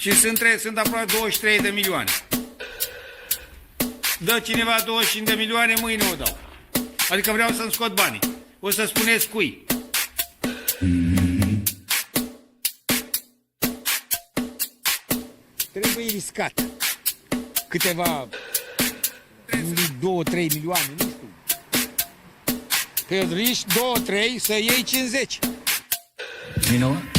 Și sunt aproape 23 de milioane. Dă cineva 25 de milioane, mâine o dau. Adică vreau să-mi scot banii. O să spuneți cui. Trebuie riscat. Câteva 2-3 milioane, nu știu. Că riști 2-3 să iei 50. You know what?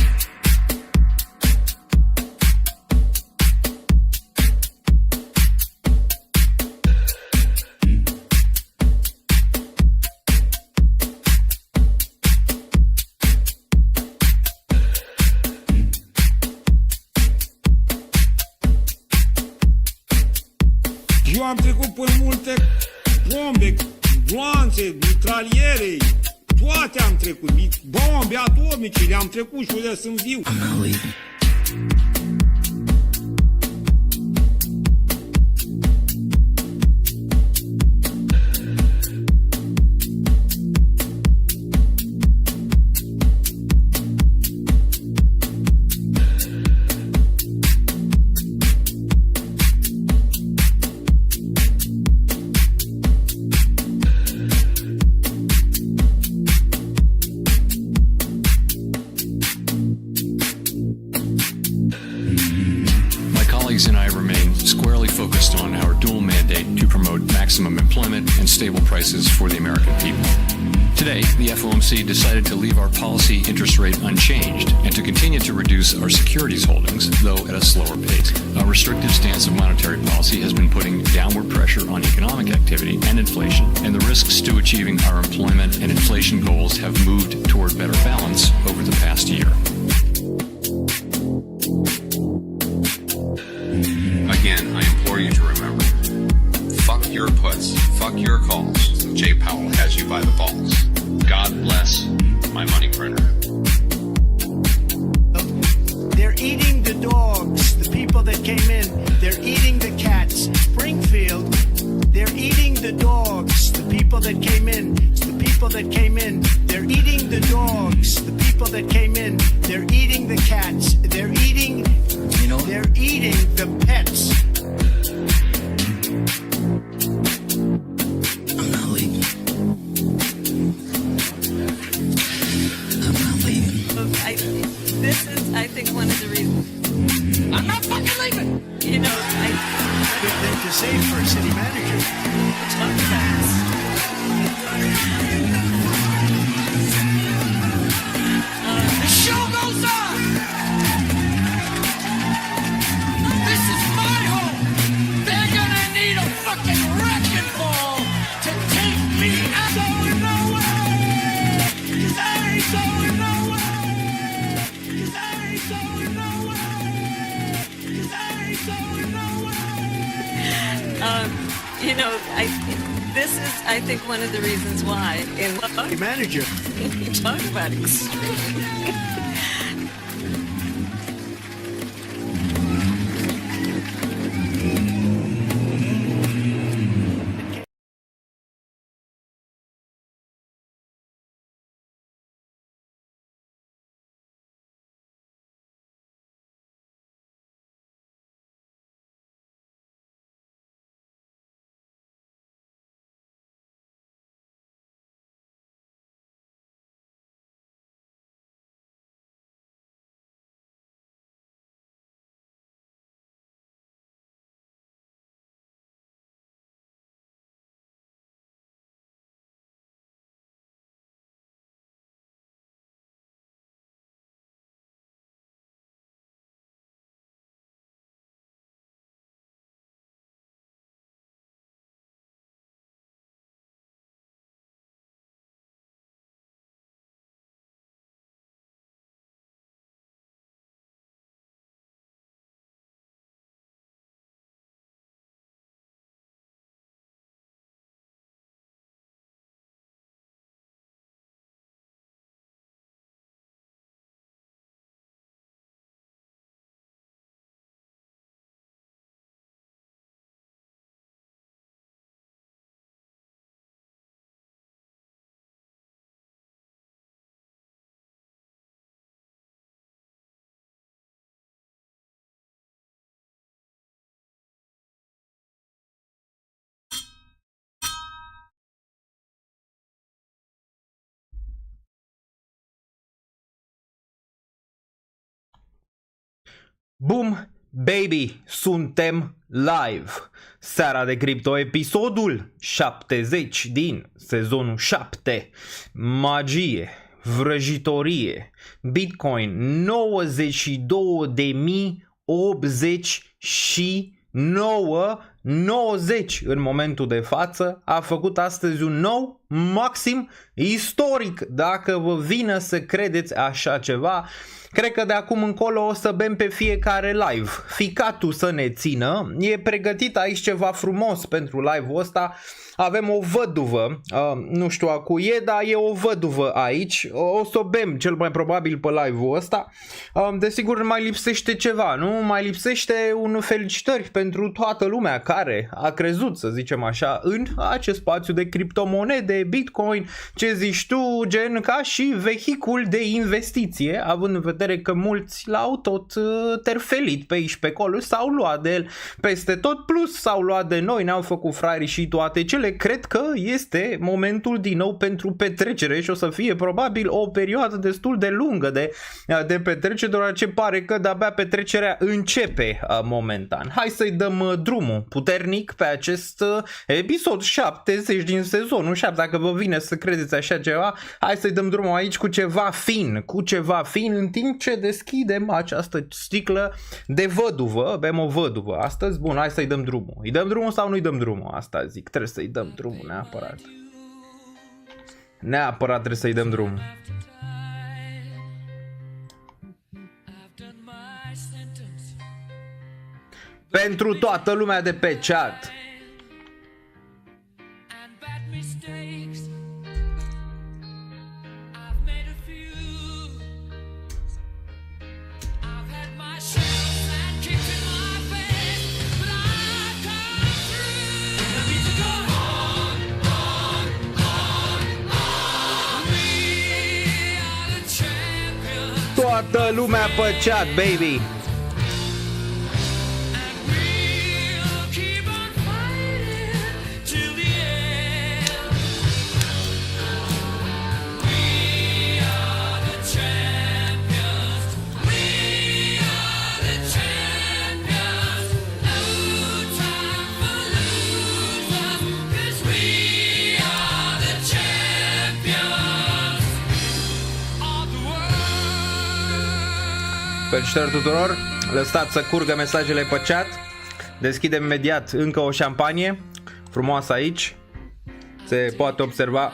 Eu am trecut pe multe bombe, gloanțe, mitraliere, toate am trecut, bombe atomice, le-am trecut și unde sunt viu. I'm not leaving. And I remain squarely focused on our dual mandate to promote maximum employment and stable prices for the American people. Today, the FOMC decided to leave our policy interest rate unchanged and to continue to reduce our securities holdings, though at a slower pace. A restrictive stance of monetary policy has been putting downward pressure on economic activity and inflation, and the risks to achieving our employment and inflation goals have moved toward better balance over the past year. Again, I implore you to remember, fuck your puts, fuck your calls. Jay Powell has you by the balls. God bless my money printer. They're eating the dogs, the people that came in. They're eating the cats. Springfield, they're eating the dogs, the people that came in. The people that came in. They're eating the dogs, the people that came in. They're eating the cats. They're eating, You know what? they're eating the pets. I'm not leaving. I'm not leaving. This is, I think, one of the reasons. I'm not fucking leaving. You know, Good thing to say for a city manager. sometimes The show goes on. This is my home. They're gonna need a fucking wrecking ball to take me out. Going nowhere. 'Cause I ain't going nowhere. 'Cause I ain't going nowhere. 'Cause I ain't going nowhere. you know, this is, I think, one of the reasons why. In Manager. you talk about extreme. Boom, baby, suntem live. Seara de cripto, episodul 70 din sezonul 7. Magie, vrăjitorie, Bitcoin 92.089 în momentul de față. A făcut astăzi un nou maxim istoric. Dacă vă vine să credeți așa ceva, cred că de acum încolo o să bem pe fiecare live. Ficatul să ne țină. E pregătit aici ceva frumos pentru live-ul ăsta. Avem o văduvă, nu știu a cui e, dar e o văduvă aici. O să o bem cel mai probabil pe live-ul ăsta. Desigur mai lipsește ceva, nu? Mai lipsește un felicitări pentru toată lumea care a crezut, să zicem așa, în acest spațiu de criptomonede, Bitcoin, ce zici tu, gen ca și vehicul de investiție, având în vedere că mulți l-au tot terfelit pe aici pe acolo, s-au luat de el peste tot, plus s-au luat de noi, ne-au făcut fraieri și toate cele. Cred că este momentul din nou pentru petrecere și o să fie probabil o perioadă destul de lungă de petrecere, deoarece pare că de-abia petrecerea începe momentan. Hai să-i dăm drumul puternic pe acest episod 70 din sezonul 7. Dacă vă vine să credeți așa ceva, hai să-i dăm drumul aici cu ceva fin, în timp ce deschidem această sticlă de văduvă. Bem o văduvă astăzi. Bun, hai să-i dăm drumul. Îi dăm drumul sau nu-i dăm drumul? Asta zic, trebuie să-i dăm drumul neapărat. Neapărat trebuie să-i dăm drumul. Pentru toată lumea de pe chat. Toată lumea pe chat, baby. Felicitări tuturor, lăsați să curgă mesajele pe chat. Deschidem imediat încă o șampanie frumoasă aici. Se poate observa.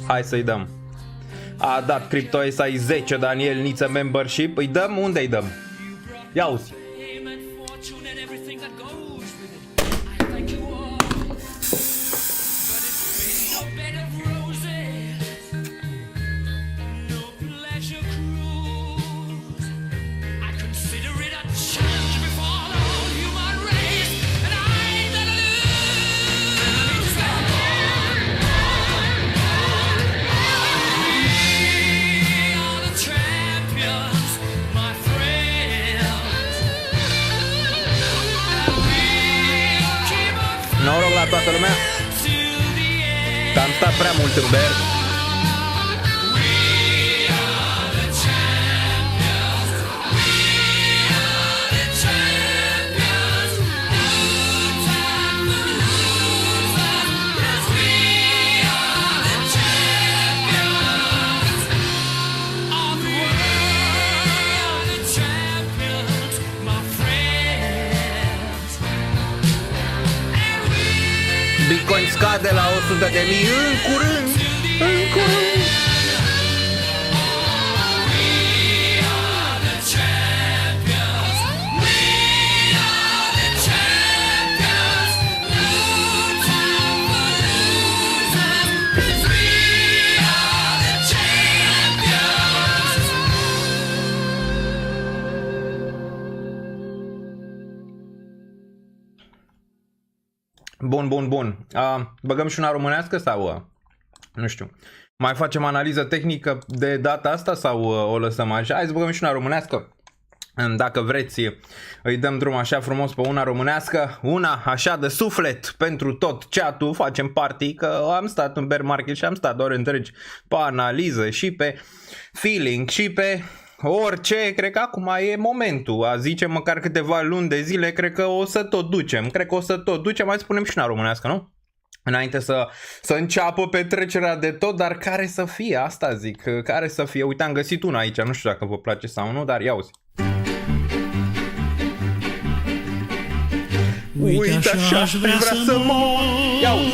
Hai să-i dăm. A dat CryptoSI 10 Daniel Niță membership. Îi dăm? Unde îi dăm? Ia uzi. Noroc la toată lumea. Am stat prea mult în ber. Bitcoin scade la 100.000 în curând. Bun. Băgăm și una românească sau nu știu. Mai facem analiză tehnică de data asta sau o lăsăm așa? Hai să băgăm și una românească. Dacă vreți, îi dăm drum așa frumos pe una românească, una așa de suflet pentru tot chat-ul, facem party, că am stat în bear market și am stat ore întregi pe analiză și pe feeling și pe orice, cred că acum e momentul. A zice măcar câteva luni de zile, cred că o să tot ducem. Mai spunem și în românească, nu? Înainte să înceapă petrecerea de tot, dar care să fie, asta zic, care să fie. Uite, am găsit una aici, nu știu dacă vă place sau nu, dar ia uzi. Uite așa aș vrea să mor. Ia uzi.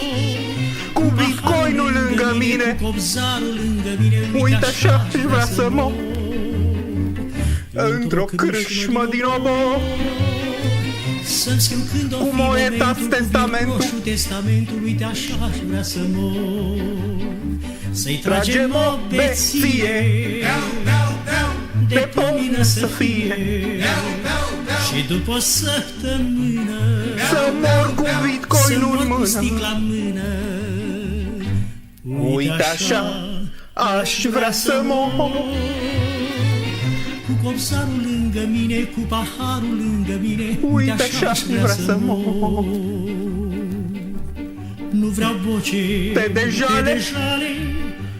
Cu bitcoinul lângă mine. Uite așa aș vrea să mor. Într-o crâșmă din obor. Să-mi scriu când o fi momentul, testamentul, uite așa aș vrea să mor. Să-i tragem o beție, de pomină să fie, și după o săptămână să mor cu bitcoinul în mână. Sticla în mână. Uite așa aș vrea să mor. Cu copsarul lângă mine, cu paharul lângă mine, uite așa aș vrea să mor. Nu vreau boce de jale,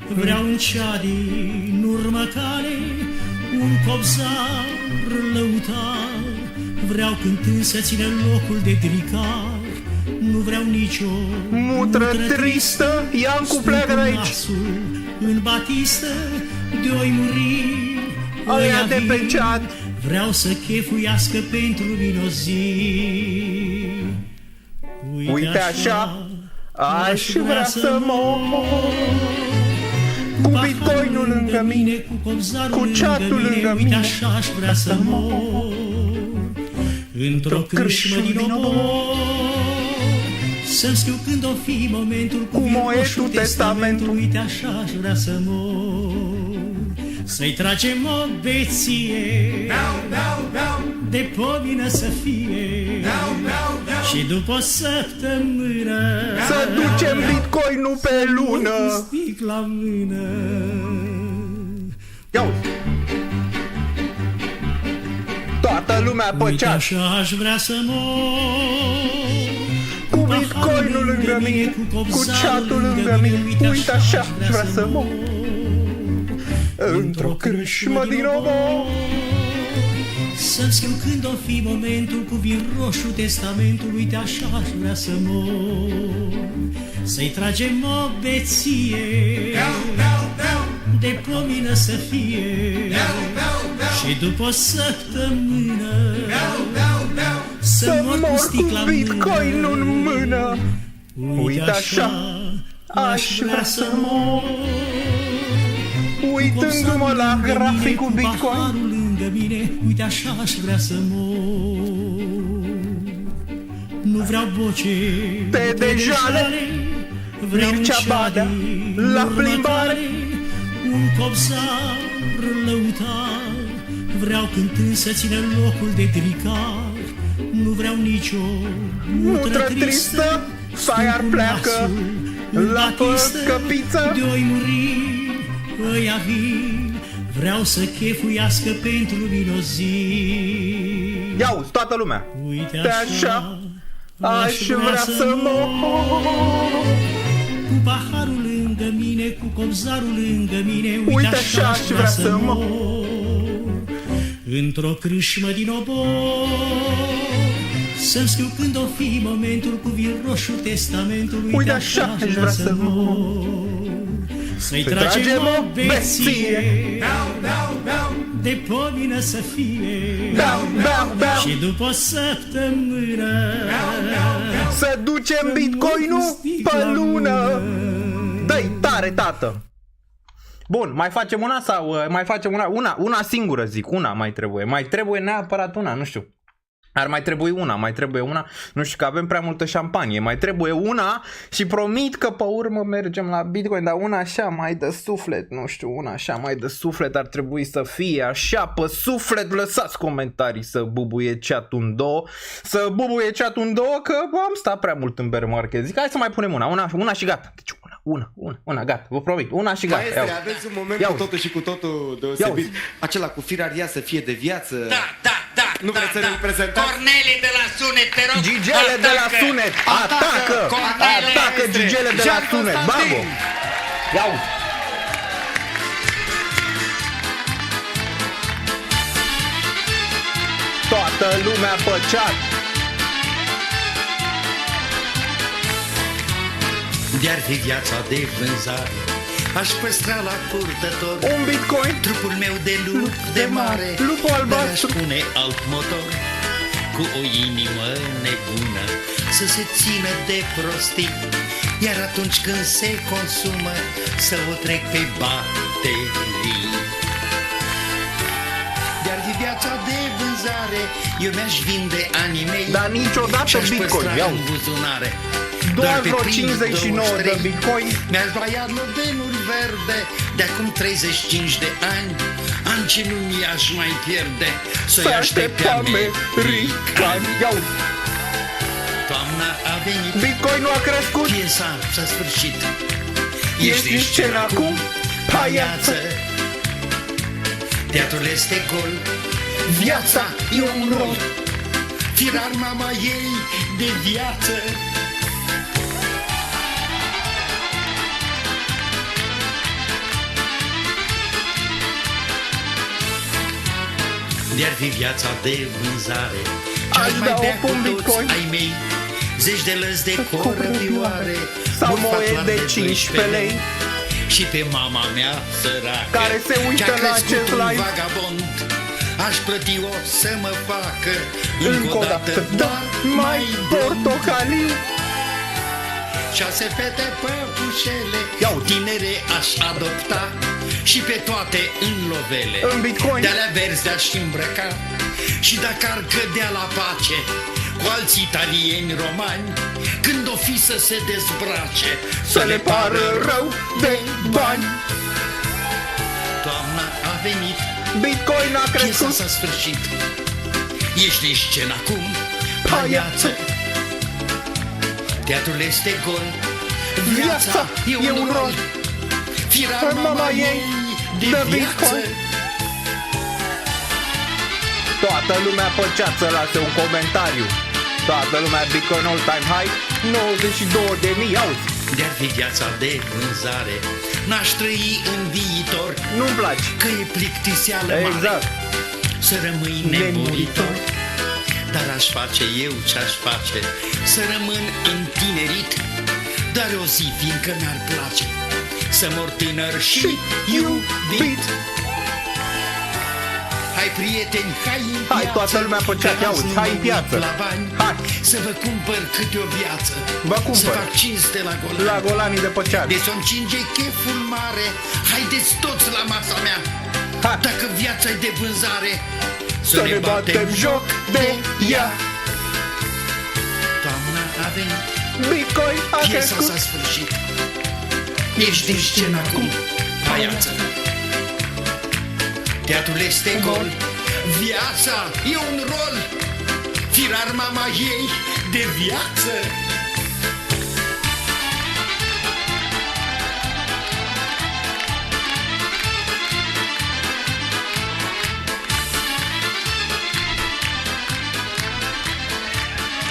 vreau un cea din urmă cale, un copsar lăutar, vreau cântând să ține locul de dricar. Nu vreau nicio mutră tristă, ia-mi cu pleacă de aici. În batistă de-oi muri ăia de pe chat. Vreau să chefuiască pentru mine o zi. Uite așa aș vrea să mor. Cu bitcoinul lângă mine, cu chatul lângă mine, așa aș vrea să mor. Într-o crâșmă din obor, să-mi scriu când o fi momentul, cu moietul testamentul, uite așa aș vrea să mor. Să-i tragem o beție, de pomină să fie, și după o săptămână să ducem bitcoinul pe lună. Cu sticla în mână. Ia uite. Toată lumea pe chat. Așa aș vrea să mor. Cu bitcoinul lângă mine, cu chatul lângă mine, uite așa aș vrea să mor. Într-o crâșmă din obor, să-mi scriu când o fi momentul, cu vin roșu testamentul, uite așa aș vrea să mor. Să-i tragem o beție, de pomină să fie, și după o săptămână să mor cu bitcoinul în mână. Uite așa aș vrea să mor. Uitându-mă la graficul bitcoin, lângă mine, uite așa aș vrea să mor. Nu vreau boce de jale, vreau Mircea Badea la plimbare, un copsar lăutar, vreau cântând să ține locul de dricar. Nu vreau nicio mutră tristă, să iar pleacă la căpiță de-oi muri ăia vin, vreau să chefuiască pentru mine o zi. Ia-uzi, toată lumea. Uite așa aș vrea să mor. Cu paharul lângă mine, cu copsarul lângă mine, uite așa aș vrea să mor. Într-o crâșmă din obor, să-mi scriu când o fi momentul, cu vin roșu testamentul, uite așa aș vrea să mor. Să-i tragem o beție, de pomină să fie, și după o săptămână să ducem bitcoinul pe lună. Dă-i tare, tată. Bun, mai facem una sau mai facem una singură, zic, una mai trebuie. Mai trebuie neapărat una, nu știu. Ar mai trebui una, nu știu că avem prea multă șampanie, mai trebuie una și promit că pe urmă mergem la Bitcoin, dar una așa mai de suflet, nu știu, una așa mai de suflet ar trebui să fie, așa pe suflet, lăsați comentarii să bubuie chat-ul în două, că am stat prea mult în bear market, zic hai să mai punem una și gata, deci una, gata, vă promit, una și gata. Maestre, aveți un moment cu totul și cu totul deosebit, acela cu firaria să fie de viață. Da. Nu vreți să ne prezentați? Cornele de la Sunet, te rog. Gigele de la Sunet, atacă Gigele de la Sunet, bravo! Ia uite! lumea pe chat. De-ar fi viața de vânzare, aș păstra la purtător Un bitcoin, trupul meu de lup de mare, lupul dar aș albastru. pune alt motor cu o inimă nebună să se țină de prostii, iar atunci când se consumă să o trec pe baterii. De-ar fi viața de vânzare, eu mi-aș vinde anii mei, Dar niciodată și-aș bitcoin, păstra ia în uite. buzunare Doar pe vreo primii 59 de 23. bitcoin. Mi-aș lua iar lovenuri verde de acum 35 de ani, ani ce nu mi-aș mai pierde să-i Să aștept pe americani. Ia uite. Toamna a venit, Bitcoin nu a crescut. piesa s-a sfârșit. Ești în scenă acum, paiață. Teatrul este gol, viața e un rol, firar mama ei de viață. De-ar fi viața de vânzare, Aș ce-ar mai da bea o cu pun toți bitcoin. ai mei, zeci de lăzi de corăbioare, Sau mult moe fatlar de 15 lei. și pe mama mea săracă, Care se uită ce-a la crescut acest un live. vagabond, aș plăti-o să mă facă Încă o dată, dar mai portocaliu. 6 fete păpușele, Ia uite. tinere aș adopta și pe toate în lovele. În bitcoin. De-alea verzi aș îmbrăca și dacă ar cădea la pace cu alți italieni romani, când o fi să se dezbrace, Să le pară rău de bani. Toamna a venit, Bitcoin a piesa crescut. s-a sfârșit. Ești în scenă acum, Paiață. paiață. Teatrul este gol, Viața e un rol, firar mama ei de de viață. bitcoin. Toată lumea pe chat să lase un comentariu. Toată lumea Bitcoin all time high 92.000. Auzi, De-ar fi viața de vânzare, n-aș trăi în viitor, nu-mi place. că e plictiseală Exact. mare să rămâi nemuritor. Dar aș face eu ce-aș face, să rămân întinerit, dar o zi fiindcă mi-ar place să mor tânăr și iubit. Hai prieteni, hai în Hai, piață, toată lumea pe chat, că ia azi uite, nu hai mă în piață. uit la bani, Hai. să vă cumpăr câte o viață, Vă să cumpăr. fac cinste la golani. La golanii de pe chat. De să-mi cinge cheful mare, haideți toți la masa mea. Hai. Dacă viața e de vânzare, Să ne batem joc de ea. Toamna a venit, Bitcoin a piesa crescut. s-a sfârșit. Ești în scenă acum, paiață. Teatrul este gol, viața e un rol, firar mama ei de viață.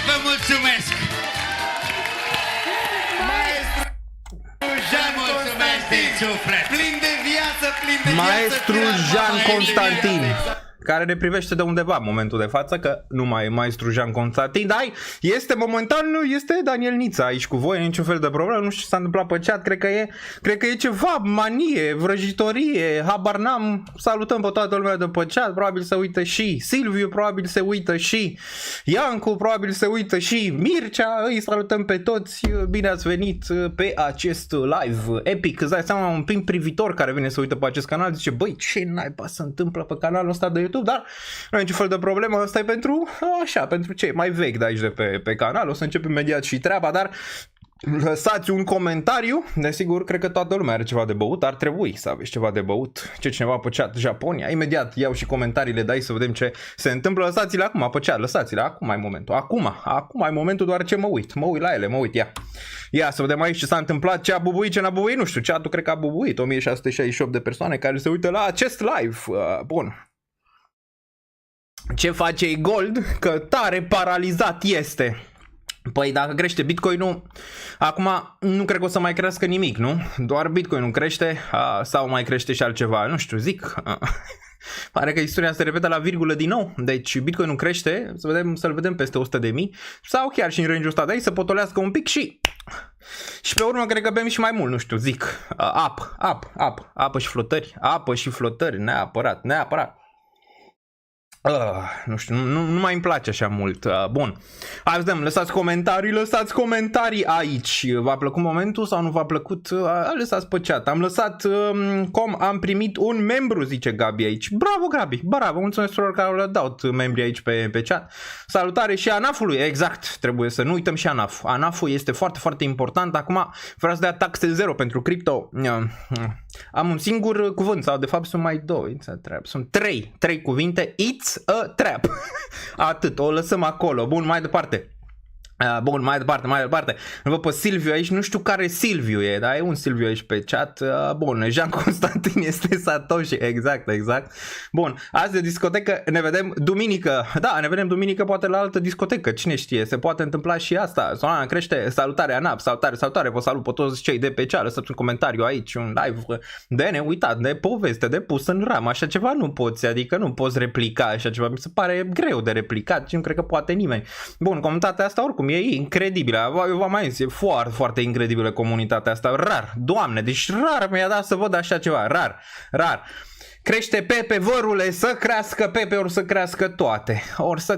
Vă mulțumesc! Maestru Jean, mulțumesc din suflet! Plin de viață, plin de Maestru viață. Jean Constantin, care ne privește de undeva în momentul de față, că nu mai e maestru Jean Constantin, dar este momentan, este Daniel Nița aici cu voi, niciun fel de problemă, nu știu ce s-a întâmplat pe chat, cred că e ceva, manie, vrăjitorie, habar n-am, salutăm pe toată lumea de pe chat, probabil se uită și Silviu, probabil se uită și Iancu, probabil se uită și Mircea, îi salutăm pe toți, bine ați venit pe acest live epic, îți dai seama, un prim privitor care vine să uită pe acest canal, zice, băi, ce naiba se întâmplă pe canalul ăsta de YouTube, dar nu e niciun fel de problemă, asta e pentru, așa, pentru cei mai vechi de aici de pe canal, o să începem imediat și treaba, dar lăsați un comentariu, desigur, cred că toată lumea are ceva de băut, ar trebui să aveți ceva de băut, ce cineva pe chat, Japonia, imediat iau și comentariile de aici să vedem ce se întâmplă, lăsați-le acum pe chat, lăsați-le, acum ai momentul, acum ai momentul, doar ce mă uit la ele, ia să vedem aici ce s-a întâmplat, ce a bubuit, ce n-a bubuit, nu știu, chatul cred că a bubuit, 1668 de persoane care se uită la acest live, bun. Ce face Gold? Că tare paralizat este. Păi dacă crește Bitcoin-ul, acum nu cred că o să mai crească nimic, nu? Doar Bitcoin-ul crește sau mai crește și altceva, nu știu, zic. Pare că istoria se repetă la virgulă din nou. Deci Bitcoin-ul crește, să-l vedem peste 100.000 sau chiar și în range-ul ăsta de aici să potolească un pic și pe urmă cred că bem și mai mult, nu știu, zic. Apă și flotări, neapărat. Nu știu, nu mai îmi place așa mult. Bun, hai să vedem, lăsați comentarii aici. V-a plăcut momentul sau nu v-a plăcut? Lăsați pe chat. Am lăsat am primit un membru, zice Gabi aici. Bravo Gabi, bravo, mulțumesc celor care le dau membri aici pe chat. Salutare și ANAF-ului, exact, trebuie să nu uităm și ANAF. ANAF-ul este foarte, foarte important. Acum vreau să dea taxe zero pentru cripto. Am un singur cuvânt, sau de fapt sunt mai doi, sunt trei cuvinte. It's a trap. Atât, o lăsăm acolo. Bun, mai departe. Mai departe. Îl văd pe Silviu aici, nu știu care Silviu e, dar e un Silviu aici pe chat. Bun, Jean Constantin este Satoshi, exact. Bun, azi de discotecă, ne vedem duminică. Da, ne vedem duminică poate la altă discotecă, cine știe, se poate întâmpla și asta. Solana crește, salutare ANAP, salutare, vă salut pe toți cei de pe chat, lăsați un comentariu aici, un live de neuitat, de poveste, de pus în ram, așa ceva nu poți, adică nu poți replica așa ceva, mi se pare greu de replicat și nu cred că poate nimeni. Bun, comunitatea asta oricum e incredibilă, eu v-am mai zis, e foarte, foarte incredibilă comunitatea asta, rar, Doamne, deci rar mi-a dat să văd așa ceva, rar. Crește Pepe, vărule, să crească Pepe, ori să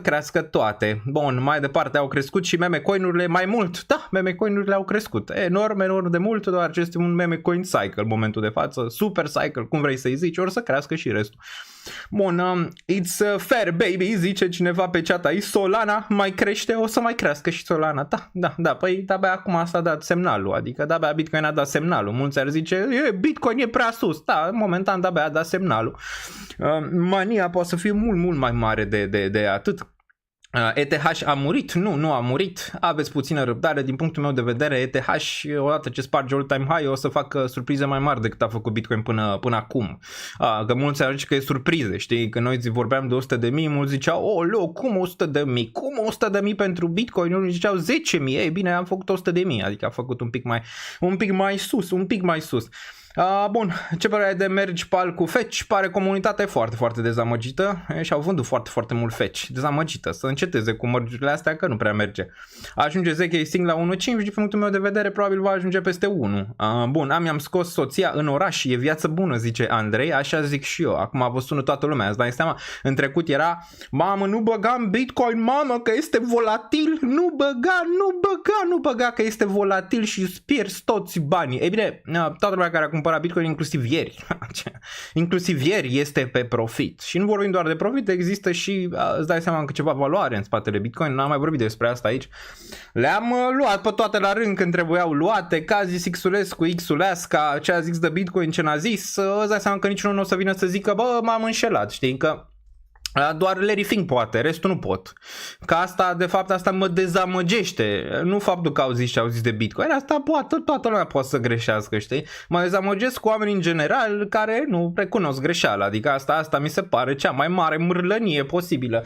crească toate. Bun, mai departe au crescut și meme coin-urile mai mult. Da, meme coin-urile au crescut enorm de mult, doar ce este un meme coin cycle în momentul de față, super cycle, cum vrei să-i zici, ori să crească și restul. Bun, it's fair baby, zice cineva pe chat aici, Solana mai crește, o să mai crească și Solana. Da, păi de-abia acum s-a dat semnalul, adică de-abia Bitcoin a dat semnalul. Mulți ar zice, Bitcoin e prea sus, da, momentan de-abia a dat semnalul. Mania poate să fie mult mai mare de atât. ETH a murit? Nu a murit. Aveți puțină răbdare. Din punctul meu de vedere, ETH, odată ce sparge all-time high, o să facă surprize mai mari decât a făcut Bitcoin până acum. Că mulți ar zice că e surprize, știi? Că noi vorbeam de 100.000, mulți ziceau, cum 100.000? Cum 100.000 pentru Bitcoin? Unii ziceau 10.000. Ei bine, am făcut 100.000, adică a făcut un pic mai sus. Bun, ce părere ai de mergi pal cu fetch? Pare comunitatea foarte, foarte dezamăgită și au vândut foarte, foarte mult fetch. Dezamăgită, să înceteze cu mărgurile astea că nu prea merge. Ajunge ZK Sting la 1.5 și din punctul meu de vedere probabil va ajunge peste 1. Bun, mi-am scos soția în oraș, e viață bună, zice Andrei, așa zic și eu. Acum vă sună toată lumea, îți dai seama? În trecut era, mamă, nu băgam Bitcoin, mamă, că este volatil, nu băga că este volatil și îți pierzi toți banii. Ei bine, toată lumea care a cumpărat Bitcoin, inclusiv ieri este pe profit. Și nu vorbim doar de profit, există și, îți dai seama, că ceva valoare în spatele Bitcoin. N-am mai vorbit despre asta aici. Le-am luat pe toate la rând când trebuiau luate. Cazi Xulescu, Xuleasca, ce a zis de Bitcoin, ce n-a zis. Îți dai seama că niciunul nu o să vină să zică, bă, m-am înșelat, știi, că doar Larry Fink poate, restul nu pot. Că asta, de fapt, asta mă dezamăgește. Nu faptul că au zis ce au zis de Bitcoin, asta poate, toată lumea poate să greșească, știi? Mă dezamăgesc cu oameni în general care nu recunosc greșeala. Adică asta mi se pare cea mai mare mârlănie posibilă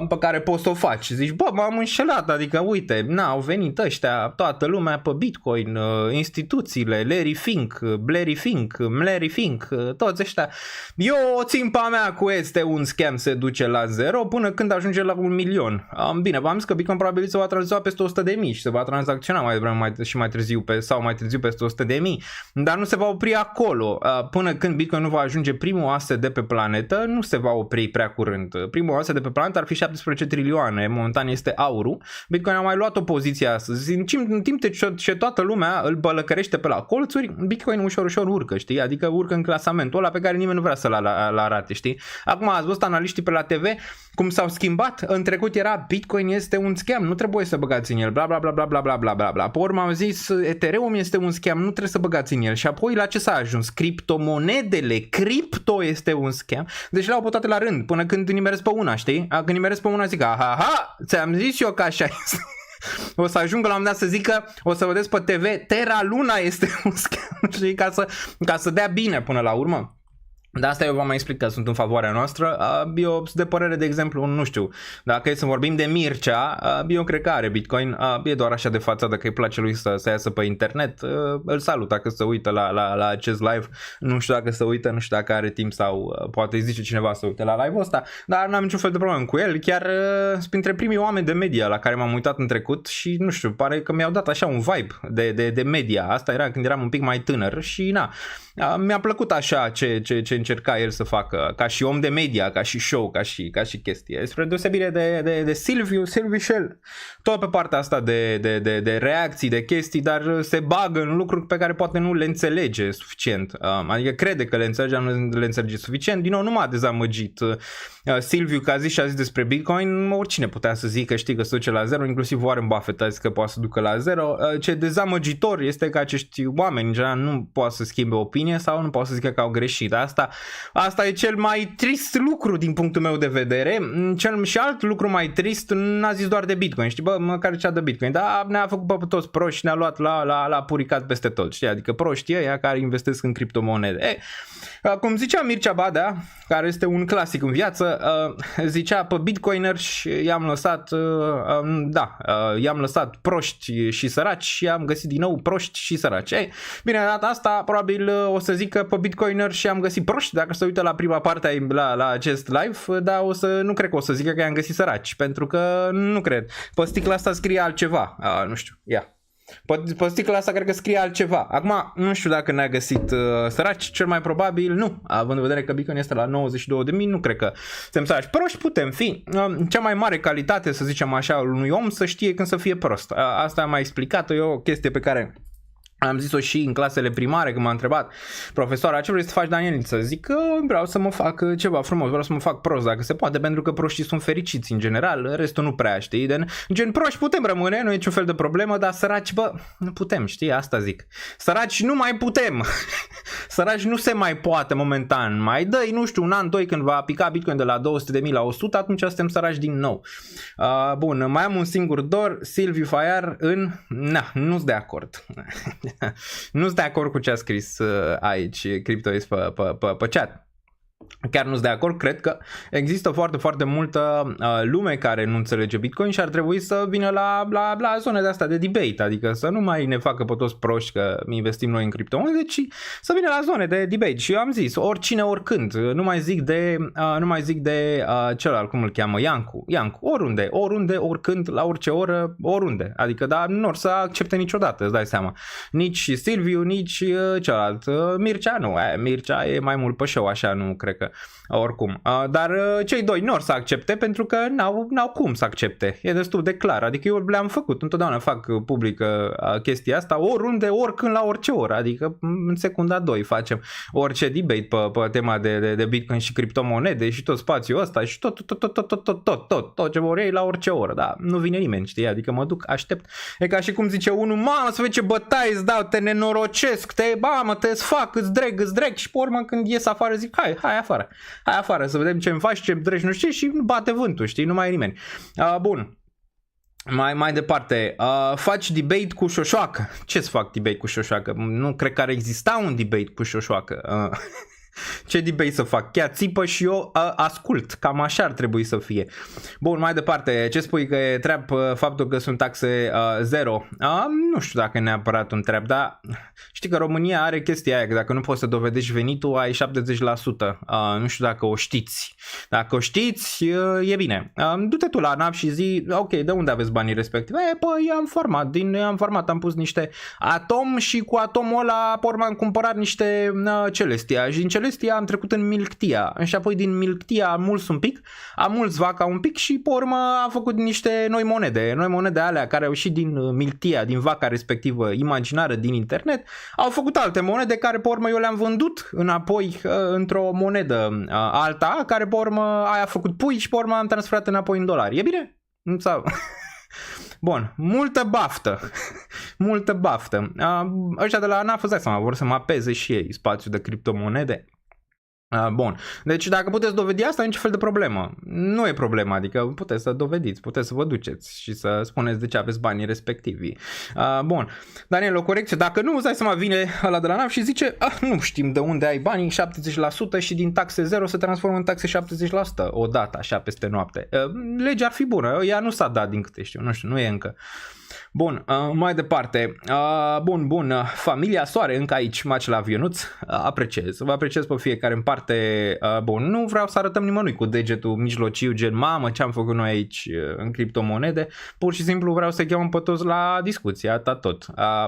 pe care poți să o faci. Zici, bă, m-am înșelat, adică uite, au venit ăștia, toată lumea pe Bitcoin, instituțiile, Larry Fink, toți ăștia. Eu o țin pe a mea cu este un scam, se duce la 0 până când ajunge la 1 milion. Bine, v-am zis că Bitcoin probabil se va tranzacționa peste 100.000 și se va tranzacționa mai târziu peste 100.000, dar nu se va opri acolo. Până când Bitcoin nu va ajunge primul asset de pe planetă, nu se va opri prea curând. Primul asset de pe planetă ar fi 17 trilioane, momentan este aurul. Bitcoin a mai luat o poziție astăzi. În timp ce toată lumea îl bălăcărește pe la colțuri, Bitcoin ușor urcă, știi? Adică urcă în clasamentul ăla pe care nimeni nu vrea să-l arate, știi? Acum ați văzut analiștii pe la TV cum s-au schimbat. În trecut era Bitcoin este un scam, nu trebuie să băgați în el, bla bla bla bla bla bla bla bla bla. Pe urmă am zis Ethereum este un scam, nu trebuie să băgați în el. Și apoi la ce s-a ajuns? Criptomonedele, cripto este un scam. Deci le-au putat la rând până când nimeresc pe una, știi? Când nimeresc pe una zic, aha, ți-am zis eu că așa este. O să ajung la un moment dat să zic că o să vedeți pe TV Terra Luna este un scam, știi? Ca să dea bine până la urmă. Dar asta eu v-am mai explicat, sunt în favoarea noastră. Eu sunt de părere, de exemplu, nu știu, dacă e să vorbim de Mircea, eu cred că are Bitcoin, e doar așa de fațadă că îi place lui să iasă pe internet. Îl salut dacă se uită la acest live, nu știu dacă se uită, nu știu dacă are timp sau poate îi zice cineva să uite la live-ul ăsta, dar n-am niciun fel de problemă cu el, chiar sunt printre primii oameni de media la care m-am uitat în trecut și nu știu, pare că mi-au dat așa un vibe de media. Asta era când eram un pic mai tânăr și mi-a plăcut așa ce încerca el să facă ca și om de media, ca și show, ca și chestie. Spre deosebire de Silviu Shell, tot pe partea asta de reacții, de chestii, dar se bagă în lucruri pe care poate nu le înțelege suficient. Adică crede că le înțelege, nu le înțelege suficient. Din nou, nu m-a dezamăgit Silviu că a zis și a zis despre Bitcoin, oricine putea să zică, știi că se duce la zero, inclusiv Warren Buffett a zis că poate să ducă la zero. Ce dezamăgitor este că acești oameni în general nu poate să schimbe opinie sau nu poate să zică că au greșit. Asta e cel mai trist lucru din punctul meu de vedere. Și alt lucru mai trist, n-a zis doar de Bitcoin, știi, bă, măcar cea de Bitcoin, dar ne-a făcut pe toți proști și ne-a luat la puricat peste tot, știi, adică proștii ăia care investesc în criptomonede. Cum zicea Mircea Badea, care este un clasic în viață, zicea pe bitcoiner și i-am lăsat proști și săraci și am găsit din nou proști și săraci. Bine, data asta probabil o să zic că pe bitcoiner și am găsit proști, dacă se uită la prima parte la acest live, dar nu cred că o să zică că i-am găsit săraci, pentru că nu cred. Pe sticla asta scrie altceva, nu știu, ia. Pe sticla asta cred că scrie altceva. Acum nu știu dacă ne-a găsit săraci, cel mai probabil nu. Având în vedere că Bitcoin este la 92.000, nu cred că suntem săraci. Proști putem fi. Cea mai mare calitate, să zicem așa, unui om să știe când să fie prost. Asta am mai explicat, e o chestie pe care am zis-o și în clasele primare când m-a întrebat profesoara ce vrei să faci, Daniel, să zic că vreau să mă fac ceva frumos, vreau să mă fac prost dacă se poate, pentru că proștii sunt fericiți în general, restul nu prea, știi, gen proști putem rămâne, nu e niciun fel de problemă, dar săraci, bă, nu putem, știi, asta zic, săraci nu mai putem, săraci nu se mai poate momentan, mai dă-i, nu știu, un an, doi când va pica Bitcoin de la 200.000 la 100, atunci suntem săraci din nou. Bun, mai am un singur dor, Silviu Faiar nu-s de acord. Nu sunt de acord cu ce a scris aici CryptoAce pe chat. Chiar nu sunt de acord, cred că există foarte, foarte multă lume care nu înțelege Bitcoin și ar trebui să vină la zone de astea de debate, adică să nu mai ne facă pe toți proști că investim noi în criptomonede, ci să vină la zone de debate. Și eu am zis, oricine, oricând, nu mai zic de celălalt, cum îl cheamă, Iancu, oriunde, oricând, la orice oră, oriunde, adică dar nu or să accepte niciodată, îți dai seama. Nici Silviu, nici celălalt. Mircea nu, Mircea e mai mult pe show, așa, nu cred că oricum. Dar cei doi nu or să accepte pentru că n-au cum să accepte. E destul de clar. Adică eu le-am făcut. Întotdeauna fac publică chestia asta oriunde, oricând, la orice oră. Adică în secunda 2 facem orice debate pe tema de Bitcoin și criptomonede și tot spațiul ăsta și tot ce vor ei la orice oră. Da, nu vine nimeni, știi? Adică mă duc, aștept. E ca și cum zice unul, mamă, să vezi ce bătaie îți dau, te nenorocesc, te fac, îți dreg și pe urmă când ies afară zic, hai afară să vedem ce îmi faci, ce-mi treci, nu știu, și bate vântul, știi, nu mai e nimeni. Bun. Mai departe, faci debate cu Șoșoacă. Ce-ți fac debate cu Șoșoacă? Nu cred că ar exista un debate cu Șoșoacă. Ce debate să fac? Chiar țipă și eu ascult. Cam așa ar trebui să fie. Bun, mai departe, ce spui că e treab faptul că sunt taxe zero? Nu știu dacă neapărat un treab, dar știi că România are chestia aia, că dacă nu poți să dovedești venitul, ai 70%. Nu știu dacă o știți. Dacă o știți, e bine. Du-te tu la ANAF și zi, ok, de unde aveți banii respectivi? Păi am format, am pus niște atom și cu atomul ăla am cumpărat niște Celestia și din Celestia am trecut în Milctia și apoi din Milctia am muls un pic, am muls vaca un pic și pe urmă am făcut niște noi monede alea care au ieșit din Milctia, din vaca respectivă imaginară din internet, au făcut alte monede care pe urmă eu le-am vândut înapoi într-o monedă alta, care pe urmă aia a făcut pui și pe urmă am transferat înapoi în dolari. E bine? Sau... Bun, multă baftă. Ăștia de la ANAF, îți dai seama, vor să mă apeze și ei spațiul de criptomonede. Bun, deci dacă puteți dovedi asta, nici fel de problemă. Nu e problema, adică puteți să dovediți, puteți să vă duceți și să spuneți de ce aveți banii respectivi. Bun, Daniel, o corecție, dacă nu, îți dai seama, vine ăla de la NAV și zice, nu știm de unde ai banii, 70% și din taxe 0 se transformă în taxe 70% odată, așa peste noapte. Legea ar fi bună, ea nu s-a dat din câte știu, nu știu, nu e încă. Bun, mai departe, bun, familia Soare încă aici, maci la Ionuț, vă apreciez pe fiecare în parte, bun, nu vreau să arătăm nimănui cu degetul mijlociu, gen mamă ce am făcut noi aici în criptomonede, pur și simplu vreau să chemăm pe toți la discuție, atât tot,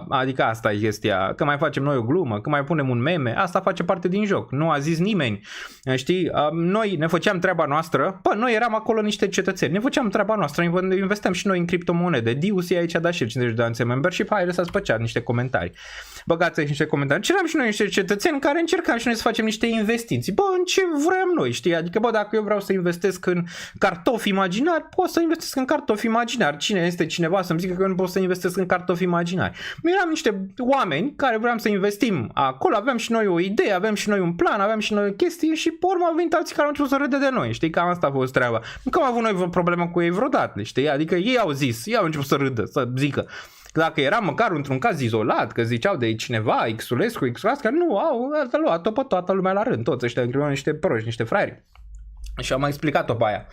adică asta e chestia, că mai facem noi o glumă, că mai punem un meme, asta face parte din joc, nu a zis nimeni, știi, noi ne făceam treaba noastră, noi eram acolo niște cetățeni, ne făceam treaba noastră, investeam și noi în criptomonede, Dius aici a dat și 50 de ani de membership, hai lăsați pe chat niște comentarii. Băgați aici niște comentarii. Ceream și noi niște cetățeni care încercam și noi să facem niște investiții. În ce vrem noi, știi? Adică, dacă eu vreau să investesc în cartofi imaginari, pot să investesc în cartofi imaginari. Cine este cineva să-mi zică că eu nu pot să investesc în cartofi imaginari? Eram niște oameni care vreau să investim acolo, aveam și noi o idee, aveam și noi un plan, aveam și noi o chestie și pe urmă au venit alții care au început să râde de noi, știi? Cam asta a fost treaba. Nu că am avut noi o problemă cu ei vreodată, știi? Adică ei au zis, ei au început să râdă, să zică. Dacă era măcar într-un caz izolat, că ziceau de cineva, Xulescu, care nu au luat-o pe toată lumea la rând, toți ăștia încriau niște proști, niște fraieri. Și am mai explicat-o pe aia.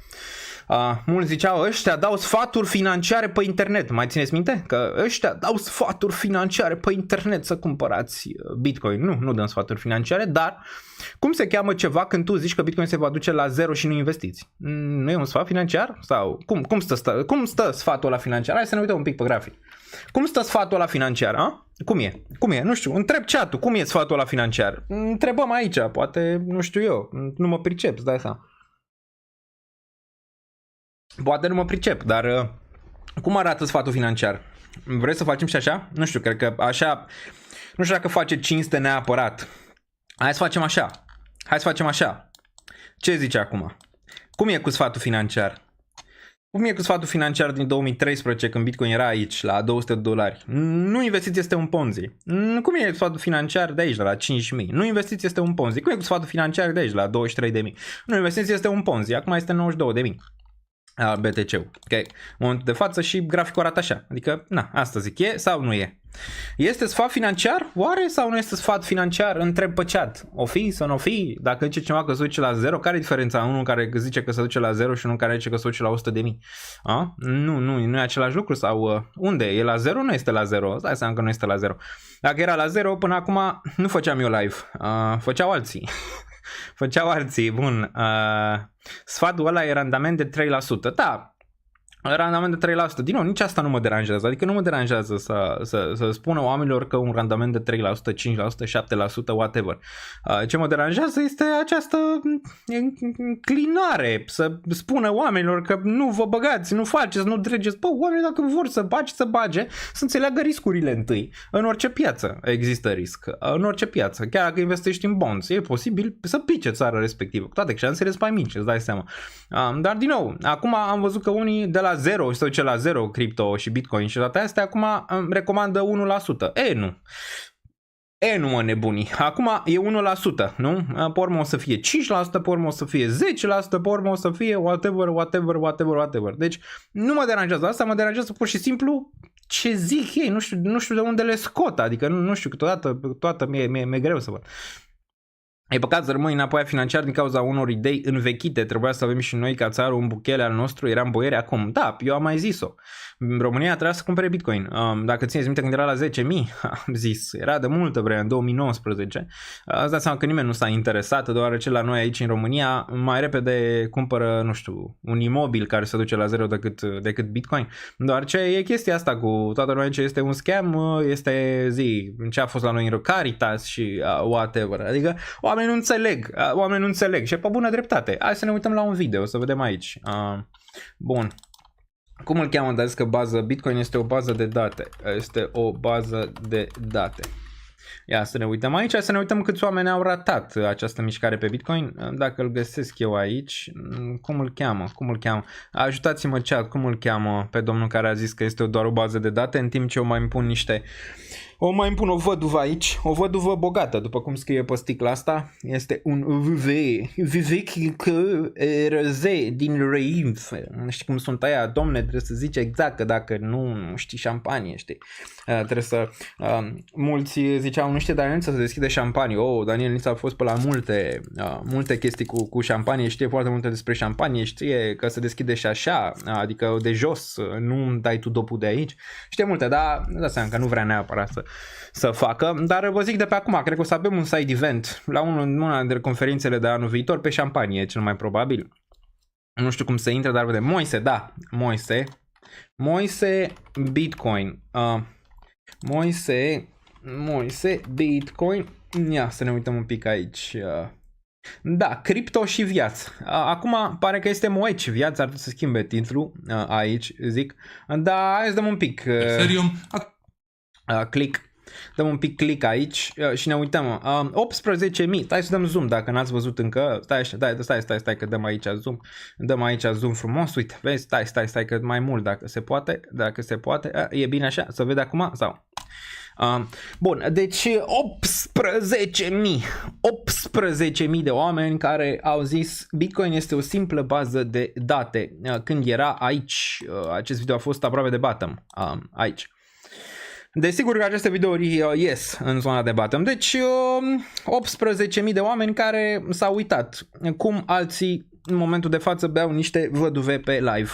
Mulți ziceau, ăștia dau sfaturi financiare pe internet. Mai țineți minte? Că ăștia dau sfaturi financiare pe internet să cumpărați Bitcoin. Nu dăm sfaturi financiare, dar cum se cheamă ceva când tu zici că Bitcoin se va duce la zero și nu investiți? Nu e un sfat financiar? Sau cum stă sfatul ăla financiar? Hai să ne uităm un pic pe grafic. Cum stă sfatul ăla financiar? Cum e? Nu știu, întreb chat-ul, cum e sfatul ăla financiar? Întrebăm aici, poate, nu știu eu, nu mă pricep, îți dai seama. Poate nu mă pricep, dar cum arată sfatul financiar? Vreți să facem și așa? Nu știu, cred că așa, nu știu dacă face cinste neapărat. Hai să facem așa. Ce zice acum? Cum e cu sfatul financiar? Cum e cu sfatul financiar din 2013 când Bitcoin era aici la $200? Nu investiți, este un Ponzi. Cum e cu sfatul financiar de aici la 5.000? Nu investiți, este un Ponzi. Cum e cu sfatul financiar de aici la 23.000? Nu investiți, este un Ponzi. Acum este 92.000. BTC-ul. Ok. În momentul de față și graficul arată așa. Adică, asta zic, e sau nu e? Este sfat financiar? Oare sau nu este sfat financiar? Întreb pe chat. O fi sau nu o fi? Dacă zice cineva că se duce la 0, care e diferența? Unul care zice că se duce la 0 și unul care zice că se duce la 100.000? Nu e același lucru? Sau unde? E la 0? Nu este la 0. Stai seama că nu este la 0. Dacă era la 0, până acum nu făceam eu live. Făceau alții. Bun. Sfatul ăla e randament de 3%. Da, randament de 3%. Din nou, nici asta nu mă deranjează. Adică nu mă deranjează să spună oamenilor că un randament de 3%, 5%, 7%, whatever. Ce mă deranjează este această înclinare să spună oamenilor că nu vă băgați, nu faceți, nu dregeți. Oamenii dacă vor să bage, să înțeleagă riscurile întâi. În orice piață există risc. În orice piață. Chiar dacă investești în bonds, e posibil să pice țara respectivă. Cu toate șansele sunt mai mici, îți dai seama. Dar din nou, acum am văzut că unii de la 0 și se duce la 0 cripto și Bitcoin și toate astea, acum recomandă 1%. Nu mă nebuni. Acum e 1%, nu? Pe urmă o să fie 5%, pe urmă o să fie 10%, pe urmă o să fie whatever. Deci nu mă deranjează asta, mă deranjează pur și simplu ce zic ei, nu știu de unde le scot, adică nu știu, câteodată mi-e greu să văd. E păcat să rămâi înapoi financiar din cauza unor idei învechite. Trebuia să avem și noi ca țară un buchele al nostru, eram boieri acum. Da, eu am mai zis-o. România trebuia să cumpere Bitcoin. Dacă țineți minte când era la 10.000, am zis, era de multă vreme, în 2019. Îți dați seama că nimeni nu s-a interesat, deoarece la noi aici în România mai repede cumpără, nu știu, un imobil care se duce la 0 decât Bitcoin. Deoarece e chestia asta cu toată lumea ce este un scam, este ce a fost la noi în Caritas și whatever. Adică oamenii nu înțeleg și pe bună dreptate. Hai să ne uităm la un video, să vedem aici. Bun. Cum îl cheamă? Dar zic că Bitcoin este o bază de date. Este o bază de date. Ia să ne uităm aici, să ne uităm câți oameni au ratat această mișcare pe Bitcoin. Dacă îl găsesc eu aici, cum îl cheamă? Ajutați-mă chat, cum îl cheamă pe domnul care a zis că este doar o bază de date, în timp ce eu mai îmi pun O mai îmi pun o văduvă aici, o văduvă bogată, după cum scrie pe sticla asta. Este un Vivek Rosé din Reims. Nu știi cum sunt aia, domne, trebuie să zici exact, că dacă nu știi șampanie, știi. Trebuie să... mulți ziceau, nu știe Daniel Nița să deschide șampanie. Daniel Nița a fost pe la multe chestii cu șampanie, știe foarte multe despre șampanie, știe că se deschide și așa, adică de jos, nu dai tu dopul de aici. Știe multe, dar dați seama că nu vrea neapărat să facă, dar vă zic de pe acum, cred că o să avem un side event la una dintre conferințele de anul viitor pe șampanie, cel mai probabil. Nu știu cum să intre, dar vedem. Moise Bitcoin. Moise Bitcoin. Ia să ne uităm un pic aici. Da, cripto și viață. Acum pare că este Moeci viață, ar trebui să schimbe titlul aici, zic. Dar hai să dăm un pic click. Dăm un pic click aici și ne uităm. 18.000. Hai să dăm zoom dacă n-ați văzut încă. Stai că dăm aici zoom. Dăm aici zoom frumos. Uite, vezi? Stai că mai mult dacă se poate. Dacă se poate. E bine așa? Se vede acum? Sau? Bun, deci 18.000 de oameni care au zis Bitcoin este o simplă bază de date. Când era aici, acest video a fost aproape de bottom, aici. Desigur că aceste videouri ies în zona de bottom. Deci 18.000 de oameni care s-au uitat cum alții în momentul de față beau niște văduve pe live.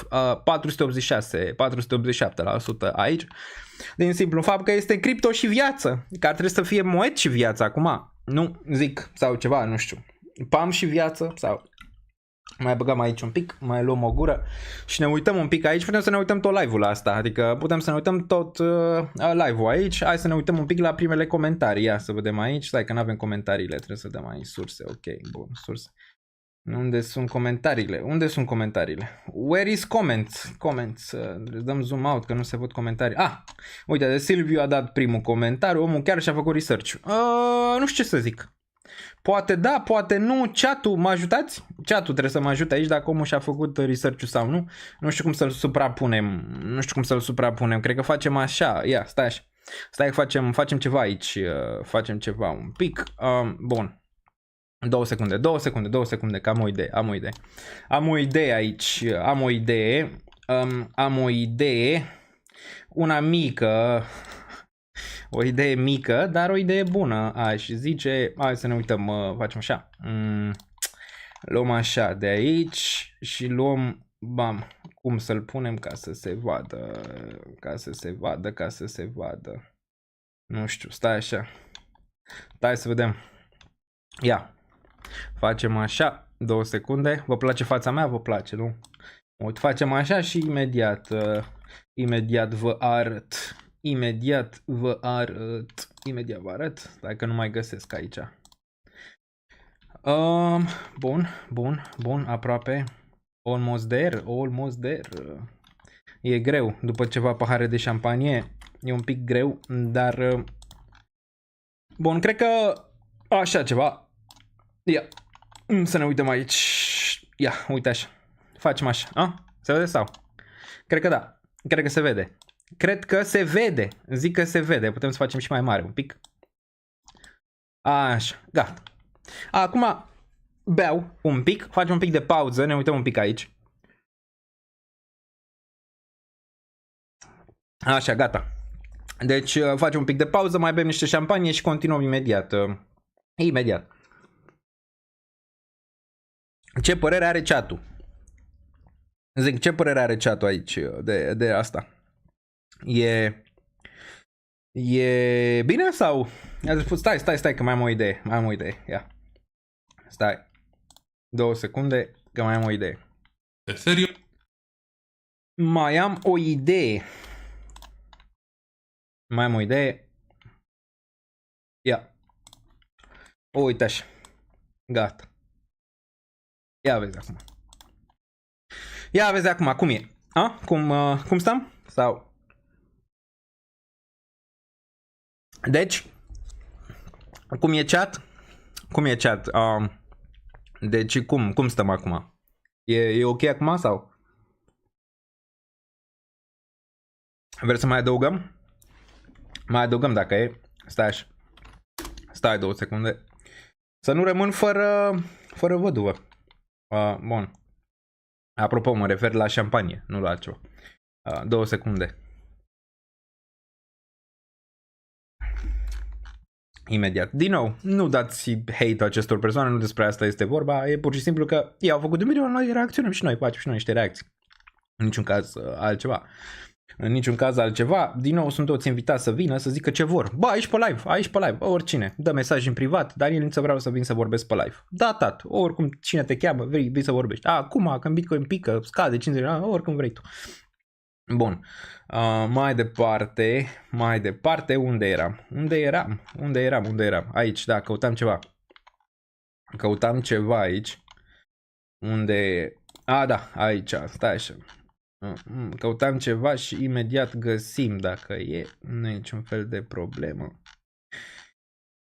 487% aici. Din simplu fapt că este cripto și viață. Că ar trebui să fie moet și viață acum. Nu zic sau ceva, nu știu. Pam și viață sau... Mai băgăm aici un pic, mai luăm o gură și ne uităm un pic aici. Putem să ne uităm tot live-ul ăsta, adică putem să ne uităm tot live-ul aici. Hai să ne uităm un pic la primele comentarii. Ia să vedem aici, stai că nu avem comentariile, trebuie să dăm aici surse. Ok, bun, surse. Unde sunt comentariile? Where is comments? Dăm zoom out că nu se văd comentarii. Uite, de Silviu a dat primul comentariu. Omul chiar și-a făcut research. Nu știu ce să zic. Poate da, poate nu. Chat-ul, mă ajutați? Chat-ul trebuie să mă ajute aici dacă omul și-a făcut research-ul sau nu. Nu știu cum să-l suprapunem. Cred că facem așa. Ia, stai așa. Stai că facem ceva aici. Facem ceva un pic. Bun. 2 secunde, că am o idee aici. Am o idee. Una mică. O idee mică, dar o idee bună. Aș zice, hai să ne uităm, facem așa. Luăm așa de aici și luăm, bam, cum să-l punem ca să se vadă. Nu știu, stai așa. Stai să vedem. Ia. Facem așa, 2 secunde. Vă place fața mea? Vă place, nu? Uite, facem așa și imediat vă arăt. Imediat vă arăt. Dacă nu mai găsesc aici. Bun, aproape. Almost there. E greu, după ceva pahare de șampanie. E un pic greu, dar... Bun, cred că așa ceva. Ia, să ne uităm aici. Ia, uite așa. Facem așa. Se vede sau? Cred că da. Cred că se vede. Zic că se vede. Putem să facem și mai mare un pic. Așa, gata. Acum beau un pic. Facem un pic de pauză. Ne uităm un pic aici. Așa, gata. Deci facem un pic de pauză. Mai bem niște șampanie și continuăm imediat. Imediat. Ce părere are chat-ul? Zic, ce părere are chat-ul aici de asta? E bine sau? Stai că mai am o idee. Ia. Stai. 2 secunde că mai am o idee. De serios? Mai am o idee. Ia. Uite așa. Gata. Ia vezi acum cum e. Cum stăm? Sau deci cum e chat? Deci cum stăm acum? E ok acum sau? Vreți să mai adăugăm? Mai adăugăm dacă e. Stai așa. Stai 2 secunde. Să nu rămân fără văduvă. Bun. Apropo, mă refer la șampanie, nu la altceva. 2 secunde. Imediat. Din nou, nu dați hate acestor persoane, nu despre asta este vorba, e pur și simplu că ei au făcut un video, noi reacționăm și noi, facem și noi niște reacții. În niciun caz altceva. În niciun caz altceva. Din nou sunt toți invitați să vină, să zică ce vor. Bă, aici pe live, oricine. Dă mesaj în privat, Daniel, nu vreau să vin să vorbesc pe live. Da, tat, oricum cine te cheamă, vrei să vorbești. Acum, când Bitcoin pică, scade 50, oricum vrei tu. Bun. Mai departe, unde eram? Aici, da, căutam ceva aici. Unde... da, aici, stai așa. Căutam ceva și imediat găsim dacă e. Nu e niciun fel de problemă.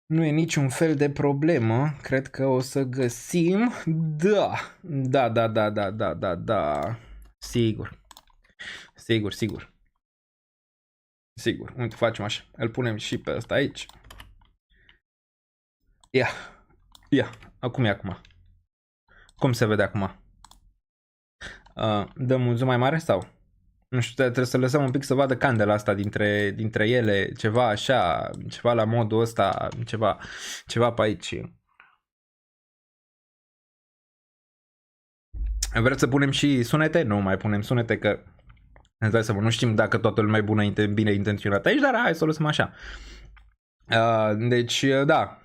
Nu e niciun fel de problemă. Cred că o să găsim. Da. Sigur. Uite, facem așa. Îl punem și pe ăsta aici. Ia. Acum. Cum se vede acum? Dăm un zoom mai mare sau? Nu știu, trebuie să lăsăm un pic să vadă candela asta dintre ele, ceva așa, ceva la modul ăsta, ceva pe aici. Vreți să punem și sunete? Nu mai punem sunete că nu știm dacă toată lumea e bine intenționată aici, dar hai să o lăsăm așa. Deci, da.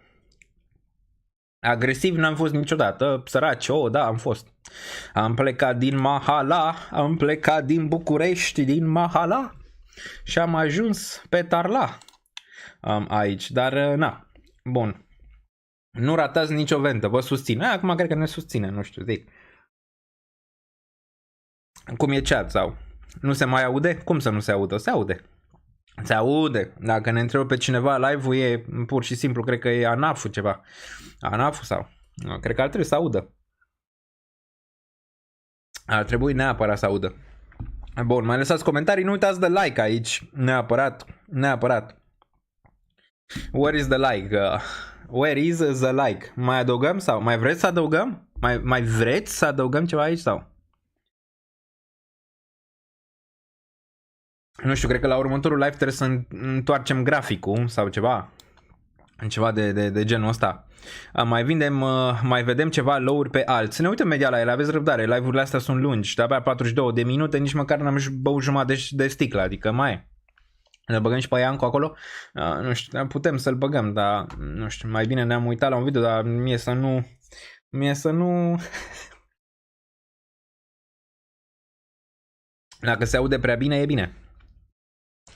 Agresiv n-am fost niciodată, săraci, da, am fost. Am plecat din Mahala, am plecat din București, din Mahala și am ajuns pe Tarla aici, dar na, bun. Nu ratați nicio ventă, vă susțin. Acum cred că ne susține, nu știu, zic. Cum e chat sau? Nu se mai aude? Cum să nu se audă? Se aude. Se aude. Dacă ne întreabă pe cineva live-ul e pur și simplu, cred că e ANAF-ul ceva. ANAF-ul sau? Cred că ar trebui să audă. Ar trebui neapărat să audă. Bun, mai lăsați comentarii, nu uitați de like aici. Neapărat. Where is the like? Where is the like? Mai adăugăm sau? Mai vreți să adăugăm? Mai vreți să adăugăm ceva aici sau? Nu știu, cred că la următorul live trebuie să întoarcem graficul sau ceva. Ceva de genul ăsta. Mai vedem ceva low-uri pe alt. Să ne uităm imediat la ele, aveți răbdare. Live-urile astea sunt lungi, de-abia 42 de minute, nici măcar n-am băut jumătate de sticlă, adică mai e. Ne băgăm și pe Iancu acolo? Nu știu, putem să-l băgăm, dar nu știu, mai bine ne-am uitat la un video, dar mie să nu... Dacă se aude prea bine, e bine.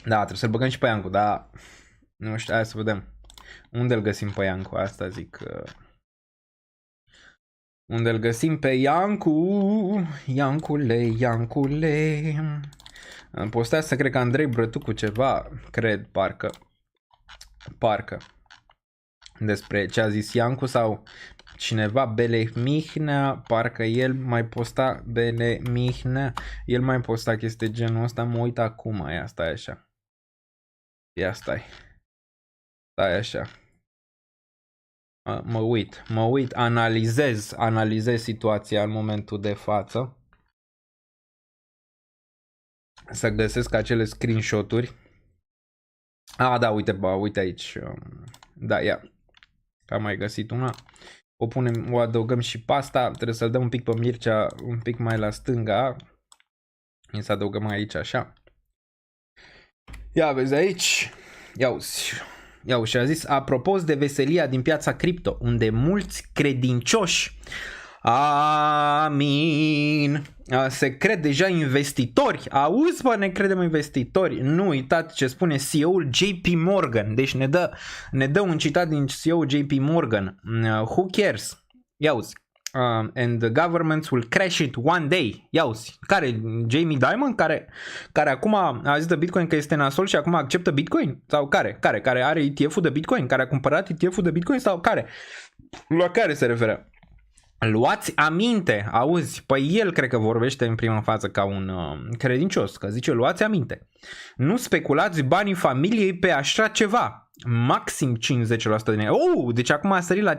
Da, trebuie să-l băgăm și pe Iancu, dar nu știu, hai să vedem. Unde îl găsim pe Iancu? Asta zic. Unde îl găsim pe Iancu? Iancule. Postează, cred că Andrei Brătucu ceva, cred, parcă. Despre ce a zis Iancu sau cineva, Bele Mihnea, parcă el mai posta, Bele Mihnea, el mai posta chestii genul ăsta, mă uit acum, stai așa. Stai așa. Mă uit, analizez situația în momentul de față. Să găsesc acele screenshot-uri. Da, uite aici. Da, ia. Am mai găsit una. O adăugăm și pe asta. Trebuie să-l dăm un pic pe Mircea, un pic mai la stânga. Să adăugăm aici, așa. Ia vezi aici. Ia și a zis, apropo de veselia din piața cripto, unde mulți credincioși, amin, se cred deja investitori. Auzi, bă, ne credem investitori. Nu uitați ce spune CEO-ul JP Morgan. Deci ne dă un citat din CEO JP Morgan. Who cares? Iauzi. And the governments will crash it one day. Iauzi. Care? Jamie Dimon? Care acum a zis de Bitcoin că este nasol și acum acceptă Bitcoin? Sau care? Care are ETF-ul de Bitcoin? Care a cumpărat ETF-ul de Bitcoin? Sau care? La care se referă? Luați aminte, auzi, păi el cred că vorbește în prima fază ca un credincios, că zice luați aminte. Nu speculați banii familiei pe așa ceva, maxim 50% din ei. Deci acum a sărit la 50%.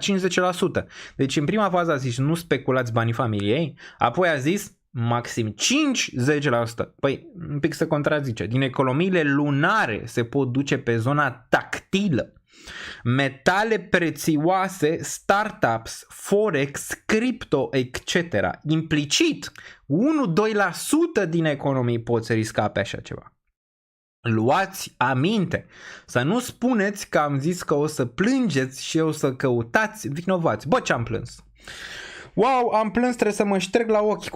Deci în prima fază a zis nu speculați banii familiei, apoi a zis maxim 50%. Păi un pic se contrazice. Din economiile lunare se pot duce pe zona tactilă. Metale prețioase, startups, forex, cripto, etc. Implicit, 1-2% din economii pot să risca pe așa ceva. Luați aminte, să nu spuneți că am zis că o să plângeți și o să căutați vinovați. Bă, ce-am plâns? Wow, am plâns, trebuie să mă șterg la ochi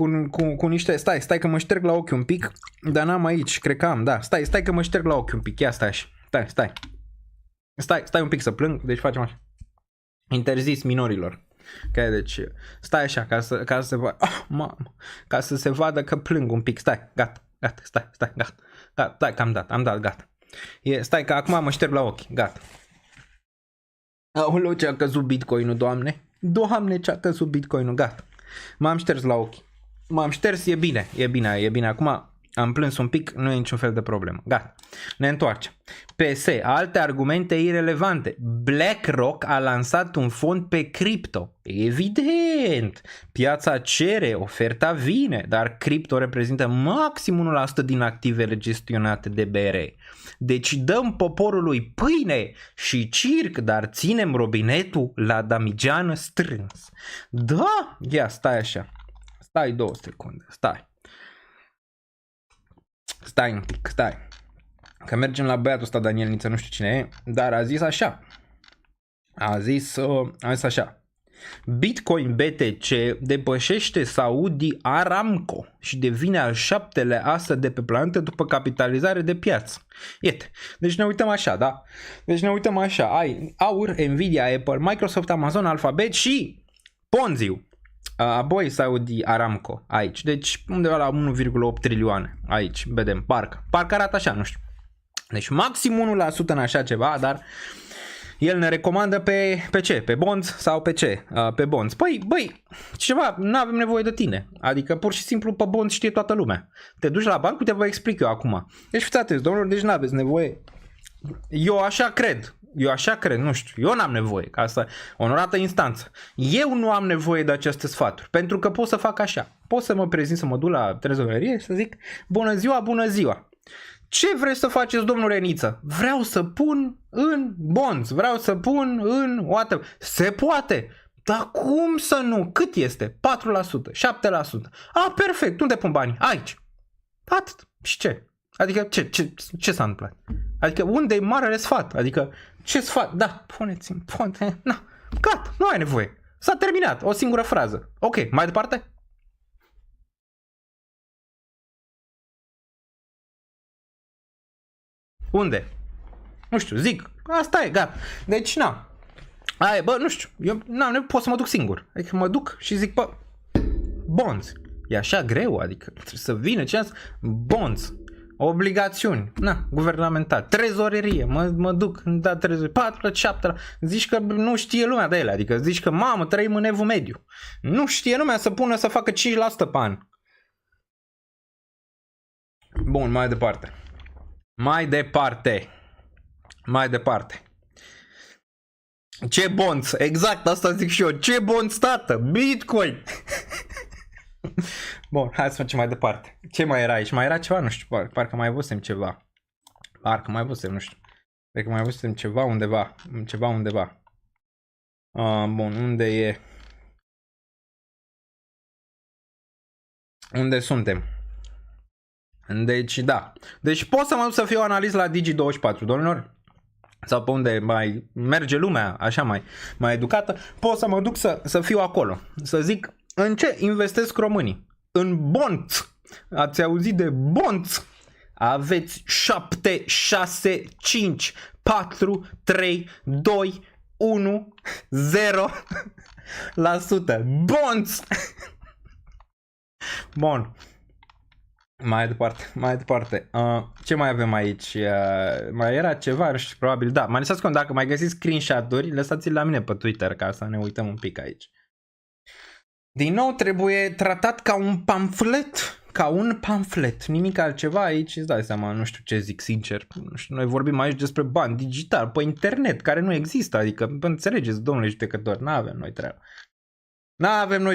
cu niște... Stai că mă șterg la ochi un pic, dar n-am aici, cred că am, da. Stai că mă șterg la ochi un pic, ia stai așa. Stai un pic să plâng, deci facem așa. Interzis minorilor. Ok, deci stai așa ca să se vadă, ca să se vadă că plâng un pic. Stai, gata, gata, stai că am dat, gata. Stai că acum mă șterg la ochi, gata. Aoleu, ce-a căzut Bitcoin-ul, Doamne, ce-a căzut Bitcoin-ul, gata. M-am șters la ochi. M-am șters, e bine. Acum am plâns un pic, nu e niciun fel de problemă. Gata. Ne întoarcem. PS, alte argumente irelevante. BlackRock a lansat un fond pe cripto. Evident. Piața cere, oferta vine, dar cripto reprezintă maxim 1% din activele gestionate de BRE. Deci dăm poporului pâine și circ, dar ținem robinetul la damigeană strâns. Da? Ia, stai așa. Stai 2 secunde. Stai un pic, că mergem la băiatul ăsta Daniel Niță, nu știu cine e, dar a zis așa. A zis așa. Bitcoin BTC depășește Saudi Aramco și devine al 7-lea asă de pe planetă după capitalizare de piață. Iete, deci ne uităm așa, da? Deci ne uităm așa, ai Aur, Nvidia, Apple, Microsoft, Amazon, Alphabet și Ponzi-ul. Apoi Saudi Aramco aici, deci undeva la 1,8 trilioane aici, vedem, parcă arată așa, nu știu. Deci maxim 1% în așa ceva, dar el ne recomandă pe ce? Pe bonds sau pe ce? Pe bonds. Băi, ceva, nu avem nevoie de tine. Adică pur și simplu pe bonds știe toată lumea. Te duci la bancă, te vă explic eu acum. Deci fiți atenți, domnilor, deci nu aveți nevoie. Eu așa cred, nu știu, eu n-am nevoie, ca asta, onorată instanță. Eu nu am nevoie de aceste sfaturi, pentru că pot să fac așa. Pot să mă prezint, să mă duc la trezorerie și să zic, bună ziua. Ce vreți să faceți, domnule Niță? Vreau să pun în bonds, vreau să pun în whatever. Se poate, dar cum să nu? Cât este? 4%, 7%. Perfect, unde pun banii? Aici. Atât. Și ce? Adică ce s-a întâmplat? Adică unde e marele sfat? Adică ce sfat? Da, puneți-mi, na, gata, nu ai nevoie. S-a terminat, o singură frază. Ok, mai departe? Unde? Nu știu, zic, asta e, gata. Deci, nu știu, eu pot să mă duc singur. Adică mă duc și zic, bonds. E așa greu, adică trebuie să vină bonds. Obligațiuni, guvernamental, trezorerie, mă duc, da, trezorerie, 4-7, zici că nu știe lumea de ele, adică zici că mamă, trăim în evul mediu, nu știe lumea să pună să facă 5% pe an. Bun, mai departe. Ce bonds? Exact, asta zic și eu, ce bonds, tată? Bitcoin! Bun, hai să facem mai departe. Ce mai era aici? Mai era ceva? Nu știu, parcă mai văzusem ceva. Nu știu. Cred că mai văzusem ceva undeva. Bun, unde e? Unde suntem? Deci, da. Deci pot să mă duc să fiu analist la Digi24, domnilor? Sau pe unde mai merge lumea, așa mai educată. Pot să mă duc să fiu acolo. Să zic, în ce investesc românii? În bonds. Ați auzit de bonds? Aveți 7, 6, 5, 4, 3, 2, 1, 0% bonds. Bun. Mai departe. Ce mai avem aici? Mai era ceva, probabil, da. Mă lăsați cont, dacă mai găsiți screenshot-uri, lăsați-l la mine pe Twitter ca să ne uităm un pic aici. Din nou trebuie tratat ca un pamflet. Ca un pamflet, nimic altceva aici, îți dai seama, nu știu ce zic sincer, nu știu, noi vorbim aici despre bani digital, pe internet, care nu există, adică, înțelegeți, domnule judecător, n-avem noi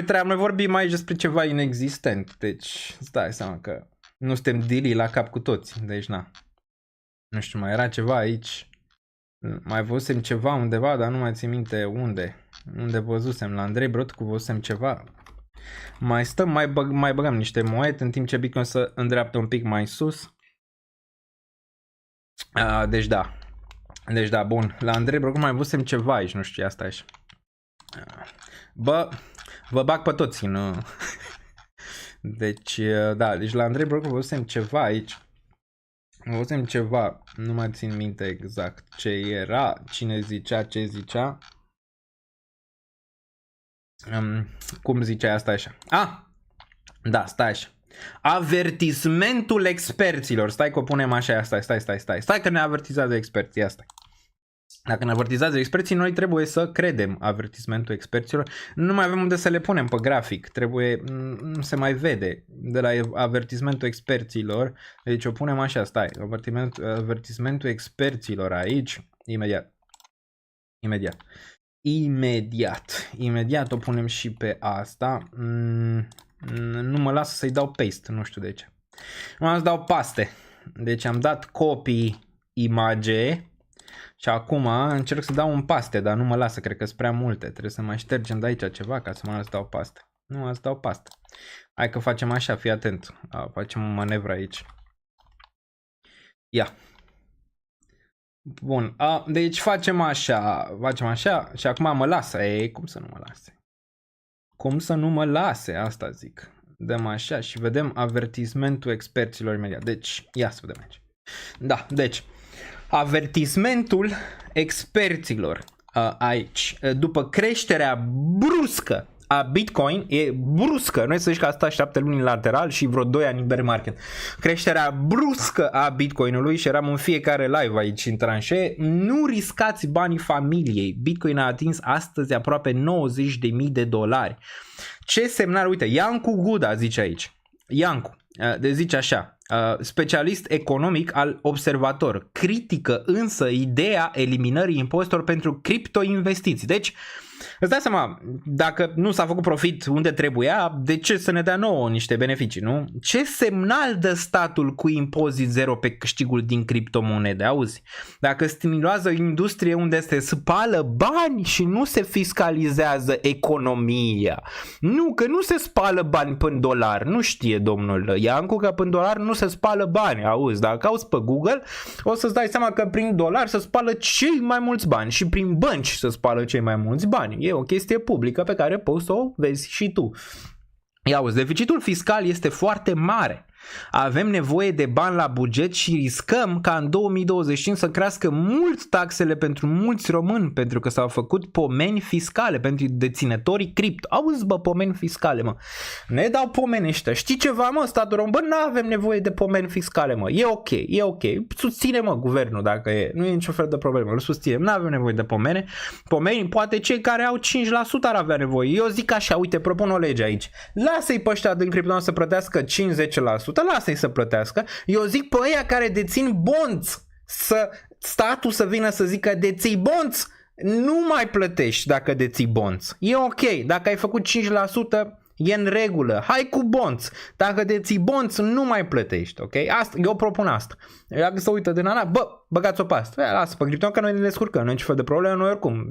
treabă, noi vorbim aici despre ceva inexistent, deci îți dai seama că nu suntem dili la cap cu toți, deci na, nu știu, mai era ceva aici, mai văzusem ceva undeva, dar nu mai țin minte unde văzusem, la Andrei Brotcu văzusem ceva. Mai stăm, mai băgăm niște monede în timp ce Bitcoin se îndreaptă un pic mai sus. Deci da, bun. La Andrei Brocco mai văzusem ceva aici, nu știu, asta aici. Bă, vă bag pe toți în... Deci, da, deci la Andrei Brocco văzusem ceva aici. Văzusem ceva, nu mai țin minte exact ce era, cine zicea, ce zicea. Cum zicea asta așa? Da, stai așa. Avertismentul experților. Stai că o punem așa, stai că ne avertizează experții asta. Dacă ne avertizează experții, noi trebuie să credem avertismentul experților. Nu mai avem unde să le punem pe grafic. Trebuie, nu se mai vede de la avertismentul experților. Deci o punem așa, stai. Avertismentul experților aici. Imediat o punem și pe asta. Nu mă lasă să-i dau paste, nu știu de ce. Nu am să dau paste. Deci am dat copy image și acum încerc să dau un paste, dar nu mă lasă, cred că sunt prea multe. Trebuie să mai ștergem de aici ceva ca să mă las să dau paste. Nu am să dau paste. Hai că facem așa, fii atent. Facem o manevră aici. Ia. Bun, deci facem așa și acum mă lasă. Cum să nu mă lase? Cum să nu mă lase? Asta zic. Dăm așa și vedem avertismentul experților imediat. Deci, ia să vedem aici. Da, deci, avertismentul experților aici, după creșterea bruscă a Bitcoin, e bruscă, nu e să zici că asta 7 luni lateral și vreo 2 ani bear market. Creșterea bruscă a Bitcoinului, și eram în fiecare live aici în tranșee, nu riscați banii familiei. Bitcoin a atins astăzi aproape $90.000. Ce semnal, uite, Iancu Guda zice aici. Iancu, de zice așa, specialist economic al Observator, critică însă ideea eliminării impozitelor pentru criptoinvestiții. Deci, îți dai seama, dacă nu s-a făcut profit unde trebuia, de ce să ne dea nouă niște beneficii, nu? Ce semnal dă statul cu impozit zero pe câștigul din criptomonede, auzi? Dacă stimulează o industrie unde se spală bani și nu se fiscalizează economia. Nu, că nu se spală bani până dolar, nu știe domnul Iancu că până dolar nu se spală bani, auzi? Dacă cauți pe Google, o să-ți dai seama că prin dolar se spală cei mai mulți bani și prin bănci se spală cei mai mulți bani. E o chestie publică pe care poți să o vezi și tu. Ia uzi, deficitul fiscal este foarte mare. Avem nevoie de bani la buget și riscăm ca în 2025 să crească mult taxele pentru mulți români, pentru că s-au făcut pomeni fiscale pentru deținătorii cripto. Auzi, bă, pomeni fiscale, mă. Ne dau pomeni ăștia. Știi ceva, mă, statul român? Bă, nu avem nevoie de pomeni fiscale, mă. E ok. Susține, mă, guvernul, dacă e. Nu e niciun fel de problemă. Îl susținem. Nu avem nevoie de pomeni. Pomeni, poate cei care au 5% ar avea nevoie. Eu zic așa, uite, propun o lege aici. Lasă-i pe ăștia din cripto să plătească 50%. Lasă-i să plătească. Eu zic pe ăia care dețin bonds, să statul să vină să zică deții bonds, nu mai plătești dacă deții bonds. E ok, dacă ai făcut 5% e în regulă, hai cu bonds. Dacă deții bonds nu mai plătești, ok? Asta, eu propun asta. Dacă se uită din ana, bă, băgați-o pe asta. Lasă pe cripto că noi ne descurcăm, nu e niciun fel de problemă, noi oricum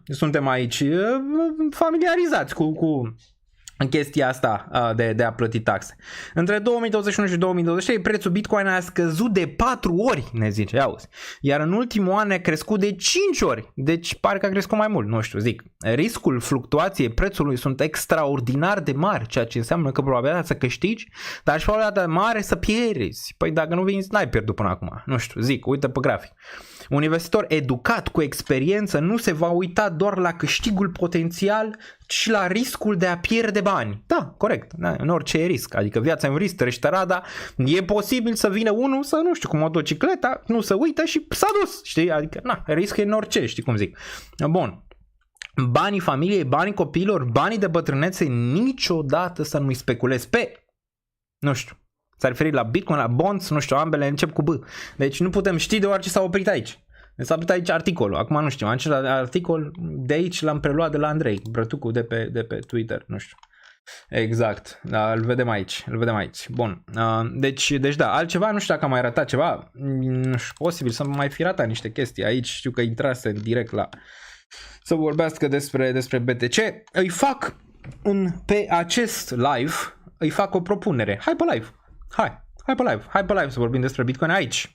suntem aici familiarizați cu în chestia asta de a plăti taxe. Între 2021 și 2023 prețul Bitcoin a scăzut de 4 ori, ne zice, auzi. Iar în ultimul an a crescut de 5 ori. Deci pare că a crescut mai mult, nu știu, zic. Riscul fluctuației prețului sunt extraordinar de mari, ceea ce înseamnă că probabilitatea să câștigi, dar și probabilitatea mare să pierzi. Păi dacă nu vinzi, n-ai pierdut până acum. Nu știu, zic, uite pe grafic. Un investitor educat cu experiență nu se va uita doar la câștigul potențial, ci la riscul de a pierde bani. Da, corect. Da, în orice risc. Adică viața e un risc, trăiește rada. E posibil să vină unul să, nu știu, cu motocicleta, nu se uită și s-a dus. Știi? Adică, na, risc e în orice, știi cum zic. Bun. banii familiei, banii copiilor, banii de bătrânețe, niciodată să nu-i speculezi pe, nu știu, s-a referit la Bitcoin, la bonds, nu știu, ambele încep cu B. Deci nu putem ști deoarece s-a oprit aici. S-a oprit aici articolul, acum nu știu, acest articol de aici l-am preluat de la Andrei, brătucul de pe Twitter, nu știu. Exact, da, îl vedem aici, bun, deci da, altceva, nu știu dacă am mai arătat ceva, nu știu, posibil să mai fi ratat niște chestii aici, știu că intrase direct la să vorbească despre BTC, îi fac pe acest live, îi fac o propunere, hai pe live să vorbim despre Bitcoin aici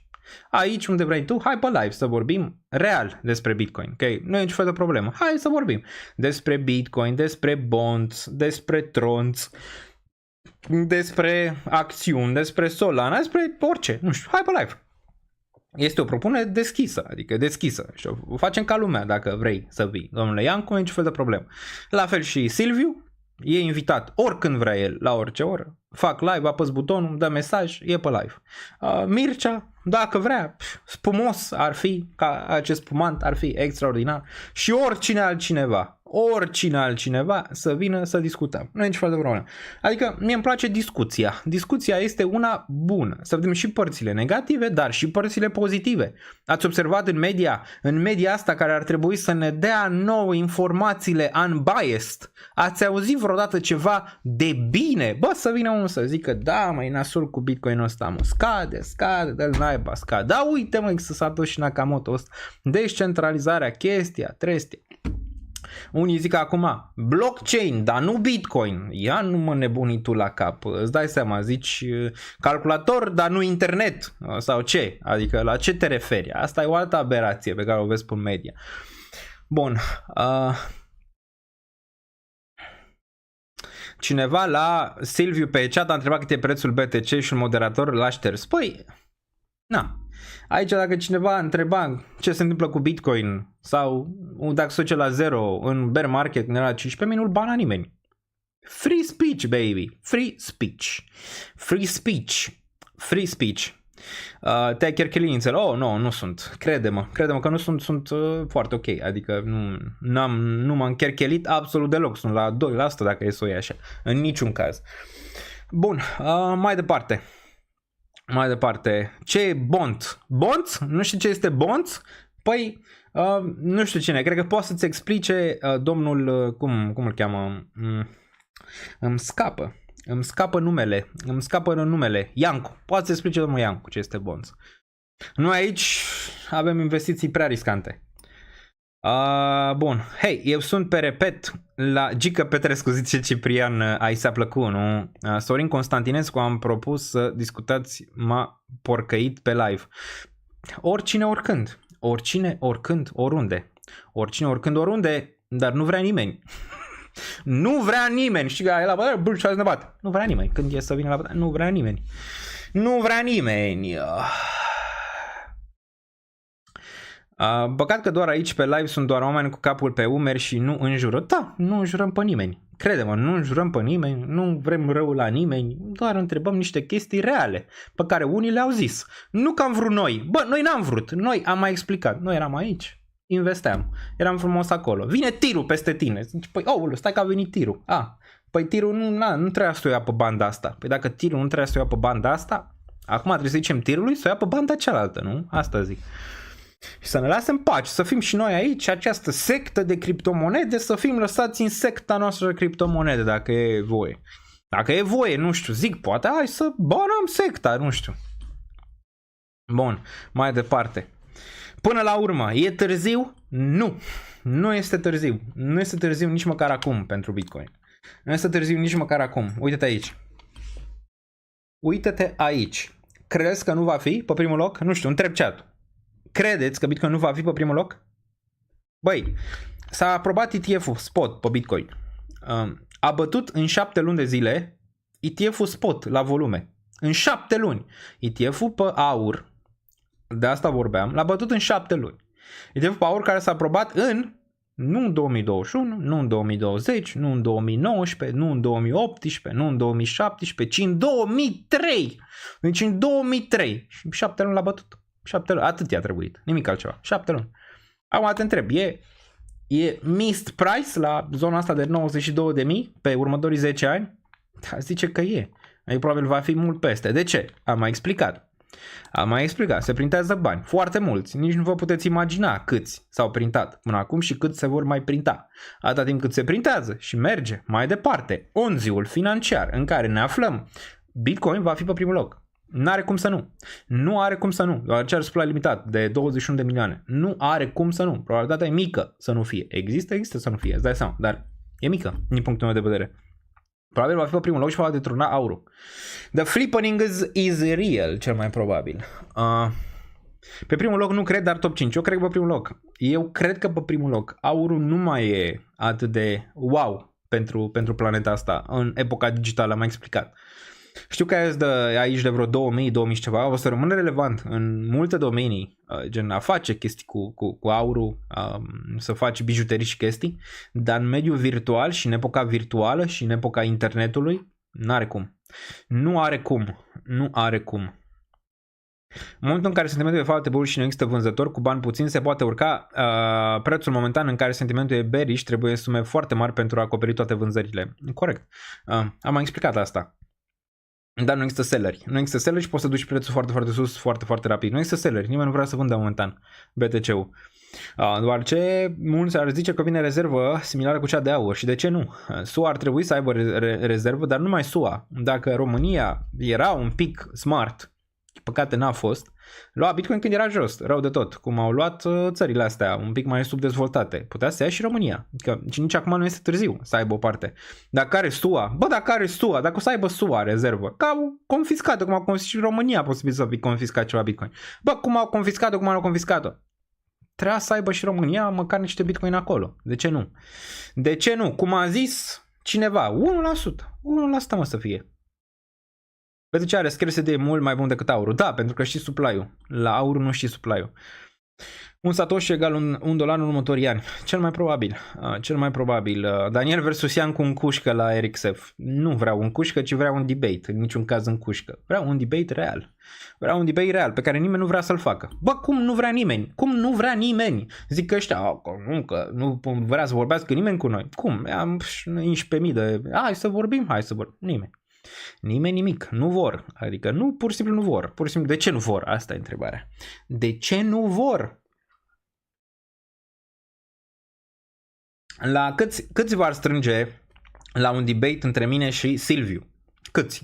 unde vrei tu, hai pe live să vorbim real despre Bitcoin, ok? Nu e niciun fel de problemă, hai să vorbim despre Bitcoin, despre bonds, despre tronți, despre acțiuni, despre Solana, despre orice, nu știu, hai pe live. Este o propunere deschisă, adică deschisă și o facem ca lumea dacă vrei să vii. Domnule Iancu, nu e niciun fel de problemă. La fel și Silviu, e invitat oricând vrea el, la orice oră. Fac live, apăs butonul, dă mesaj, e pe live. Mircea, dacă vrea, spumos ar fi, ca acest spumant ar fi extraordinar și oricine altcineva să vină să discutăm. Nu e niciun fel de problemă. Adică mie îmi place discuția. Discuția este una bună. Să vedem și părțile negative, dar și părțile pozitive. Ați observat în media asta care ar trebui să ne dea nouă informațiile unbiased. Ați auzit vreodată ceva de bine? Bă, să vină unul să zică, da, măi, nasul cu Bitcoin-ul ăsta, mă, scade, dă-l naiba, scade. Da, uite, măi, Satoshi Nakamoto ăsta. Descentralizarea, chestia, trestia. Unii zic acum blockchain, dar nu Bitcoin. Ia nu mă nebuni tu la cap. Îți dai seama, zici calculator, dar nu internet. Sau ce? Adică la ce te referi? Asta e o altă aberație pe care o vezi pe media. Bun. Cineva la Silviu pe chat a întrebat cât e prețul BTC și un moderator l-a șters. Păi, na. Aici dacă cineva întreba ce se întâmplă cu Bitcoin sau dacă se duce la 0 în bear market când era 15.000, nu-l bana nimeni. Free speech, baby. Free speech. Te-ai cherchelit inițial? Oh, nu sunt. Crede-mă că nu sunt foarte ok. Adică nu m-am cherchelit absolut deloc. Sunt la 2% dacă e să o iei așa. În niciun caz. Bun, mai departe. Ce e bond? Bonds? Nu știu ce este bonds? Păi, nu știu cine. Cred că poate să-ți explice domnul, cum îl cheamă? Îmi scapă numele. Iancu. Poate să explice domnul Iancu ce este bonds. Noi aici avem investiții prea riscante. Bun. Hei, eu sunt pe repet la Gică Petrescu, zice Ciprian, ai s-a plăcut, nu? Sorin Constantinescu, am propus să discutați, m-a porcăit pe live. Oricine, oricând, oriunde, dar nu vrea nimeni. Nu vrea nimeni. Știi că e la bătaie, bâlci, ne bate. Nu vrea nimeni. Când e să vină la bătaie, nu vrea nimeni. Păcat că doar aici pe live sunt doar oameni cu capul pe umeri și nu înjură. Da, nu înjurăm pe nimeni. Crede-mă, nu înjurăm pe nimeni, nu vrem rău la nimeni, doar întrebăm niște chestii reale pe care unii le-au zis. Nu că am vrut noi. Bă, noi n-am vrut. Noi am mai explicat. Noi eram aici, investeam. Eram frumos acolo. Vine tirul peste tine. Zici, păi, stai că a venit tirul. Păi tirul nu trebuia să o ia pe banda asta. Păi dacă tirul nu trebuia să o ia pe banda asta, acum trebuie să zicem tirului să o ia pe banda cealaltă, nu? Asta zic. Și să ne lase în pace, să fim și noi aici, această sectă de criptomonede, să fim lăsați în secta noastră de criptomonede, dacă e voie. Dacă e voie, nu știu, zic, poate hai să banăm secta, nu știu. Bun, mai departe. Până la urmă, e târziu? Nu este târziu. Nu este târziu nici măcar acum pentru Bitcoin. Nu este târziu nici măcar acum. Uită-te aici. Crezi că nu va fi pe primul loc? Nu știu, întreb chat. Credeți că Bitcoin nu va fi pe primul loc? Băi, s-a aprobat ETF-ul spot pe Bitcoin. A bătut în 7 luni de zile ETF-ul spot la volume. În 7 luni. ETF-ul pe aur, de asta vorbeam, l-a bătut în 7 luni. ETF-ul pe aur care s-a aprobat nu în 2021, nu în 2020, nu în 2019, nu în 2018, nu în 2017, ci în 2003. Deci în 2003. Și 7 luni l-a bătut. 7 luni. Atât i-a trebuit. Nimic altceva. 7 luni. Acum te întreb, e missed price la zona asta de 92.000 pe următorii 10 ani? Da, zice că e. Adică probabil va fi mult peste. De ce? Am mai explicat. Se printează bani. Foarte mulți. Nici nu vă puteți imagina câți s-au printat până acum și cât se vor mai printa. Atâta timp cât se printează și merge mai departe onziul financiar în care ne aflăm, Bitcoin va fi pe primul loc. N-are cum să nu. Nu are cum să nu. Doar cer supply limitat de 21 de milioane. Nu are cum să nu. Probabilitatea e mică să nu fie. Există să nu fie. Îți dai seama. Dar e mică din punctul meu de vedere. Probabil va fi pe primul loc și va detrona aurul. The flippening is real, cel mai probabil. Pe primul loc nu cred, dar top 5. Eu cred că pe primul loc. Eu cred că pe primul loc. Aurul nu mai e atât de wow pentru planeta asta în epoca digitală, am mai explicat. Știu că aici de vreo 2000 și ceva o să rămână relevant în multe domenii, gen a face chestii cu aurul, să faci bijuterii și chestii, dar în mediul virtual și în epoca virtuală și în epoca internetului, n-are cum. Nu are cum. În momentul în care sentimentul e foarte bun și nu există vânzător, cu bani puțini se poate urca prețul momentan în care sentimentul e bearish, trebuie sume foarte mari pentru a acoperi toate vânzările. Corect. Am mai explicat asta. Dar nu există selleri. Nu există selleri și poți să duci prețul foarte, foarte sus, foarte, foarte rapid. Nu există selleri. Nimeni nu vrea să vândă momentan BTC-ul. Doar ce mulți ar zice că vine rezervă similară cu cea de aur. Și de ce nu? SUA ar trebui să aibă rezervă, dar numai SUA. Dacă România era un pic smart, păcate n-a fost, lua Bitcoin când era jos, rău de tot, cum au luat țările astea un pic mai subdezvoltate. Putea să ia și România, că și nici acum nu este târziu să aibă o parte. Dacă are SUA, dacă o să aibă SUA rezervă, că au confiscat-o, cum au confiscat și România, posibil să fi confiscat ceva Bitcoin. Cum au confiscat-o, cum au confiscat-o. Trebuia să aibă și România măcar niște Bitcoin acolo. De ce nu? De ce nu? Cum a zis cineva, 1%. 1% să fie. Pentru ce are scarcity de mult mai bun decât aurul? Da, pentru că știi supply-ul. La aur nu știi supply-ul. Un Satoshi egal $1 în următorii ani. Cel mai probabil. Daniel versus Iancu în cușcă la RXF. Nu vreau un cușcă, ci vreau un debate. În niciun caz în cușcă. Vreau un debate real. Pe care nimeni nu vrea să-l facă. Cum nu vrea nimeni? Cum nu vrea nimeni? Zic că ăștia, că nu vrea să vorbească nimeni cu noi. Cum? Am 11.000 de... Hai să vorbim. Nimeni nimic, nu vor, adică nu, pur și simplu nu vor, pur și simplu, de ce nu vor? Asta e întrebarea. De ce nu vor? La câți v-ar strânge la un debate între mine și Silviu? Câți?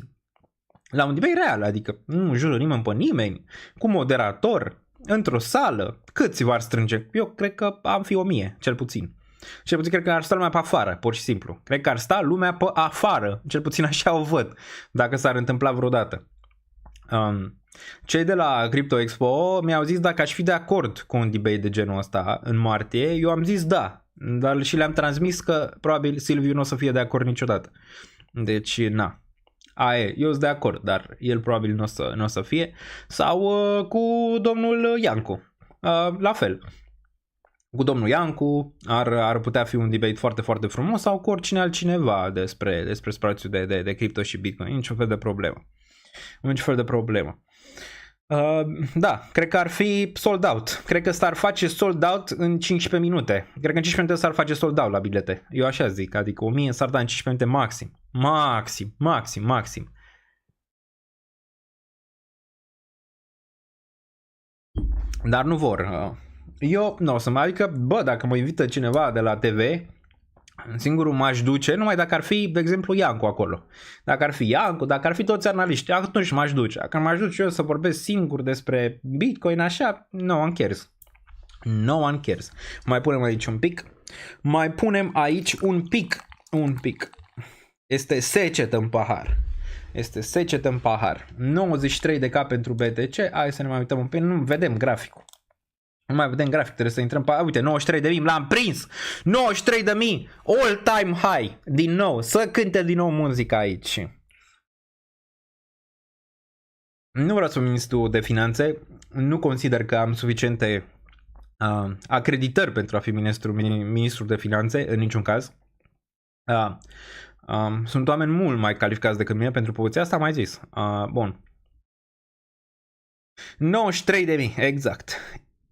La un debate real, adică nu jură nimeni pe nimeni, cu moderator, într-o sală, câți v-ar strânge? Eu cred că am fi 1000, cel puțin. Cel puțin cred că ar sta lumea pe afară, pur și simplu. Cred că ar sta lumea pe afară. Cel puțin așa o văd, dacă s-ar întâmpla vreodată. Cei de la Crypto Expo mi-au zis dacă aș fi de acord cu un debate de genul ăsta în martie. Eu am zis da, dar și le-am transmis că probabil Silviu nu o să fie de acord niciodată. Deci, na. Eu sunt de acord, dar el probabil nu o să fie. Sau cu domnul Iancu. La fel. Cu domnul Iancu ar putea fi un debate foarte, foarte frumos sau cu oricine altcineva despre spațiul de cripto și Bitcoin. Niciun fel de problemă. Da, cred că ar fi sold out. Cred că s-ar face sold out în 15 minute. Cred că în 15 minute s-ar face sold out la bilete. Eu așa zic, adică 1000 s-ar da în 15 minute maxim. Dar nu vor. Eu nu o să mai, adică, dacă mă invită cineva de la TV, singurul m-aș duce, numai dacă ar fi, de exemplu, Iancu acolo. Dacă ar fi Iancu, dacă ar fi toți analiști, atunci m-aș duce. Dacă m-aș duce eu să vorbesc singur despre Bitcoin, așa, no one cares. Mai punem aici un pic. Este secetă în pahar. 93k pentru BTC. Hai să ne mai uităm un pic. Nu vedem graficul. Trebuie să intrăm pe... Uite, 93.000, l-am prins! 93.000! All time high! Din nou, să cânte din nou muzica aici. Nu vreau să fiu ministru de finanțe. Nu consider că am suficiente acreditări pentru a fi ministru de finanțe, în niciun caz. Sunt oameni mult mai calificați decât mine pentru poziția asta, am mai zis. Bun. 93.000, exact.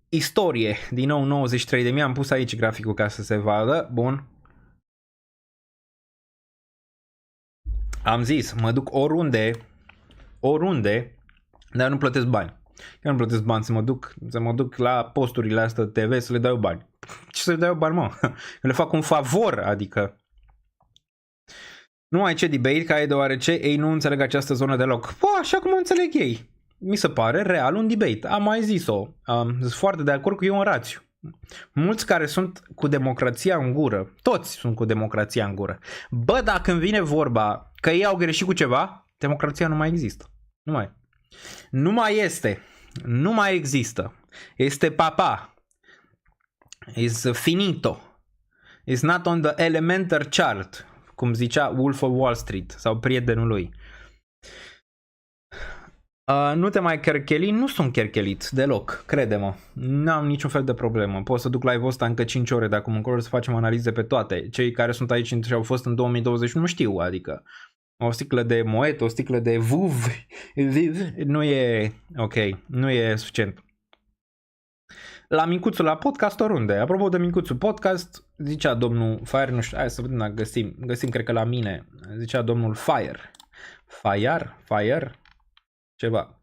istorie, din nou 93.000, am pus aici graficul ca să se vadă, bun. Am zis, mă duc oriunde, dar nu plătesc bani. Eu nu plătesc bani să mă duc la posturile astea TV să le dau bani. Ce să le dau bani, mă? Eu le fac un favor, adică. Nu ai ce debate, ca e deoarece ei nu înțeleg această zonă deloc. Bă, așa cum o înțeleg ei. Mi se pare real un debate. Am mai zis-o. Sunt foarte de acord cu eu în rațiu. Mulți care sunt cu democrația în gură, toți sunt cu democrația în gură. Bă, dacă îmi vine vorba că ei au greșit cu ceva, democrația nu mai există. Nu mai este. Nu mai există. Este papa. Is finito. Is not on the elementary chart, cum zicea Wolf of Wall Street sau prietenul lui. Nu te mai chercheli, nu sunt cherchelit deloc, crede-mă. N-am niciun fel de problemă. Pot să duc live-ul ăsta încă 5 ore de acum încolo să facem analize pe toate. Cei care sunt aici și au fost în 2021 știu, adică o sticlă de Moet, o sticlă de Vuv nu e ok, nu e suficient. La Micuțul la podcast oriunde. Apropo de Micuțul podcast, zicea domnul Fire, nu știu, hai să vedem dacă găsim cred că la mine, zicea domnul Fire, ceva.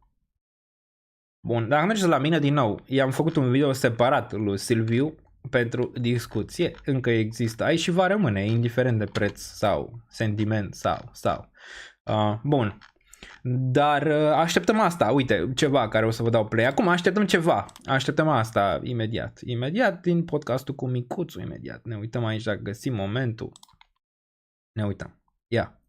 Bun, dacă mergeți la mine din nou, i-am făcut un video separat lui Silviu pentru discuție, încă există aici și va rămâne, indiferent de preț sau sentiment sau. Bun. Dar așteptăm asta, uite, ceva care o să vă dau play. Acum așteptăm asta imediat din podcastul cu Micuțu, imediat. Ne uităm aici dacă găsim momentul. Ne uităm. Ia.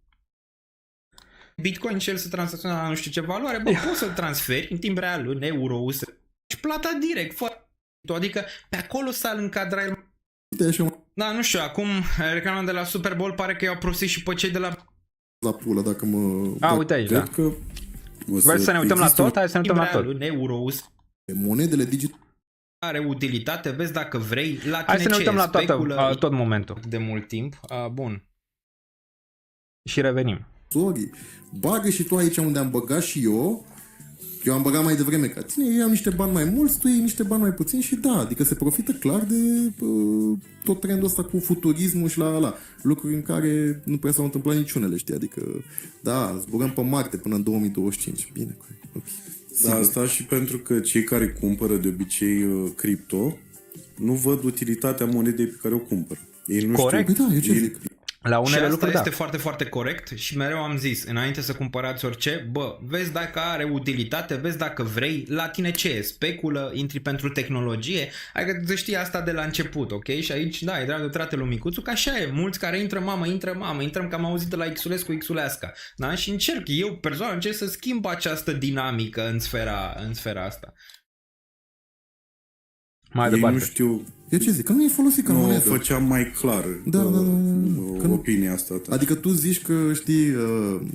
Bitcoin și el se tranzacționa la nu știu ce valoare, bă, poți să-l transferi în timp real, în euro, și plata direct, fără, adică pe acolo s-ar încadra el. Da, nu știu, acum reclama de la Super Bowl pare că i-au prostit și pe cei de la pula, dacă mă... uite aici, da. Vreți să ne uităm la tot? Hai să ne uităm la tot. În euro, monedele digitale are utilitate, vezi dacă vrei, la tine. Hai să ne uităm la tot momentul. De mult timp, bun. Și revenim. Bagă și tu aici unde am băgat și eu am băgat mai devreme ca tine, eu am niște bani mai mulți, tu iei niște bani mai puțini și da, adică se profită clar de tot trendul ăsta cu futurismul și la lucruri în care nu prea s-au întâmplat niciunele, știi, adică da, zburăm pe Marte până în 2025, bine, ok. Da, asta și pentru că cei care cumpără de obicei cripto nu văd utilitatea monedei pe care o cumpără. Ei nu corect, știu. Da, eu ce zic? La unele lucruri este foarte, foarte corect și mereu am zis, înainte să cumpărați orice, bă, vezi dacă are utilitate, vezi dacă vrei, la tine ce e, speculă, intri pentru tehnologie, adică să știi asta de la început, ok? Și aici, da, e drag de trate lui Micuțu, că așa e, mulți care intrăm că am auzit de la Xulescu, Xuleasca, da? Și eu personal încerc să schimb această dinamică în sfera asta. Mai departe. Nu știu. Eu ce zic? Că nu e folosit ca monedă. Nu făceam mai clar opinia asta. Adică tu zici că, știi,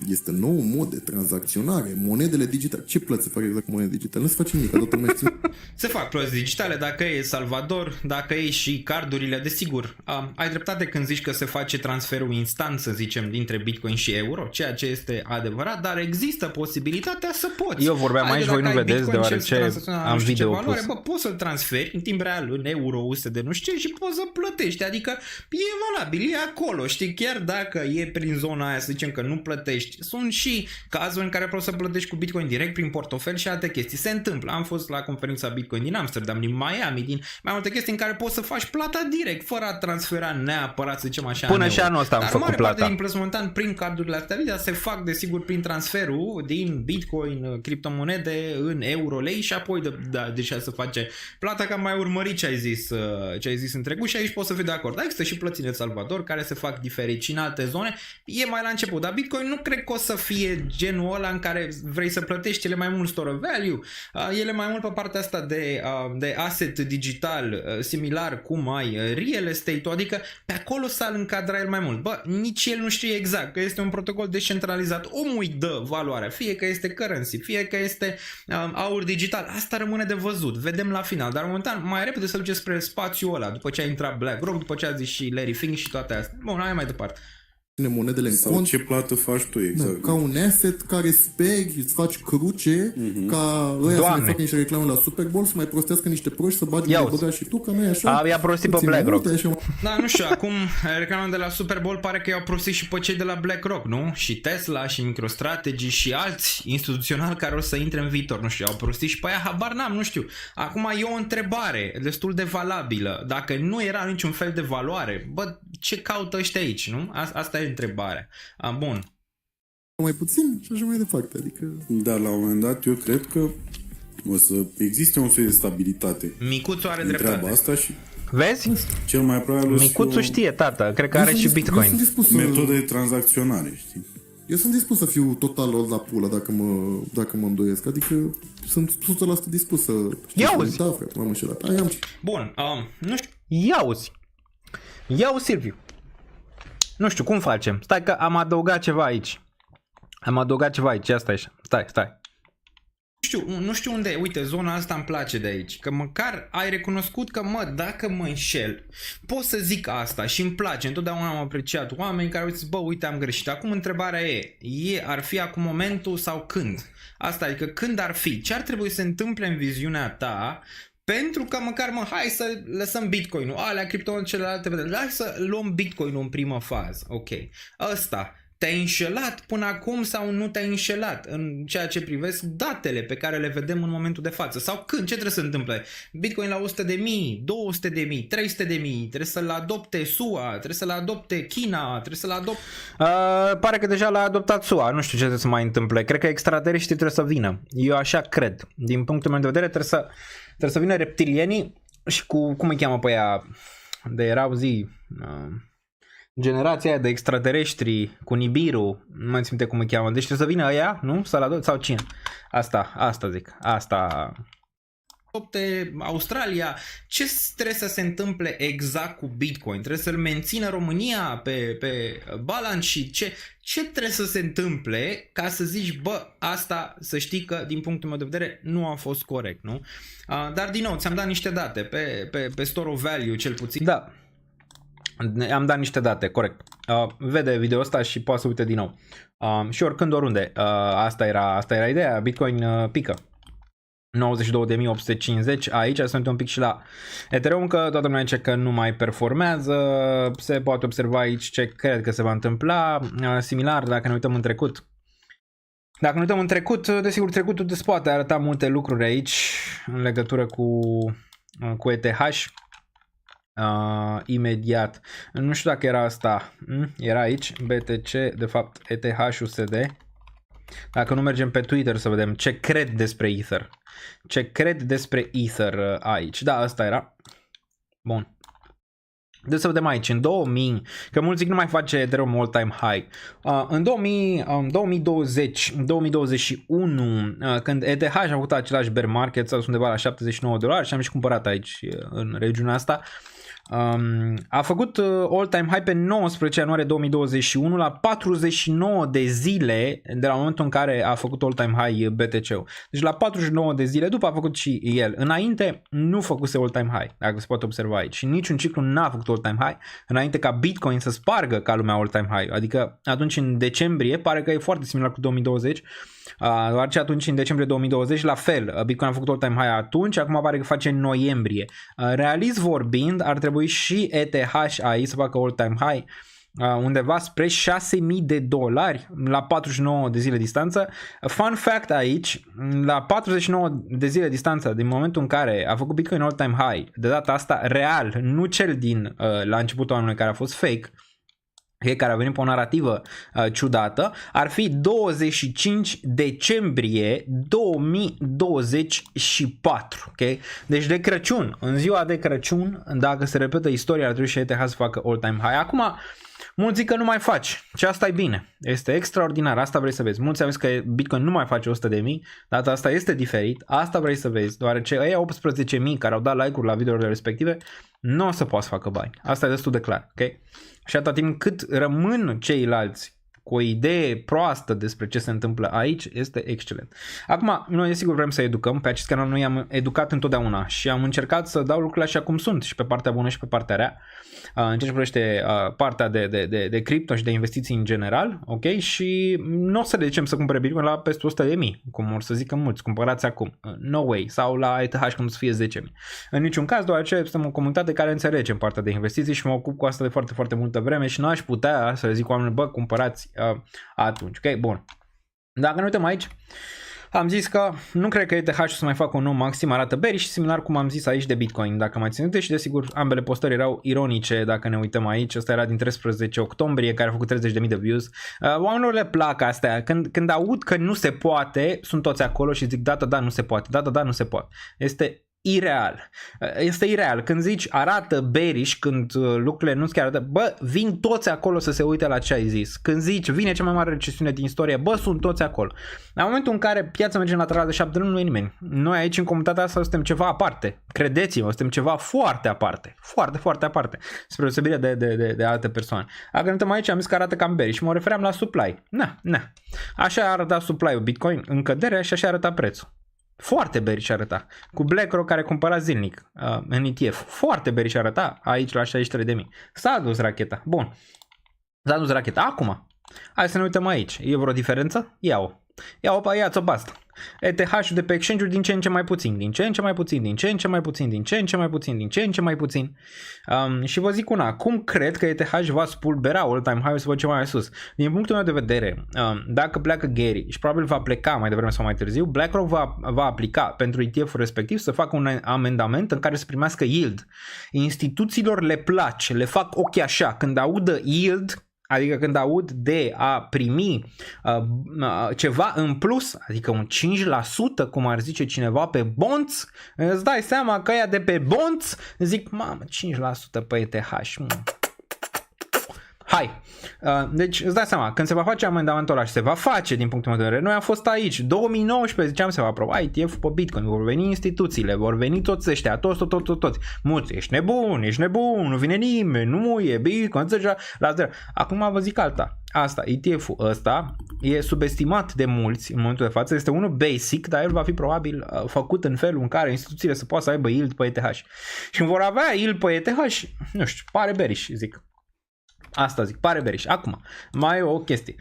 este nou mod de tranzacționare, monedele digitale. Ce plăți se fac exact cu monede digitale? Nu se face nimic, toată lumea știe. Se fac plăți digitale, dacă e Salvador, dacă e și cardurile, desigur. Ai dreptate când zici că se face transferul instant, să zicem, dintre Bitcoin și euro, ceea ce este adevărat, dar există posibilitatea să poți. Eu vorbeam aici, voi nu vedeți, deoarece am video pus. Bă, poți să-l transferi în timp real, în euro, de nu știu ce, și poți să plătești, adică e valabil, e acolo, știi, chiar dacă e prin zona aia, să zicem că nu plătești, sunt și cazuri în care poți să plătești cu Bitcoin direct prin portofel și alte chestii, se întâmplă, am fost la conferința Bitcoin din Amsterdam, din Miami, din mai multe chestii în care poți să faci plata direct, fără a transfera neapărat, să zicem așa, până și anul ăsta am făcut plata. Dar mare parte din plăți momentan prin cardurile astea se fac desigur prin transferul din Bitcoin, criptomonede în euro, lei și apoi deja se face plata, că am mai urmărit ce ai zis în trecut și aici poți să fii de acord. Da, există și plăți în El Salvador care se fac diferit și în alte zone. E mai la început, dar Bitcoin nu cred că o să fie genul ăla în care vrei să plătești ele mai mult store of value. Ele mai mult pe partea asta de asset digital, similar cum ai real estate-ul, adică pe acolo s-ar încadra el mai mult. Bă, nici el nu știe exact că este un protocol descentralizat. Omul îi dă valoarea, fie că este currency, fie că este aur digital. Asta rămâne de văzut. Vedem la final, dar momentan mai repede să duce spre spațiul ăla, după ce a intrat BlackRock, după ce a zis și Larry Fink și toate astea. Bun, hai mai departe. monedele în Sau cont. ce plată faci tu, exact. Ca un asset care speri, îți faci cruce, ca ăia să mai facă niște reclame la Super Bowl, să mai prostească niște proști, să bagi mai băga și tu, că nu e așa. I-a prostit pe BlackRock. Da, nu știu, acum reclama de la Super Bowl pare că i-au prostit și pe cei de la BlackRock, nu? Și Tesla, și MicroStrategy, și alți instituționali care o să intre în viitor, nu știu, au prostit și pe aia, habar n-am, nu știu. Acum e o întrebare destul de valabilă. Dacă nu era niciun fel de valoare, bă, ce caută ăștia aici, nu? Asta e întrebarea. Bun. Mai puțin și așa mai departe, adică... Dar la un moment dat eu cred că o să existe un fel de stabilitate. Micuțul are în dreptate. treaba asta și vezi? Cel mai probabil Micuțul știe, tată, cred că are și Bitcoin. Metode de tranzacționare, știi? Eu sunt dispus să fiu total la pulă dacă mă îndoiesc, adică sunt 100% dispus să... Ia uzi! Da, frate, m-am înșelat. Bun, nu știu. Ia uzi, Silviu. Nu știu, cum facem? Stai că am adăugat ceva aici. Asta e așa. Stai. Nu știu unde e. Uite, zona asta îmi place de aici. Că măcar ai recunoscut că, dacă mă înșel, pot să zic asta și îmi place. Întotdeauna am apreciat oameni care au zis, bă, uite, am greșit. Acum întrebarea ar fi acum momentul sau când? Asta, adică când ar fi? Ce ar trebui să se întâmple în viziunea ta pentru că măcar, hai să lăsăm Bitcoin-ul, alea criptomonede celelalte, hai să luăm Bitcoin-ul în primă fază. Ok. Ăsta, te-ai înșelat până acum sau nu te-ai înșelat în ceea ce privesc datele pe care le vedem în momentul de față? Sau când? Ce trebuie să întâmple? Bitcoin la 100.000, 200.000, 300.000, trebuie să-l adopte SUA, trebuie să-l adopte China, trebuie să-l adopte... Pare că deja l-a adoptat SUA, nu știu ce trebuie să mai întâmple. Cred că extraterestrii trebuie să vină. Eu așa cred. Din punctul meu de vedere trebuie să vină reptilienii și cum îi cheamă pe aia de erau generația aia de extraterestri cu Nibiru, nu mai țin minte cum îi cheamă, deci trebuie să vină ăia, nu? Sau cine? Asta zic, asta... Australia, ce trebuie să se întâmple exact cu Bitcoin? Trebuie să-l mențină România pe balance sheet? Ce trebuie să se întâmple ca să zici, bă, asta să știi că din punctul meu de vedere nu a fost corect, nu? Dar din nou, ți-am dat niște date pe Store of Value cel puțin. Da. Am dat niște date, corect. Vede video ăsta și poate să uite din nou. Și oricând, oriunde. Asta era ideea. Bitcoin pică. 92.850 aici, să uităm un pic și la Ethereum, că toată lumea zice că nu mai performează. Se poate observa aici ce cred că se va întâmpla. Similar, dacă ne uităm în trecut. Dacă ne uităm în trecut, desigur trecutul îți poate arăta multe lucruri aici în legătură cu ETH. Imediat. Nu știu dacă era asta. Era aici BTC, de fapt ETH-USD. Dacă nu mergem pe Twitter să vedem ce cred despre Ether. Ce cred despre Ether aici. Da, asta era. Bun. Deci să vedem aici, în 2000, că mulți zic nu mai face Ethereum all-time high. În 2020, în 2021, când ETH a făcut același bear market, s-a dus undeva la $79 și am și cumpărat aici, în regiunea asta. A făcut all-time high pe 19 ianuarie 2021 la 49 de zile de la momentul în care a făcut all-time high BTC-ul. Deci la 49 de zile după a făcut și el. Înainte nu făcuse all-time high, dacă se poate observa aici. Și niciun ciclu n-a făcut all-time high înainte ca Bitcoin să spargă ca lumea all-time high. Adică atunci în decembrie, pare că e foarte similar cu 2020, doar ce atunci în decembrie 2020 la fel, Bitcoin a făcut all-time high atunci, acum pare că face în noiembrie. Realist vorbind, ar trebui și ETH aici să facă all-time high undeva spre $6.000 la 49 de zile distanță. Fun fact aici, la 49 de zile distanță din momentul în care a făcut Bitcoin all-time high, de data asta real, nu cel din la începutul anului care a fost fake, care a venit pe o narativă ciudată, ar fi 25 decembrie 2024. Okay? Deci de Crăciun, în ziua de Crăciun, dacă se repetă istoria, ar trebui și ETH să facă all-time high. Acum, mulți zic că nu mai faci și asta e bine. Este extraordinar, asta vrei să vezi. Mulți au zis că Bitcoin nu mai face 100.000, data asta este diferit, asta vrei să vezi, deoarece ăia 18.000 care au dat like-uri la videourile respective nu o să poată să facă bani. Asta e destul de clar, ok? Și atâta timp cât rămân ceilalți cu o idee proastă despre ce se întâmplă aici, este excelent. Acum, noi desigur vrem să educăm, pe acest canal noi am educat întotdeauna și am încercat să dau lucrurile așa cum sunt, și pe partea bună și pe partea rea, în ce privește partea de cripto și de investiții în general, ok? Și nu o să le zicem să cumpere Bitcoin la peste 100.000, cum or să zică mulți, cumpărați acum, no way, sau la ETH cum să fie 10.000. În niciun caz, deoarece suntem o comunitate care înțelege în partea de investiții și mă ocup cu asta de foarte, foarte multă vreme și nu aș putea să le zic oamenilor, bă, cumpărați atunci, ok? Bun. Dacă ne uităm aici, am zis că nu cred că ETH o să mai facă un nou maxim, arată bearish, similar cum am zis aici de Bitcoin, dacă mai țineți, și desigur ambele postări erau ironice dacă ne uităm aici. Ăsta era din 13 octombrie, care a făcut 30.000 de views. Oamenilor le plac astea, când aud că nu se poate, sunt toți acolo și zic da, nu se poate, da, nu se poate. Este ireal. Este ireal. Când zici arată bearish, când lucrurile nu-ți chiar arată, bă, vin toți acolo să se uite la ce ai zis. Când zici vine cea mai mare recesiune din istorie, bă, sunt toți acolo. La momentul în care piața merge în lateral de 7 luni, nu e nimeni. Noi aici în comunitatea asta suntem ceva aparte. Credeți-mă, suntem ceva foarte aparte. Foarte, foarte aparte. Spre deosebire de alte persoane. Dacă ne uităm aici, am zis că arată cam bearish și mă refeream la supply. Na. Așa arăta supply-ul Bitcoin în cădere și așa arăta prețul. Foarte bearish arăta. Cu BlackRock care cumpăra zilnic în ETF. Foarte bearish arăta aici la 63.000. S-a dus racheta. Bun. S-a dus racheta. Acum. Hai să ne uităm aici. E vreo diferență? Ia-o. Ia-ți-o pe asta. ETH-ul de pe exchange-uri din ce în ce mai puțin. Și vă zic una. Cum cred că ETH va spulbera all-time high-ul să văd ce mai sus? Din punctul meu de vedere, dacă pleacă Gary și probabil va pleca mai devreme sau mai târziu, BlackRock va aplica pentru ETF-ul respectiv să facă un amendament în care să primească yield. Instituțiilor le place, le fac ochii așa. Când audă yield, adică când aud de a primi ceva în plus, adică un 5%, cum ar zice cineva, pe bonds, îți dai seama că ea de pe bonds, zic, mamă, 5% pe ETH, hai, deci îți dai seama, când se va face amendamentul ăla și se va face din punctul meu de vedere, noi am fost aici, 2019 ziceam se va aproba ETF pe Bitcoin, vor veni instituțiile, vor veni toți ăștia, toți, mulți, ești nebun, nu vine nimeni, nu e Bitcoin, la zero. Acum vă zic alta, asta, ETF-ul ăsta e subestimat de mulți în momentul de față, este unul basic, dar el va fi probabil făcut în felul în care instituțiile să poată să aibă yield pe ETH și vor avea yield pe ETH, nu știu, pare bearish, zic. Asta zic, pare bearish. Acum, mai e o chestie.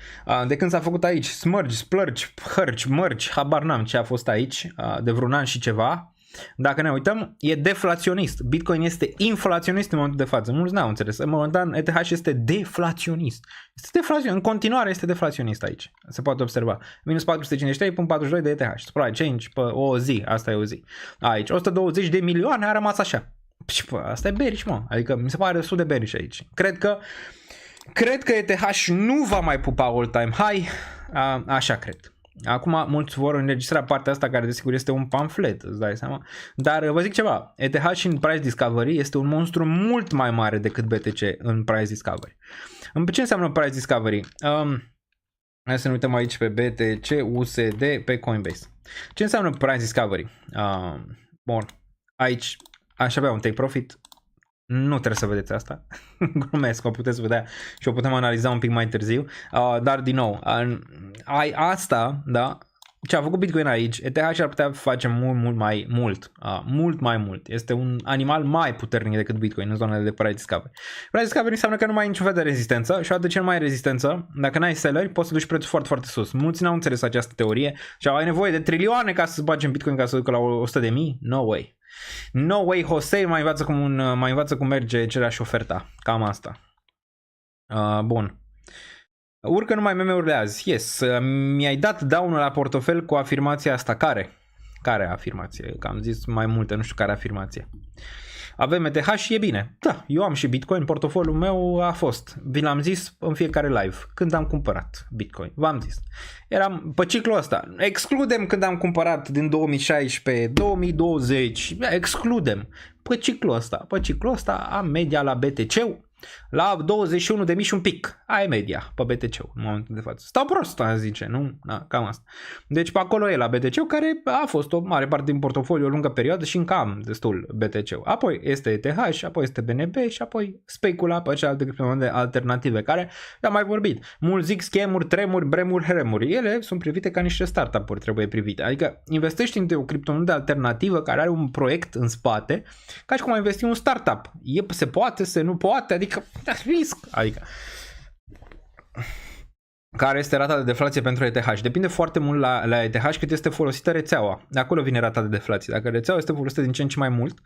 De când s-a făcut aici smurge, splurge, hărci, mărci, habar n-am ce a fost aici, de vreun an și ceva, dacă ne uităm, e deflaționist. Bitcoin este inflaționist în momentul de față. Mulți n-au înțeles. În momentan, ETH este deflaționist. În continuare este deflaționist aici. Se poate observa. Minus 453,42 de ETH. Supply change pe o zi. Asta e o zi. Aici, 120 de milioane a rămas așa. Și asta e bearish, mă. Adică mi se pare destul de bearish aici. Cred că ETH nu va mai pupa all-time high. Așa cred. Acum mulți vor înregistra partea asta care desigur este un pamflet, îți dai seama. Dar vă zic ceva, ETH în price discovery este un monstru mult mai mare decât BTC în price discovery. Ce înseamnă price discovery? Hai să ne uităm aici pe BTC, USD, pe Coinbase. Ce înseamnă price discovery? Bun, aici aș avea un take profit. Nu trebuie să vedeți asta. Glumesc, o puteți vedea și o putem analiza un pic mai târziu. Dar din nou, ai asta, da? Ce a făcut Bitcoin aici, ETH ar putea face mult mai mult. Este un animal mai puternic decât Bitcoin în zonele de price discovery. Price discovery înseamnă că nu mai ai niciun fel de rezistență și odată ce nu mai ai rezistență, dacă n-ai selleri, poți să duci prețul foarte, foarte sus. Mulți n-au înțeles această teorie și ai nevoie de trilioane ca să bagi în Bitcoin ca să ducă la 100.000. No way. No way, Jose mai învață cum merge cererea și oferta. Cam asta. Bun. Urcă numai meme-urile azi. Yes. Mi-ai dat down la portofel cu afirmația asta. Care afirmație? Că am zis mai multe, nu știu care afirmație. Avem ETH și e bine. Da, eu am și Bitcoin, portofoliul meu a fost. Vi l-am zis în fiecare live. Când am cumpărat Bitcoin. V-am zis. Eram pe ciclul ăsta. Excludem când am cumpărat din 2016, 2020. Excludem. Pe ciclul ăsta am media la BTC-ul La 21.000 și un pic. Aia e media pe BTC-ul în momentul de față. Stau prost, aș zice, nu? Da, cam asta. Deci pe acolo e la BTC-ul, care a fost o mare parte din portofoliu o lungă perioadă și cam destul BTC-ul. Apoi este ETH, apoi este BNB și apoi specula pe celelalte criptomonede alternative, care am mai vorbit. Mulți zic scam-uri, tremuri, bremuri, hremuri. Ele sunt privite ca niște startup-uri, trebuie privite. Adică investești în o criptomonedă alternativă care are un proiect în spate, ca și cum ai investi în un startup. Se poate, se nu poate, adică risc. Adică care este rata de deflație pentru ETH? Depinde foarte mult la ETH cât este folosită rețeaua. De acolo vine rata de deflație. Dacă rețeaua este folosită din ce în ce mai mult,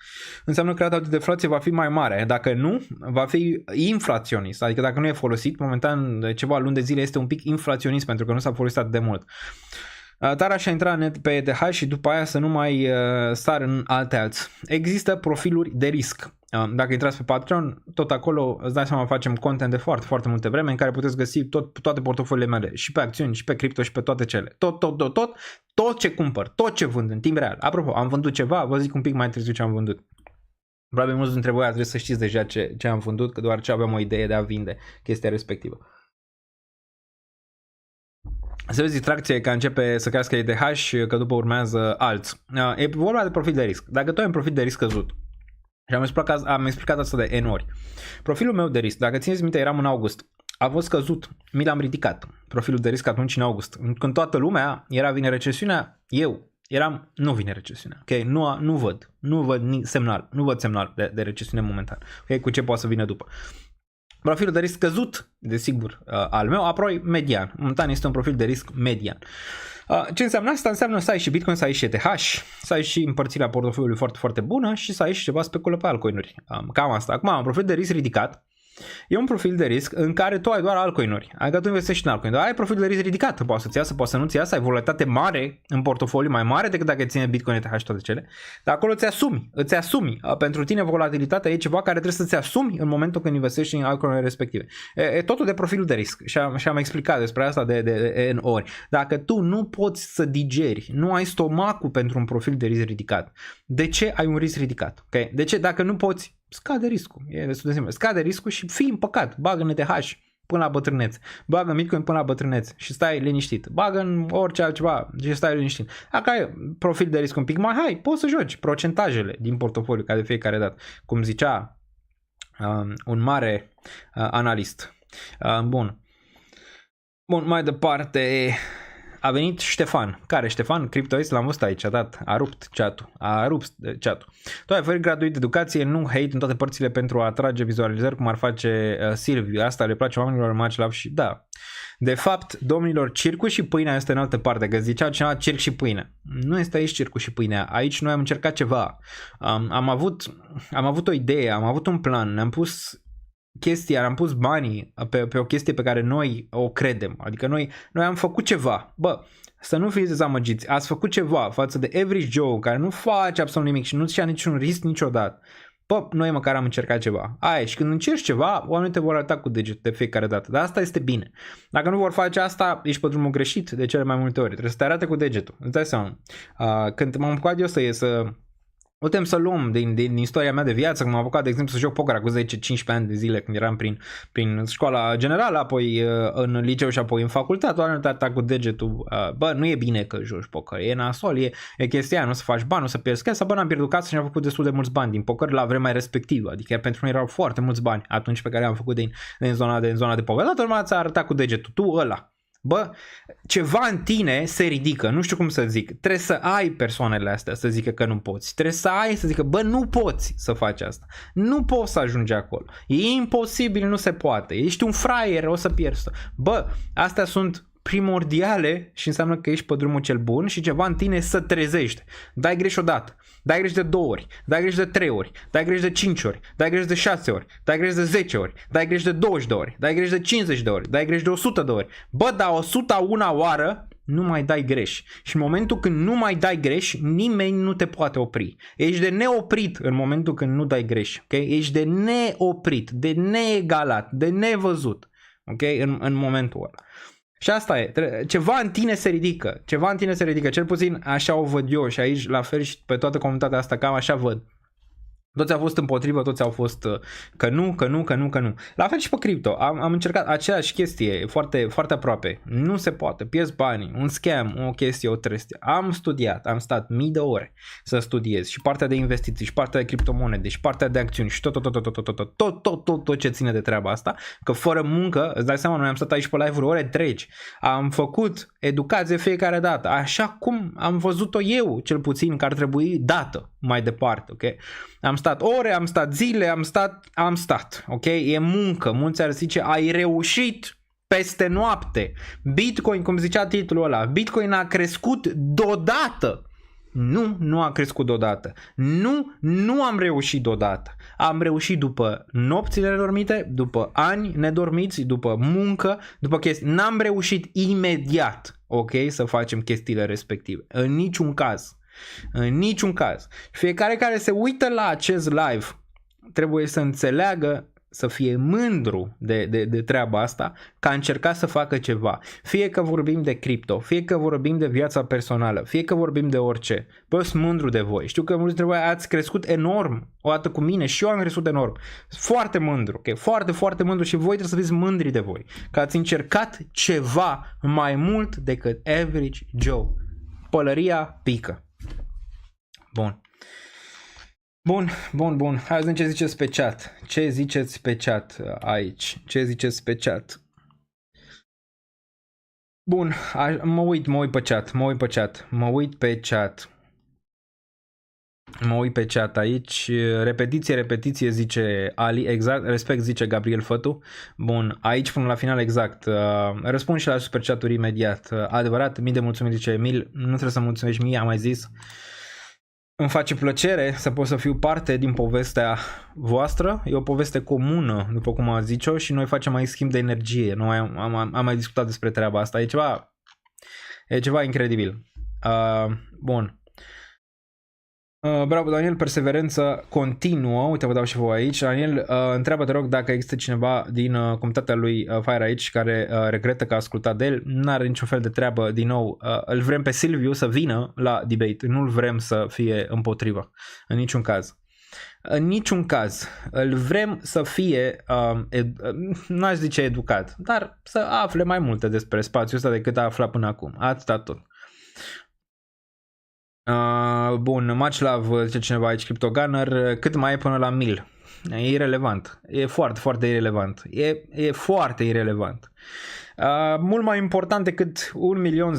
înseamnă că rata de deflație va fi mai mare. Dacă nu, va fi inflaționist. Adică dacă nu e folosit, momentan de ceva luni de zile este un pic inflaționist pentru că nu s-a folosit atât de mult. Tare așa intra net pe ETH și după aia să nu mai sar în alți. Există profiluri de risc. Dacă intrați pe Patreon, tot acolo îți dai seama, facem content de foarte, foarte multe vreme în care puteți găsi toate portofoliile mele, și pe acțiuni, și pe cripto, și pe toate cele. Tot ce cumpăr, tot ce vând în timp real. Apropo, am vândut ceva, vă zic un pic mai târziu ce am vândut. Probabil mulți dintre voi trebuie să știți deja ce am vândut, că doar ce aveam o idee de a vinde chestia respectivă. Se vezi distracție că începe să crească ETH, că după urmează alți. E vorba de profil de risc. Dacă tu ai un profil de risc căzut, și am explicat asta de N ori. Profilul meu de risc, dacă țineți minte, eram în august, a fost scăzut, mi l-am ridicat. Profilul de risc atunci în august. Când toată lumea vine recesiunea, eu eram, nu vine recesiunea. Okay? Nu văd semnal de recesiune momentan. Okay? Cu ce poate să vină după. Profilul de risc scăzut, desigur, al meu, apoi median. Momentan este un profil de risc median. Ce înseamnă asta? Înseamnă să ai și Bitcoin, să ai și ETH, să ai și împărțirea portofoliului foarte, foarte bună și să ai și ceva speculă pe altcoinuri. Cam asta. Acum am un profil de risc ridicat. E un profil de risc în care tu ai doar altcoinuri. Adică tu investești în altcoin, dar ai profil de risc ridicat. Poate să-ți iasă, poate să nu-ți iasă, ai volatilitate mare în portofoliu, mai mare decât dacă ține Bitcoin, ETH și toate cele. Dar acolo îți asumi. Pentru tine volatilitatea e ceva care trebuie să-ți asumi în momentul când investești în altcoinuri respective. E totul de profilul de risc și am explicat despre asta de N ori. Dacă tu nu poți să digeri, nu ai stomacul pentru un profil de risc ridicat, de ce ai un risc ridicat? Okay? De ce? Dacă nu poți, scade riscul. E destul de simplu. Scade riscul și fii împăcat. Bagă în ETH până la bătrânețe. Bagă în Bitcoin până la bătrânețe și stai liniștit. Bagă în orice altceva și stai liniștit. Dacă ai profil de risc un pic mai high, poți să joci procentajele din portofoliu ca de fiecare dată. Cum zicea un mare analist. Bun, mai departe. A venit Ștefan. Care Ștefan? CryptoAce, l-am văzut aici, a rupt chat-ul. Tu ai oferit gratuit educație, nu hate în toate părțile pentru a atrage vizualizări, cum ar face Silviu. Asta le place oamenilor, much love și da. De fapt, domnilor, circul și pâinea este în altă parte, că zicea cineva circ și pâine. Nu este aici circul și pâinea, aici noi am încercat ceva. Am avut o idee, am avut un plan, ne-am pus am pus banii pe o chestie pe care noi o credem. Adică noi am făcut ceva. Bă, să nu fiți dezamăgiți. Ați făcut ceva față de average Joe care nu face absolut nimic și nu-ți ia niciun risc niciodată. Bă, noi măcar am încercat ceva. Aia, și când încerci ceva, oamenii te vor arăta cu deget de fiecare dată. Dar asta este bine. Dacă nu vor face asta, ești pe drumul greșit de cele mai multe ori. Trebuie să te arate cu degetul. Îți dai seama. Când m-am apucat eu să putem să luăm din istoria mea de viață, cum am apucat, de exemplu, să joc poker cu 10-15 ani de zile când eram prin școala generală, apoi în liceu și apoi în facultate, oamenii te arăta cu degetul, bă, nu e bine că joci poker, e nasol, e chestia aia, nu să faci bani, nu să pierzi casa, bă, n-am pierdut casă și am făcut destul de mulți bani din poker la vremea respectivă, adică pentru noi erau foarte mulți bani atunci pe care am făcut din zona de poker, toată lumea ți-a arătat cu degetul, tu ăla. Bă, ceva în tine se ridică, nu știu cum să zic, trebuie să ai persoanele astea să zică că nu poți, trebuie să ai să zică, bă, nu poți să faci asta, nu poți să ajungi acolo, e imposibil, nu se poate, ești un fraier, o să pierzi. Bă, astea sunt primordiale și înseamnă că ești pe drumul cel bun și ceva în tine să trezește. Dai greș odată, dai greș de 2 ori, dai greș de 3 ori, dai greș de 5 ori, dai greș de 6 ori, dai greș de 10 ori, dai greș de 20 de ori, dai greș de 50 de ori, dai greș de 100 de ori. Bă, dar 101 oară nu mai dai greș. Și în momentul când nu mai dai greș, nimeni nu te poate opri. Ești de neoprit în momentul când nu dai greș. Okay? Ești de neoprit, de neegalat, de nevăzut. Okay? În momentul ăla. Și asta e, ceva în tine se ridică, cel puțin așa o văd eu și aici la fel și pe toată comunitatea asta cam așa văd. Toți au fost împotrivă, toți au fost că nu. La fel și pe cripto. Am încercat aceeași chestie, foarte, foarte aproape. Nu se poate, pierzi banii, un scam, o chestie, o trestie. Am studiat, am stat mii de ore să studiez și partea de investiții, și partea de criptomonede, și partea de acțiuni, și tot ce ține de treaba asta. Că fără muncă, îți dai seama, noi am stat aici pe live-uri ore întregi. Am făcut educație fiecare dată, așa cum am văzut-o eu, cel puțin, că ar trebui dată mai departe, ok? Am stat ore, am stat zile, am stat, ok? E muncă, mulți ar zice, ai reușit peste noapte. Bitcoin, cum zicea titlul ăla, Bitcoin a crescut deodată. Nu a crescut deodată. Nu am reușit deodată. Am reușit după nopțile nedormite, după ani nedormiți, după muncă, după chestii. N-am reușit imediat, ok, să facem chestiile respective. În niciun caz. În niciun caz. Fiecare care se uită la acest live trebuie să înțeleagă, să fie mândru de treaba asta, că a încercat să facă ceva. Fie că vorbim de cripto, fie că vorbim de viața personală, fie că vorbim de orice. Bă, sunt mândru de voi. Știu că mulți dintre voi ați crescut enorm odată cu mine și eu am crescut enorm. Foarte mândru, ok? Foarte, foarte mândru și voi trebuie să fiți mândri de voi. Că ați încercat ceva mai mult decât average Joe. Pălăria pică. Bun. Hai să vedem ce ziceți pe chat. Ce ziceți pe chat aici? Ce ziceți pe chat? Bun, mă uit pe chat. Mă uit pe chat aici. Repetiție zice Ali, exact. Respect zice Gabriel Fătu. Bun, aici până la final exact. Răspund și la super chat-uri imediat. Adevărat, mii de mulțumiri zice Emil. Nu trebuie să mulțumești mie, am mai zis. Îmi face plăcere să pot să fiu parte din povestea voastră. E o poveste comună, după cum a zis-o, și noi facem mai schimb de energie. Noi am mai discutat despre treaba asta. E ceva incredibil. Bun. Bravo, Daniel, perseverență continuă. Uite, vă dau și voi aici. Daniel, întreabă, te rog, dacă există cineva din comunitatea lui Fire aici care regretă că a ascultat de el. N-are niciun fel de treabă. Din nou, îl vrem pe Silviu să vină la debate. Nu-l vrem să fie împotrivă. În niciun caz. În niciun caz. Îl vrem să fie, n-aș zice educat, dar să afle mai multe despre spațiul ăsta decât a aflat până acum. Atâta tot. Bun, much love, zice cineva aici, CryptoGunner, cât mai e până la 1000? E irelevant, e foarte, foarte irelevant, e foarte irelevant. Mult mai important decât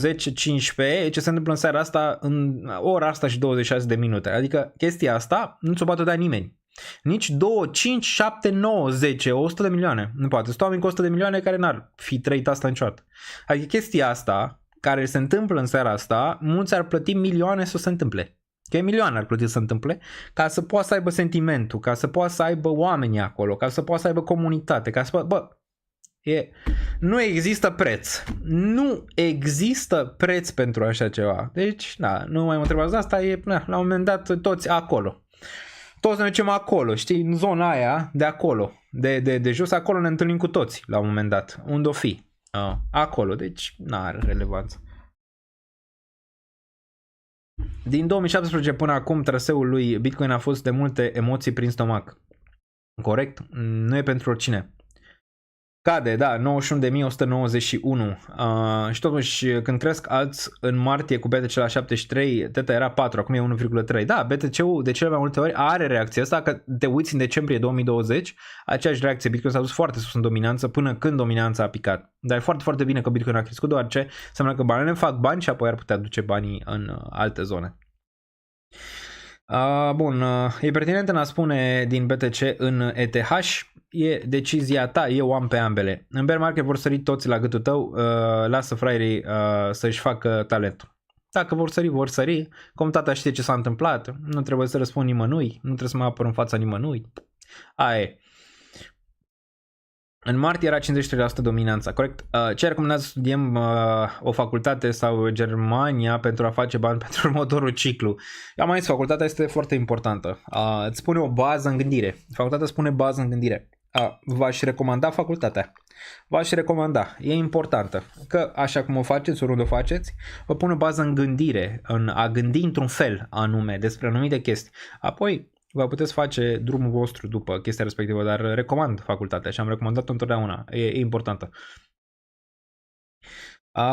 1.010.015 e ce se întâmplă în seara asta, în ora asta și 26 de minute, adică chestia asta nu ți-o poate da nimeni. Nici 2, 5, 7, 9, 10, 100 de milioane, nu poate. Sunt oameni cu 100 de milioane care n-ar fi trăit asta niciodată. Adică chestia asta care se întâmplă în seara asta, mulți ar plăti milioane să se întâmple. Că milioane ar plăti să se întâmple ca să poată să aibă sentimentul, ca să poată să aibă oamenii acolo, ca să poată să aibă comunitate, ca să poată... Nu există preț. Nu există preț pentru așa ceva. Deci, nu mai mă întrebați asta, la un moment dat toți acolo. Toți ne ducem acolo, știi, în zona aia de acolo, de jos, acolo ne întâlnim cu toți la un moment dat. Unde o fi? Acolo, deci n-are relevanță. Din 2017 până acum traseul lui Bitcoin a fost de multe emoții prin stomac. Corect? Nu e pentru oricine. Cade, da, 91.191. Și totuși, când cresc alți în martie cu BTC la 73, Teta era 4, acum e 1,3. Da, BTC-ul de cele mai multe ori are reacția asta, că te uiți în decembrie 2020, aceeași reacție, Bitcoin s-a dus foarte sus în dominanță până când dominanța a picat. Dar e foarte, foarte bine că Bitcoin a crescut, deoarece înseamnă că banele fac bani și apoi ar putea duce banii în alte zone. Bun, e pertinent în a spune din BTC în ETH, e decizia ta, eu am pe ambele. În bear market vor sări toți la gâtul tău, lasă fraierii să-și facă talentul. Dacă vor sări, comunitatea știe ce s-a întâmplat, nu trebuie să răspund nimănui, nu trebuie să mă apăr în fața nimănui. Aia e. În martie era 53% dominanța, corect? Ce recomandați să studiem o facultate sau Germania pentru a face bani pentru următorul ciclu? Eu am mai zis, facultatea este foarte importantă. Îți spune o bază în gândire. Facultatea spune bază în gândire. V-aș recomanda facultatea. V-aș recomanda. E importantă. Că așa cum o faceți, oriunde o faceți, vă pune o bază în gândire, în a gândi într-un fel anume despre anumite chestii. Apoi vă puteți face drumul vostru după chestia respectivă, dar recomand facultatea și am recomandat-o întotdeauna, e importantă.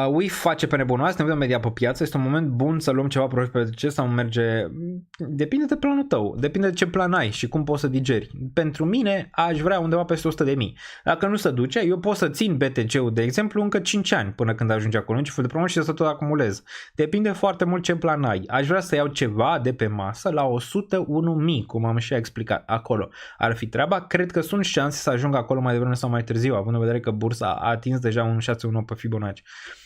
UIF face pe nebunoase, ne vedem media pe piață, este un moment bun să luăm ceva profit pe BTC sau merge... Depinde de planul tău, depinde de ce plan ai și cum poți să digeri. Pentru mine aș vrea undeva peste 100.000. Dacă nu se duce, eu pot să țin BTC-ul, de exemplu, încă 5 ani până când ajunge acolo, în ce fel de promo și să tot acumulez. Depinde foarte mult ce plan ai. Aș vrea să iau ceva de pe masă la 101.000, cum am și explicat acolo. Ar fi treaba, cred că sunt șanse să ajung acolo mai devreme sau mai târziu, având în vedere că bursa a atins deja un 6-1 pe Fibonacci.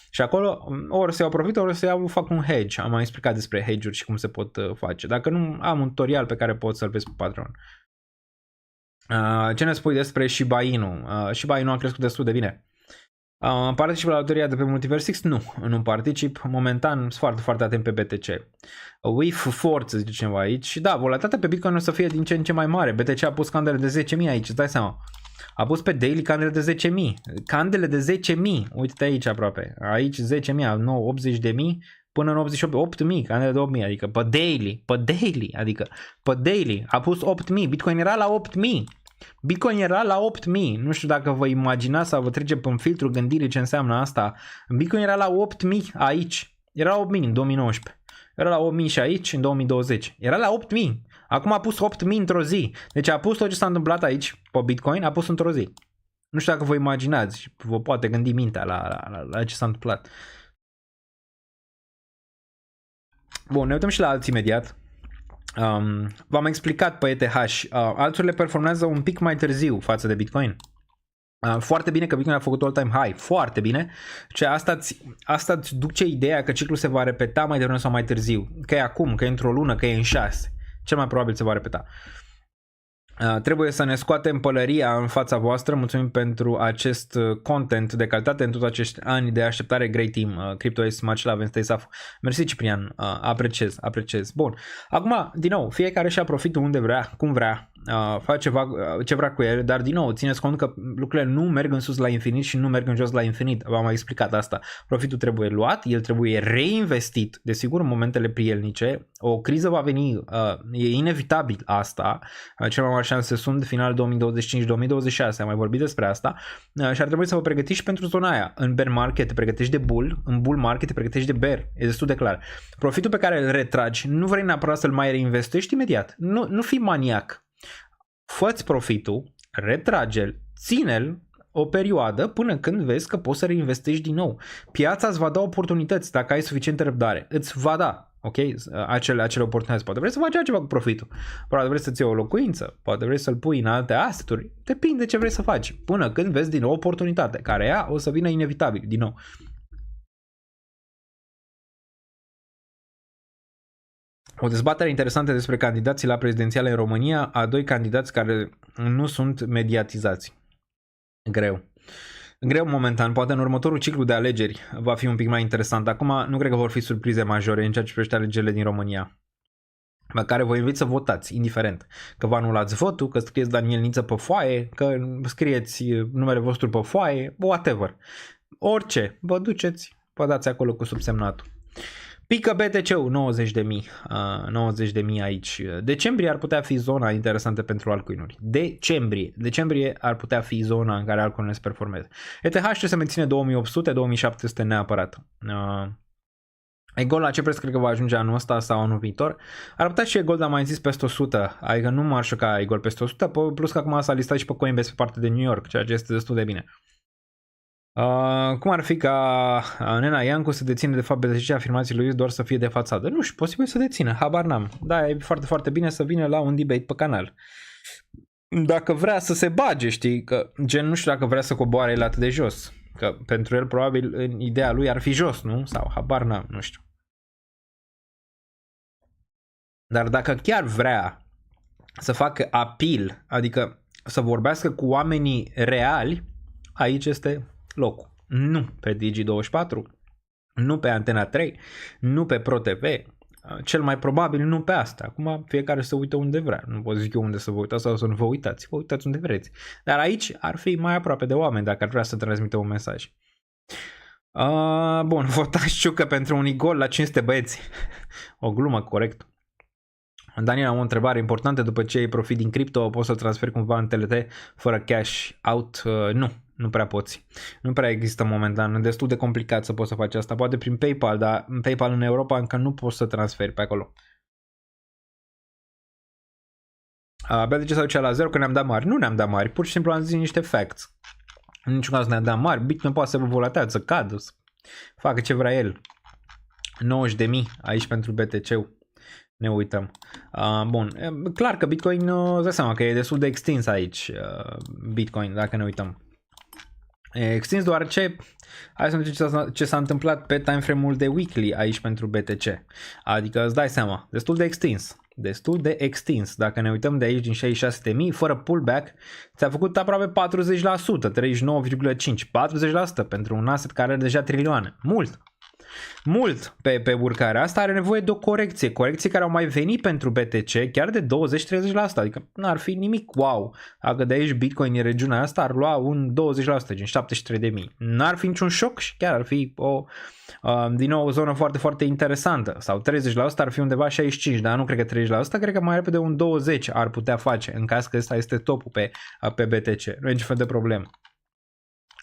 Și acolo ori să iau profit, ori să fac un hedge. Am mai explicat despre hedge-uri și cum se pot face. Dacă nu, am un tutorial pe care poți să-l vezi pe Patreon. Ce ne spui despre Shiba Inu? Shiba Inu a crescut destul de bine. Particip la loteria de pe Multiversix? Nu particip. Momentan sunt foarte, foarte atent pe BTC. WIF Force, zice cineva aici. Și da, volatilitatea pe Bitcoin o să fie din ce în ce mai mare. BTC a pus candele de 10.000 aici, îți dai seama. A pus pe daily candele de 10.000. Candele de 10.000. Uite-te aici aproape. Aici 10.000, 80.000 până în 88.000. Candele de 8.000. Adică pe daily. Pe daily. A pus 8.000. Bitcoin era la 8.000. Nu știu dacă vă imaginați sau vă trece pe un filtru gândirii ce înseamnă asta. Bitcoin era la 8.000 aici. Era la 8.000 în 2019. Era la 8.000 și aici în 2020. Era la 8.000. Acum a pus 8.000 într-o zi. Deci a pus tot ce s-a întâmplat aici pe Bitcoin, a pus într-o zi. Nu știu dacă vă imaginați și vă poate gândi mintea la ce s-a întâmplat. Bun, ne uităm și la alții imediat. V-am explicat pe ETH. Alturile performează un pic mai târziu față de Bitcoin. Foarte bine că Bitcoin a făcut all-time high. Foarte bine. Asta îți duce ideea că ciclul se va repeta mai devreme sau mai târziu. Că e acum, că e într-o lună, că e în 6. Cel mai probabil se va repeta. Trebuie să ne scoatem pălăria în fața voastră. Mulțumim pentru acest content de calitate în toți acești ani de așteptare. Great team. CryptoS, Macela, Stay Safe. Mersi, Ciprian. Apreciez. Bun. Acum, din nou, fiecare și-a profitul unde vrea, cum vrea. Face ce vrea cu el, dar din nou țineți cont că lucrurile nu merg în sus la infinit și nu merg în jos la infinit. V-am mai explicat asta. Profitul trebuie luat, el trebuie reinvestit, desigur, în momentele prielnice. O criză va veni, e inevitabil asta. Cel mai mare șanse sunt final 2025-2026, am mai vorbit despre asta. Și ar trebui să vă pregătiți pentru zona aia. În bear market te pregătești de bull, în bull market te pregătești de bear. E destul de clar. Profitul pe care îl retragi, nu vrei neapărat să-l mai reinvestești imediat. Nu fii maniac. Fă-ți profitul, retrage-l, ține-l o perioadă până când vezi că poți să reinvestești din nou. Piața îți va da oportunități dacă ai suficientă răbdare. Îți va da, ok? Acele oportunități. Poate vrei să faci altceva cu profitul. Poate vrei să-ți iei o locuință. Poate vrei să-l pui în alte asset-uri. Depinde ce vrei să faci. Până când vezi din nou oportunitate, care ea o să vină inevitabil din nou. O dezbatere interesantă despre candidații la prezidențiale în România, a doi candidați care nu sunt mediatizați. Greu momentan, poate în următorul ciclu de alegeri va fi un pic mai interesant. Acum nu cred că vor fi surprize majore în ceea ce privește alegerile din România, la care vă invit să votați, indiferent. Că vă anulați votul, că scrieți Daniel Niță pe foaie, că scrieți numele vostru pe foaie, whatever. Orice, vă duceți, vă dați acolo cu subsemnatul. Pică BTC-ul 90.000 aici. Decembrie ar putea fi zona interesantă pentru altcoin-uri. Decembrie ar putea fi zona în care altcoin-urile se performeze. ETH trebuie să menține 2800-2700 neapărat. Gold la ce preț cred că va ajunge anul ăsta sau anul viitor? Ar putea și Gold, am mai zis, peste 100. Adică nu m-ar șoca Gold peste 100, plus că acum s-a listat și pe Coinbase pe partea de New York, ceea ce este destul de bine. Cum ar fi ca Nena Iancu să deține de fapt BTC afirmațiile lui doar să fie de fațadă? Nu știu, posibil să dețină, habar n-am. Da, e foarte, foarte bine să vină la un debate pe canal. Dacă vrea să se bage, știi, că gen nu știu dacă vrea să coboare el atât de jos. Că pentru el probabil în ideea lui ar fi jos, nu? Sau habar n-am, nu știu. Dar dacă chiar vrea să facă appeal, adică să vorbească cu oamenii reali, aici este locul. Nu pe Digi24, nu pe Antena 3, nu pe ProTV, cel mai probabil nu pe asta. Acum fiecare să uită unde vrea. Nu pot zic eu unde să vă uitați sau să nu vă uitați. Vă uitați unde vreți. Dar aici ar fi mai aproape de oameni dacă ar vrea să transmită un mesaj. Bun, votați Ciucă pentru un gol la 500 băieți. O glumă, corect. Daniel, am o întrebare importantă. După ce ai profit din cripto, poți să transferi cumva în TLT fără cash out? Nu prea poți. Nu prea există momentan. E destul de complicat să poți să faci asta. Poate prin PayPal, dar în PayPal în Europa încă nu poți să transferi pe acolo. Abia de ce s-a duce la 0 că ne-am dat mari? Nu ne-am dat mari, pur și simplu am zis niște facts. În niciun caz ne-am dat mari. Bitcoin poate să volatează, să cadă, să facă ce vrea el. 90.000 aici pentru BTC-ul. Ne uităm. Bun, clar că Bitcoin, îți dai seama că e destul de extins aici, Bitcoin, dacă ne uităm. E extins deoarece, hai să vedem ce s-a întâmplat pe timeframe-ul de weekly aici pentru BTC. Adică îți dai seama, destul de extins. Destul de extins. Dacă ne uităm de aici din 66.000, fără pullback, ți-a făcut aproape 40%, 39,5%, 40% pentru un asset care are deja trilioane. Mult pe urcarea asta. Are nevoie de o corecție care au mai venit pentru BTC chiar de 20-30%, adică n-ar fi nimic wow. Dacă de aici Bitcoin în regiunea asta ar lua un 20%, gen 73.000. N-ar fi niciun șoc și chiar ar fi din nou o zonă foarte, foarte interesantă. Sau 30% ar fi undeva 65%, dar nu cred că 30%, cred că mai repede un 20% ar putea face în caz că ăsta este topul pe BTC. Nu e niciun fel de problemă.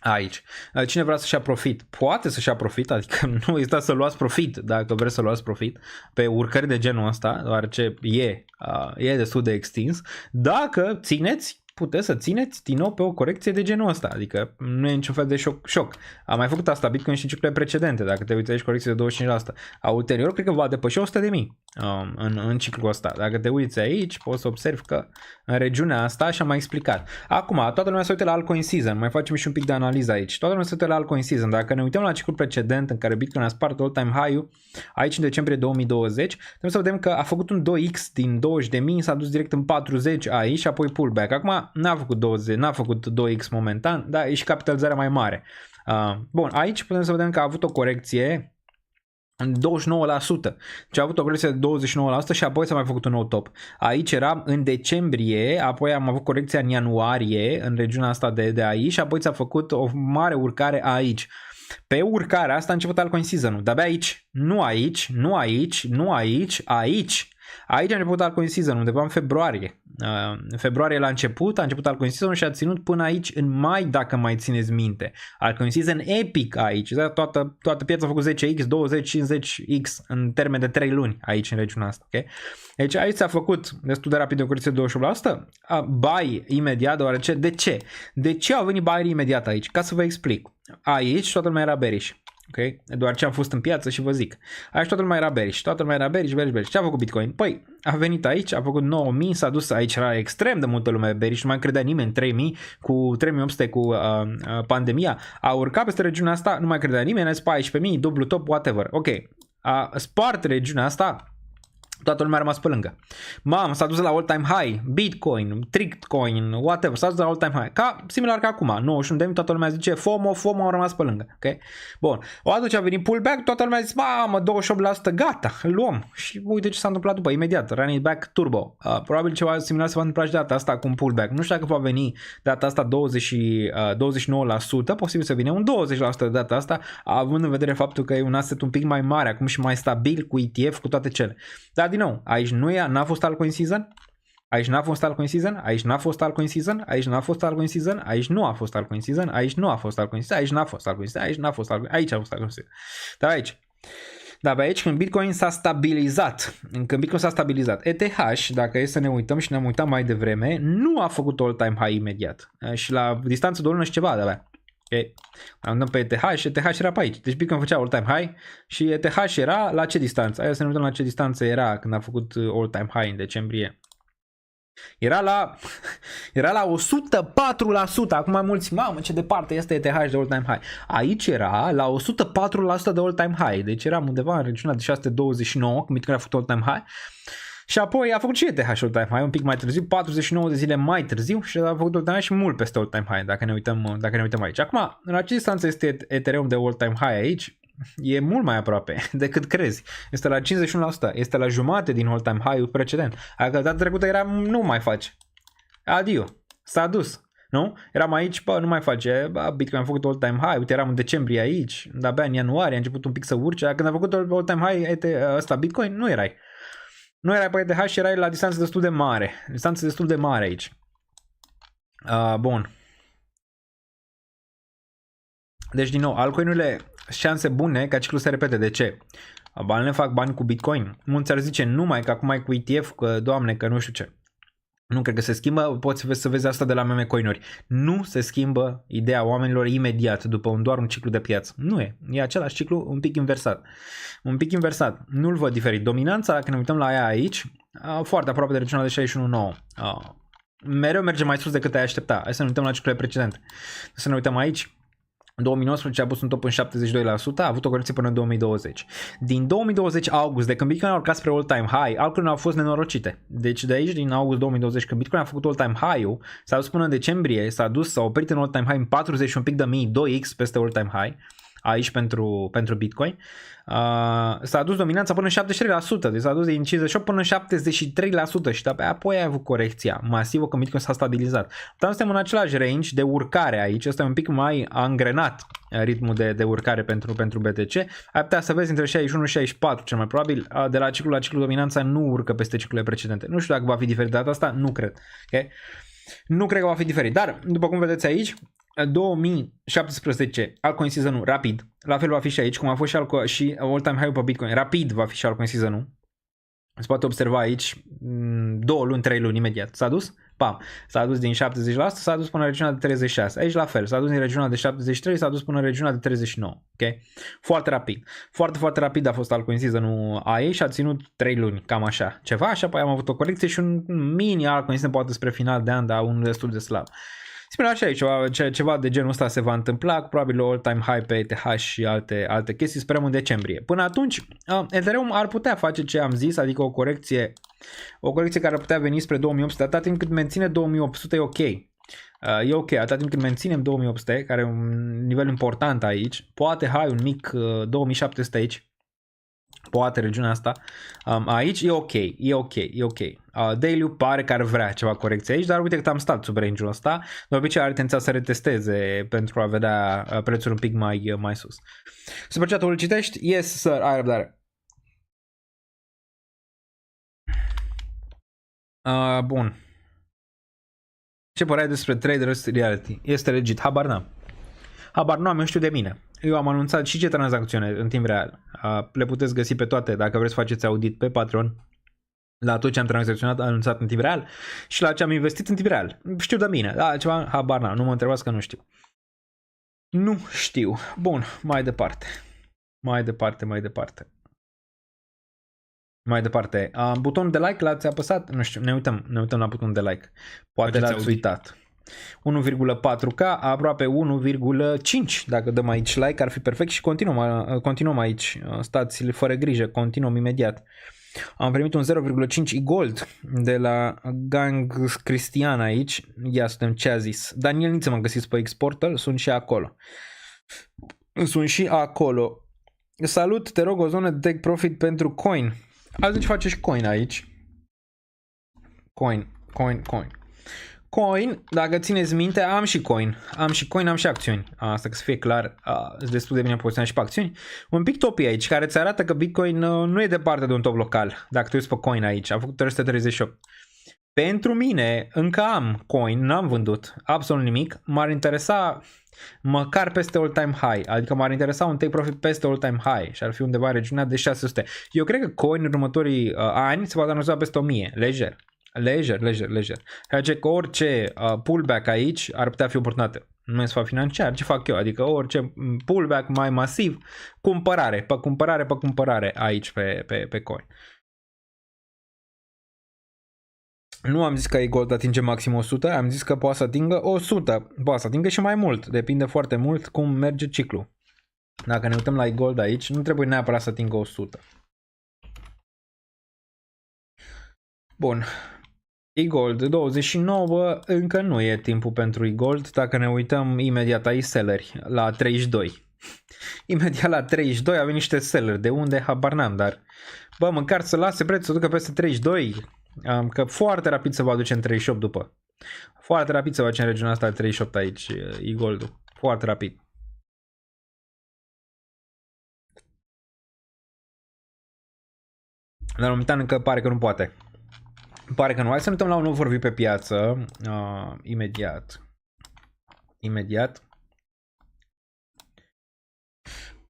Aici. Cine vrea să-și ia profit, poate să-și ia profit, adică nu este să luați profit dacă vreți să luați profit pe urcări de genul ăsta, deoarece e destul de extins. Dacă țineți, puteți să țineți din nou pe o corecție de genul ăsta, adică nu e niciun fel de șoc. Am mai făcut asta Bitcoin și în ciclurile precedente, dacă te uiți aici corecție de 25%. Ulterior cred că va depăși 100.000 în ciclul ăsta. Dacă te uiți aici, poți să observi că în regiunea asta și-am mai explicat. Acum, toată lumea se uită la altcoin season, mai facem și un pic de analiză aici. Toată lumea se uită la altcoin season. Dacă ne uităm la ciclul precedent în care Bitcoin a spart all-time high-ul, aici în decembrie 2020, trebuie să vedem că a făcut un 2x din 20.000, s-a dus direct în 40 aici și apoi pullback. Acum n-a făcut 2x momentan, dar e și capitalizarea mai mare. Bun, aici putem să vedem că a avut o corecție în 29%. Deci a avut o corecție de 29% și apoi s-a mai făcut un nou top. Aici era în decembrie, apoi am avut corecția în ianuarie, în regiunea asta de aici și apoi s-a făcut o mare urcare aici. Pe urcarea asta a început altcoin season-ul. De-abia aici, nu aici, nu aici, nu aici, aici. Aici a început altcoin season, undeva în februarie. În februarie a început altcoin season și a ținut până aici în mai, dacă mai țineți minte. Altcoin season epic aici. Toată piața a făcut 10x, 20, 50x în termen de 3 luni aici în regiunea asta. Okay? Deci aici s-a făcut destul de rapid o corecție de 28%. Buy imediat, deoarece de ce? De ce au venit buy imediat aici? Ca să vă explic. Aici toată lumea era bearish. Okay? Doar ce am fost în piață și vă zic. Aici toată lumea era bearish. Ce a făcut Bitcoin? Păi, a venit aici, a făcut 9.000, s-a dus aici, era extrem de multă lume bearish, nu mai credea nimeni, 3.000 cu 3.800 cu pandemia. A urcat peste regiunea asta, nu mai credea nimeni, a zis 14.000, dublu top, whatever. Ok, a spart regiunea asta, toată lumea a rămas pe lângă. S-a dus la all-time high, Bitcoin, Trickcoin, whatever, s-a dus la all-time high. Similar ca acum, 91.000, toată lumea zice FOMO a rămas pe lângă. Okay? Bun, odată ce a venit pullback, toată lumea zice, 28%, gata, îl luăm. Și uite ce s-a întâmplat după, imediat, run it back turbo. Probabil ceva similar se va întâmpla și de data asta cu un pullback. Nu știu dacă va veni de data asta 29%, posibil să vină un 20% de data asta, având în vedere faptul că e un asset un pic mai mare, acum și mai stabil, cu ETF, cu toate cele. Dar din nou, aici n-a fost altcoin season, aici n-a fost altcoin season, aici n-a fost altcoin season, aici n-a fost altcoin season, aici nu a fost altcoin season, aici nu a fost altcoin season, aici n-a fost altcoin season, aici n-a fost altcoin, aici a fost altcoin season. Dar aici când Bitcoin s-a stabilizat, ETH, dacă e să ne uităm și ne-am uitat mai devreme, nu a făcut all-time high imediat. Și la distanță de o lună și ceva de-abia. Okay. Am dat pe ETH și ETH era pe aici. Deci Bitcoin făcea all-time high și ETH era la ce distanță? Hai să ne uităm la ce distanță era când a făcut all-time high în decembrie. Era la 104%. Acum mai mulți, mamă, ce departe este ETH de all-time high. Aici era la 104% de all-time high. Deci eram undeva în regiunea de 629 când Bitcoin a făcut all-time high. Și apoi a făcut și ETH all-time high un pic mai târziu, 49 de zile mai târziu și a făcut all-time high și mult peste all-time high dacă ne uităm aici. Acum, în ce distanță este Ethereum de all-time high aici? E mult mai aproape decât crezi. Este la 51%, este la jumate din all-time high-ul precedent. Adică data trecută era nu mai face. Adio, s-a dus. Nu? Eram aici, nu mai face. Bitcoin a făcut all-time high, uite, eram în decembrie aici, de-abia în ianuarie a început un pic să urce. Când a făcut all-time high ăsta Bitcoin, nu erai. Nu erai pe ETH și erai la distanță destul de mare. Distanță destul de mare aici. Bun. Deci, din nou, altcoin-urile șanse bune ca ciclul se repete. De ce? Banile fac bani cu Bitcoin. Mulți ar zice numai că acum e cu ETF, că doamne, că nu știu ce. Nu cred că se schimbă, poți să vezi asta de la meme coinuri. Nu se schimbă ideea oamenilor imediat după doar un ciclu de piață. Nu e. E același ciclu un pic inversat. Un pic inversat. Nu-l văd diferit. Dominanța, dacă ne uităm la ea aici, foarte aproape de regiunea de 61,9. Mereu merge mai sus decât te-ai aștepta. Hai să ne uităm la ciclurile precedente. Să ne uităm aici. 2019 a pus un top în 72%, a avut o corecție până în 2020. Din 2020 august, de când Bitcoin a urcat spre all-time high, altcoin au fost nenorocite. Deci de aici, din august 2020, când Bitcoin a făcut all-time high-ul, s-a dus până în decembrie, s-a oprit în all-time high în 41 pic de mii, 2x peste all-time high, aici pentru Bitcoin. S-a dus dominanța până în 73%, deci s-a dus din 58 până în 73% și apoi a avut corecția masivă când Bitcoin s-a stabilizat. Dar suntem în același range de urcare aici, ăsta e un pic mai angrenat ritmul de urcare pentru BTC. Ai putea să vezi între 61 și 64 cel mai probabil, de la ciclu la ciclu dominanța nu urcă peste ciclurile precedente. Nu știu dacă va fi diferit de data asta, nu cred. Okay? Nu cred că va fi diferit, dar după cum vedeți aici, 2017 altcoin season-ul rapid, la fel va fi și aici, cum a fost și all-time high pe Bitcoin, rapid va fi și altcoin season-ul. Se poate observa aici 2 luni, 3 luni imediat. S-a dus? Pam. S-a dus din 70%, s-a dus până în regiunea de 36. Aici la fel, s-a dus din regiunea de 73, s-a dus până în regiunea de 39. Ok? Foarte rapid. Foarte, foarte rapid a fost altcoin season-ul AI și a ținut 3 luni, cam așa. Ceva, și apoi am avut o corecție și un mini altcoin season poate spre final de an, dar unul destul de slab. Sper și aici, ceva de genul ăsta se va întâmpla, probabil o all-time high pe ETH și alte chestii, sperăm în decembrie. Până atunci, Ethereum ar putea face ce am zis, adică o corecție care ar putea veni spre 2800, atâta timp cât menține 2800 e ok. E ok, atâta timp cât menținem 2800, care e un nivel important aici, poate un mic 2700 aici, poate regiunea asta, aici e ok. Daily pare că ar vrea ceva corecție aici, dar uite că am stat sub range-ul ăsta, de obicei are tendența să retesteze pentru a vedea prețuri un pic mai sus. Super chat-ul îl citești? Yes, sir, ai răbdare. Bun. Ce părere despre Traders Reality? Este legit? Habar n-am. Eu știu de mine. Eu am anunțat și ce tranzacțiune în timp real. Le puteți găsi pe toate dacă vreți să faceți audit pe Patreon. La tot ce am tranzacționat anunțat în timp real și la ce am investit în timp real. Știu de mine. Da, ceva habar n-am. Nu mă întrebați că nu știu. Nu știu. Bun, mai departe. Butonul de like l-ați apăsat? Nu știu, ne uităm la butonul de like. Poate l-ați uitat. 1,4K, aproape 1,5. Dacă dăm aici like ar fi perfect și continuăm aici. Stați fără grijă, continuăm imediat. Am primit un 0,5 e-gold de la Gang Cristian aici. Ia să vedem ce a zis. Daniel Niță m-am găsit pe Exporter, sunt și acolo. Salut, te rog o zonă de take profit pentru coin. Atunci face și coin aici. Coin, dacă țineți minte, am și coin, am și acțiuni. Asta că să fie clar, sunt destul de bine poziționat și pe acțiuni. Un pic topi aici, care îți arată că Bitcoin nu e departe de un top local. Dacă te uiți pe coin aici, a făcut 338. Pentru mine, încă am coin, n-am vândut absolut nimic. M-ar interesa măcar peste all-time high, adică m-ar interesa un take profit peste all-time high și ar fi undeva în regiunea de 600. Eu cred că coin în următorii ani se va anunța peste 1000, lejer. Ceea că orice pullback aici ar putea fi oportunitate. Nu e sfat financiar, ce fac eu? Adică orice pullback mai masiv, cumpărare aici pe coin. Nu am zis că e-gold atinge maxim 100, am zis că poate să atingă 100, poate să atingă și mai mult, depinde foarte mult cum merge ciclul. Dacă ne uităm la e-gold aici, nu trebuie neapărat să atingă 100. Bun. E-gold 29, încă nu e timpul pentru e-gold, dacă ne uităm imediat aici selleri, la 32. Imediat la 32 avem niște selleri, de unde habar n-am, dar bă, măcar să lase prețul să ducă peste 32, că foarte rapid se va aduce în 38 după. Foarte rapid se va duce în regiunea asta de 38 aici, e-gold-ul, foarte rapid. Dar momentan încă pare că nu poate. Pare că nu. Hai să ne uităm la un nou overview pe piață. Imediat.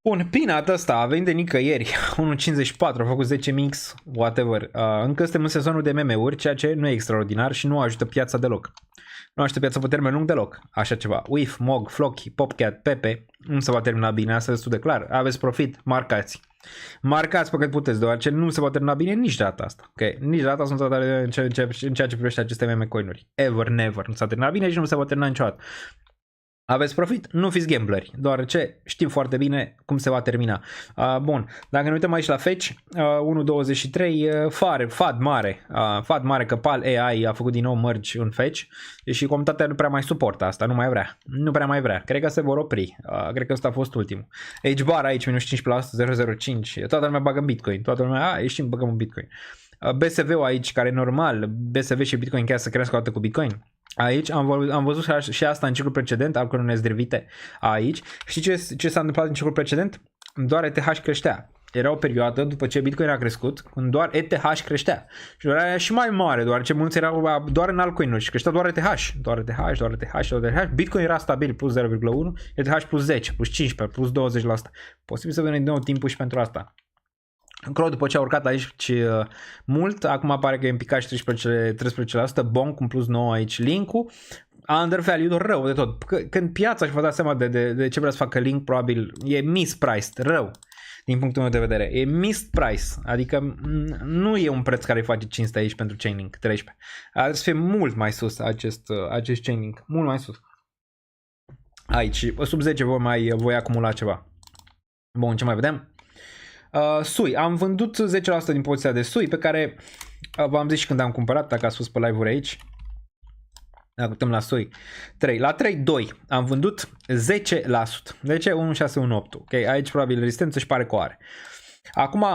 Bun, Peanut ăsta a venit de nicăieri, 1.54, a făcut 10 mix, whatever. Încă suntem în sezonul de meme-uri, ceea ce nu e extraordinar și nu ajută piața deloc. Nu ajută piața pe termen lung deloc, așa ceva. Whiff, Mog, Flocky, Popcat, Pepe, nu se va termina bine, asta e destul de clar. Aveți profit, marcați. Marcați pe cât puteți, deoarece nu se va termina bine nici data asta. Okay? Nici data asta nu s-a terminat în ceea ce privește aceste meme coinuri. Ever, never. Nu s-a terminat bine și nu se va termina niciodată. Aveți profit? Nu fiți gambleri, deoarece știm foarte bine cum se va termina. Bun, dacă ne uităm aici la fetch, 1.23, FAD mare, că PAL AI a făcut din nou merge în fetch și comunitatea nu prea mai suportă asta, nu prea mai vrea. Cred că se vor opri, cred că ăsta a fost ultimul. H-bar aici, minus 5%, 0.05, toată lumea bagă în Bitcoin, toată lumea, ieșim, băgăm în Bitcoin. BSV-ul aici, care e normal, BSV și Bitcoin chiar să crească o dată cu Bitcoin. Aici am văzut și asta în ciclul precedent, al căror nezdrivite aici. Știi ce s-a întâmplat în ciclul precedent? Doar ETH creștea. Era o perioadă după ce Bitcoin a crescut, când doar ETH creștea. Și doar era și mai mare, deoarece mulți erau doar în altcoin-uri și creștea doar ETH. Doar ETH. Bitcoin era stabil, plus 0,1, ETH plus 10, plus 15, plus 20%. Posibil să venim din nou timpul și pentru asta. Încolo, după ce a urcat aici mult, acum pare că e împicat și 13%, Bonk cu plus 9 aici, Link-ul, undervalued rău de tot. Când piața își va da seama de ce vrea să facă Link, probabil e mispriced, rău, din punctul meu de vedere. E missed price, adică nu e un preț care îi face cinste aici pentru Chainlink 13. Ar să fie mult mai sus acest Chainlink, mult mai sus. Aici, sub 10 voi acumula ceva. Bun, ce mai vedem? SUI, am vândut 10% din poziția de SUI pe care v-am zis și când am cumpărat, dacă ați fost pe live-uri aici. Dacă uităm la SUI 3, la 3.2 am vândut 10%. De ce? 1.618. Okay? Aici probabil rezistență și pare că o are. Acum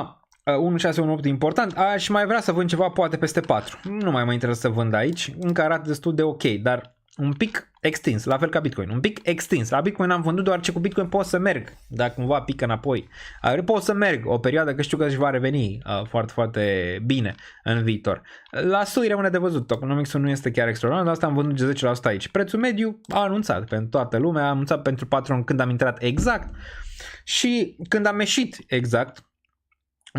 1.618 important, aș mai vrea să vând ceva poate peste 4. Nu mai mă interesează să vând aici, încă arată destul de ok, dar un pic extins, la fel ca Bitcoin, un pic extins. La Bitcoin am vândut doar ce cu Bitcoin pot să merg, dacă cumva pică înapoi. Pot să merg o perioadă, că știu că își va reveni foarte, foarte bine în viitor. La SUI rămâne de văzut, tokenomics-ul nu este chiar extraordinar, dar asta am vândut 10% aici. Prețul mediu a anunțat pentru toată lumea, a anunțat pentru patron când am intrat exact și când am ieșit exact.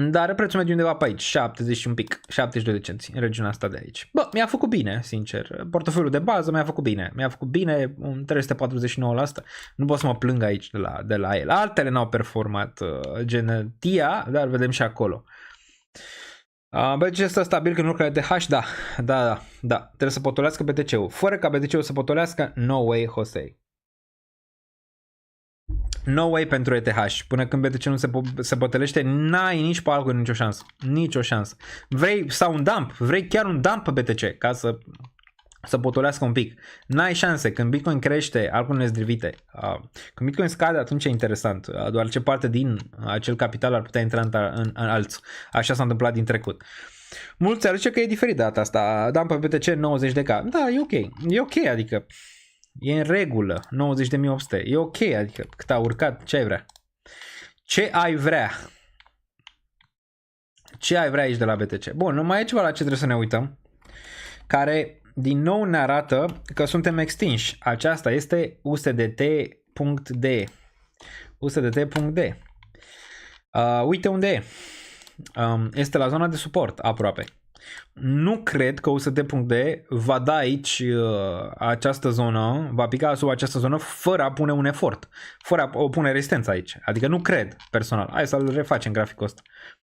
Dar prețul mediu undeva pe aici, 70 și un pic, 72 de cenți în regiunea asta de aici. Bă, mi-a făcut bine, sincer. Portofoliul de bază mi-a făcut bine. Mi-a făcut bine, un 349%. Nu pot să mă plâng aici de la el. Altele n-au performat, gen TIA, dar vedem și acolo. BTC este stabil când lucrurile de hash, da. Trebuie să potolească BTC-ul. Fără ca BTC-ul să potolească, no way, Jose. No way pentru ETH. Până când BTC nu se potolește, n-ai nici pe altcoin nicio șansă. Nicio șansă. Vrei sau un dump, vrei chiar un dump pe BTC ca să potolească un pic. N-ai șanse. Când Bitcoin crește, altcoin zdrivite. Când Bitcoin scade, atunci e interesant. Doar ce parte din acel capital ar putea intra în alți. Așa s-a întâmplat din trecut. Mulți ar zice că e diferit data asta. Dump pe BTC 90.000. Da, e ok. E ok, adică e în regulă, 90.800. E ok, adică cât a urcat, ce ai vrea? Ce ai vrea? Ce ai vrea aici de la BTC? Bun, mai e ceva la ce trebuie să ne uităm, care din nou ne arată că suntem extinși. Aceasta este USDT.D. USDT.D. Uite unde e. Este la zona de suport, aproape. Nu cred că USD.D va da aici această zonă, va pica sub această zonă fără a pune un efort, fără a pune rezistență aici. Adică nu cred, personal. Hai să-l refacem graficul ăsta.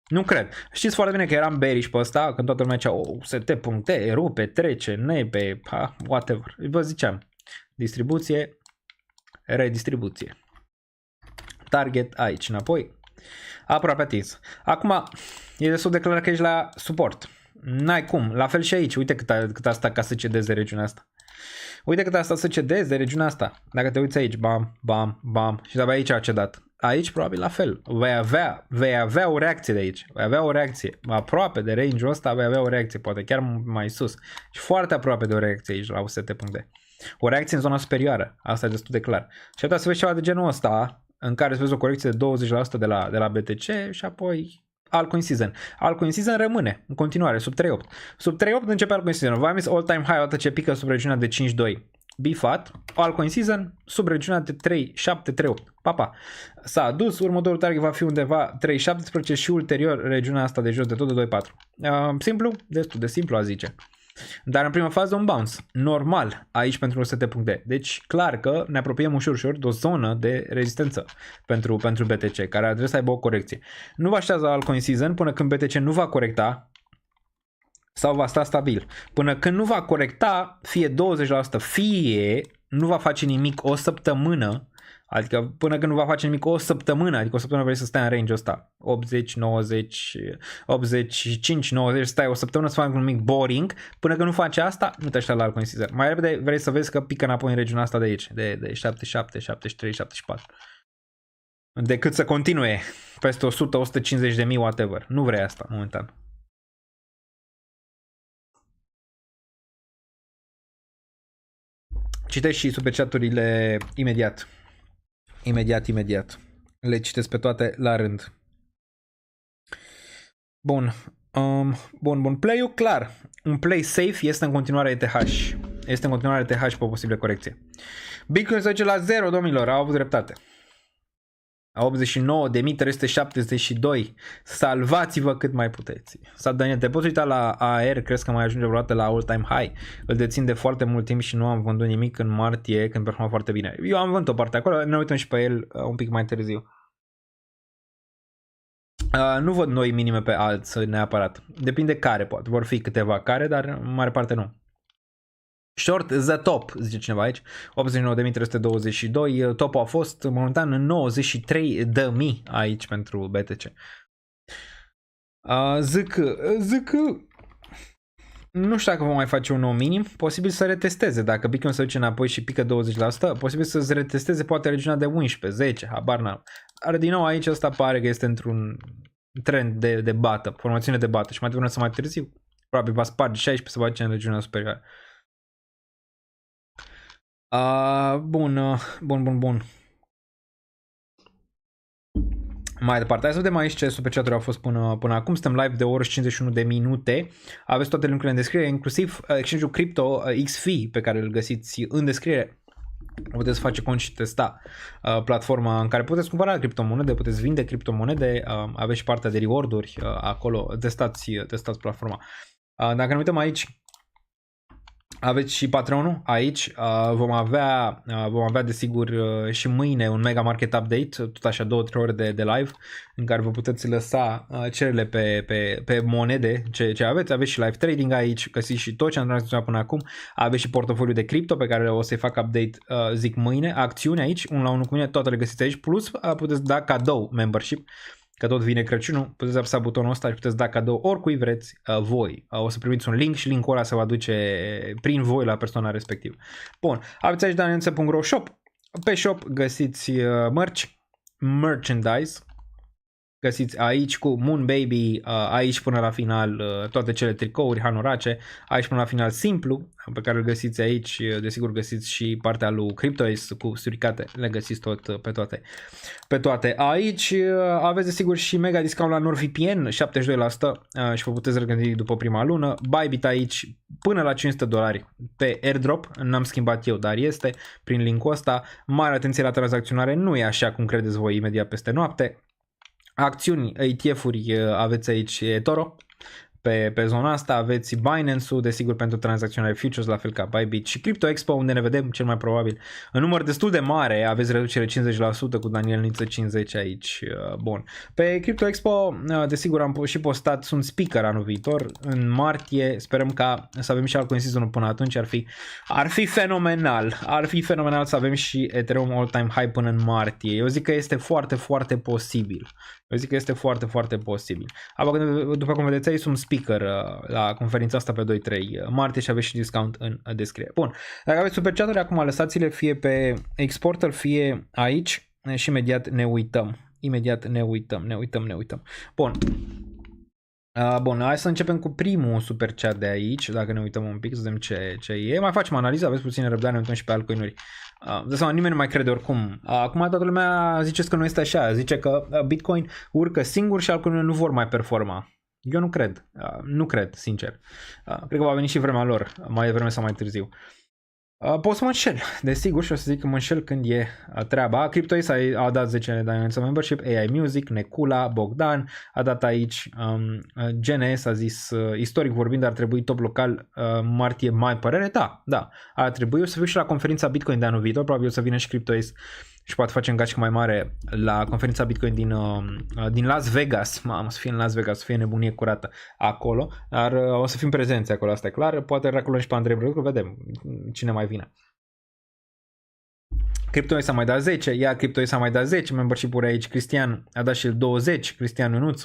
Nu cred. Știți foarte bine că eram bearish pe ăsta, când toată lumea zicea USD.D, rupe, trece, nepe, whatever. Vă ziceam, distribuție, redistribuție. Target aici, înapoi. Aproape atins. Acum, e destul de clar că ești la suport. N-ai cum. La fel și aici. Uite cât a stat ca să cedeze regiunea asta. Uite cât a stat să cedeze regiunea asta. Dacă te uiți aici, bam, bam, bam. Și de-abia aici a cedat. Aici probabil la fel. Vei avea o reacție de aici. Vei avea o reacție. Aproape de range-ul ăsta vei avea o reacție. Poate chiar mai sus. Și foarte aproape de o reacție aici la UST.D. O reacție în zona superioară. Asta e destul de clar. Și atunci să vezi ceva de genul ăsta, în care să vezi o corecție de 20% de la BTC și apoi altcoin season. Altcoin season rămâne în continuare sub 3.8. Sub 3.8 începe altcoin season. V-am zis all time high odată ce pică sub regiunea de 5.2. Bifat, altcoin season sub regiunea de 3.7-3.8. Papa. S-a adus, următorul target va fi undeva 3.17 și ulterior regiunea asta de jos de tot de 2.4. Simplu, destul de simplu a zice. Dar în prima fază un bounce, normal aici pentru UST.de. Deci clar că ne apropiem ușor de o zonă de rezistență pentru BTC, care ar trebui să aibă o corecție. Nu vă aștează altcoin season până când BTC nu va corecta sau va sta stabil. Până când nu va corecta fie 20%, fie nu va face nimic o săptămână, adică până când nu va face nimic o săptămână, adică o săptămână vrei să stai în range-ul ăsta, 80, 90, 85, 90, stai o săptămână să faci un mic boring, până când nu face asta, nu te aștepți la altcoin season. Mai repede vrei să vezi că pică înapoi în regiunea asta de aici, de 77, 73, 74. Decât să continue peste 100, 150 de mii, whatever. Nu vrei asta momentan. Citești și superchaturile imediat. Imediat. Le citesc pe toate la rând. Bun. Bun. Play-ul clar. Un play safe este în continuare ETH. Este în continuare ETH pe o posibilă corecție. Bitcoin se duce la 0, domnilor. Au avut dreptate. A 89.372. Salvați-vă cât mai puteți. Daniel, te poți uita la AR? Crezi că mai ajunge vreodată la all-time high? Îl dețin de foarte mult timp și nu am vândut nimic în martie când performa foarte bine. Eu am vândut o parte acolo, ne uităm și pe el un pic mai târziu. Nu văd noi minime pe alți neapărat. Depinde care poate. Vor fi câteva care, dar în mare parte nu. Short the top, zice cineva aici, 89.322, topul a fost momentan în 93.000 aici pentru BTC. Zic, nu știu dacă vom mai face un nou minim, posibil să retesteze, dacă Bitcoin se duce înapoi și pică 20%, posibil să se retesteze poate regiunea de 11, 10, habar n-am. Dar din nou aici asta pare că este într-un trend de bată, formațiune de bată și mai devreme să mai târziu, probabil va sparge 16 să face în regiunea superioară. Bun. Mai departe, hai să vedem aici ce superchat-uri au fost până acum. Suntem live de o oră și 51 de minute. Aveți toate linkurile în descriere, inclusiv exchange-ul Crypto XFi pe care îl găsiți în descriere. Puteți face cont și testa platforma în care puteți cumpăra criptomonede, puteți vinde criptomonede, aveți și partea de reward-uri acolo, testați platforma. Dacă ne uităm aici, aveți și Patreon-ul aici, vom avea desigur și mâine un mega market update, tot așa 2-3 ore de live în care vă puteți lăsa cererile pe monede ce aveți și live trading aici, găsiți și tot ce am tranzacționat până acum, aveți și portofoliul de cripto pe care o să-i fac update zic mâine, acțiuni aici, 1 la 1 cu mine, toate le găsiți aici, plus puteți da cadou membership. Că tot vine Crăciunul, puteți apăsa butonul ăsta și puteți da cadou oricui vreți voi. O să primiți un link și linkul ăla se va duce prin voi la persoana respectivă. Bun, aveți aici danielnețe.ro shop. Pe shop găsiți merchandise. Găsiți aici cu Moon Baby, aici până la final toate cele tricouri, hanorace, aici până la final simplu, pe care îl găsiți aici, desigur găsiți și partea lui CryptoAce cu suricate, le găsiți tot pe toate. Aici aveți desigur și mega discount la NordVPN, 72% și vă puteți regândi după prima lună. Bybit aici până la $500 pe airdrop, n-am schimbat eu, dar este prin linkul ăsta. Mare atenție la tranzacționare, nu e așa cum credeți voi imediat peste noapte. Acțiuni, ETF-uri aveți aici eToro, pe zona asta aveți Binance-ul, desigur pentru tranzacționare futures, la fel ca Bybit și Crypto Expo, unde ne vedem cel mai probabil în număr destul de mare, aveți reducere 50% cu Daniel Niță 50 aici, bun. Pe Crypto Expo, desigur am și postat, sunt speaker anul viitor, în martie, sperăm ca să avem și altcoin season până atunci, ar fi fenomenal să avem și Ethereum all-time high până în martie, eu zic că este foarte, foarte posibil. După cum vedeți aici, sunt speaker la conferința asta pe 2-3 martie și aveți și discount în descriere. Bun, dacă aveți super chat-uri acum lăsați-le fie pe exporter, fie aici și imediat ne uităm. Bun. Bun, hai să începem cu primul super chat de aici, dacă ne uităm un pic, să vedem ce e. Mai facem analiză, aveți puțină răbdare, ne uităm și pe altcoinuri. De seama, nimeni nu mai crede oricum. Acum toată lumea zice că nu este așa, zice că Bitcoin urcă singur și altcoinurile nu vor mai performa. Eu nu cred, nu cred, sincer. Cred că va veni și vremea lor, mai devreme sau mai târziu. Pot să mă înșel, desigur, și o să zic că mă înșel când e treaba. CryptoAce a dat 10 de membership, AI Music, Necula, Bogdan a dat aici, GNS a zis, istoric vorbind ar trebui top local martie, mai părere? Da, ar trebui. O să fiu și la conferința Bitcoin de anul viitor, probabil o să vină și CryptoAce și poate face un gașcă mai mare la conferința Bitcoin din Las Vegas. Mamă, să fie în Las Vegas, să fie nebunie curată acolo, dar o să fim prezenți acolo, asta e clar. Poate reculăm și pe Andrei Brăducu, vedem cine mai vine. CryptoAce a mai dat 10, iar CryptoAce a mai dat 10, membership-uri aici, Cristian a dat și el 20, Cristian Ionuț.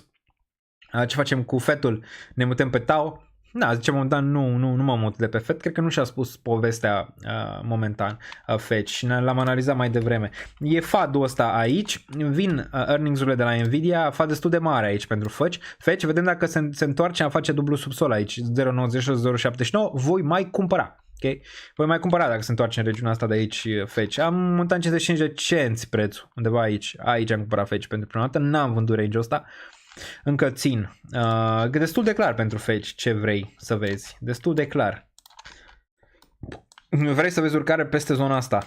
Ce facem cu fetul? Ne mutăm pe Tau? Da, zice momentan nu mă mut de pe FET, cred că nu și-a spus povestea momentan FET și l-am analizat mai devreme. E FAD-ul ăsta aici, vin earnings-urile de la Nvidia, FAD destul de mare aici pentru FET, vedem dacă se întoarce, a face dublu subsol aici, 0,96-0,79, voi mai cumpăra. Okay? Voi mai cumpăra dacă se întoarce în regiunea asta de aici FET. Am montat 55 de cenți prețul, undeva aici am cumpărat FET pentru prima dată, n-am vândut range-ul ăsta. Încă țin. Destul de clar pentru Fetch ce vrei să vezi. Destul de clar. Vrei să vezi urcare peste zona asta.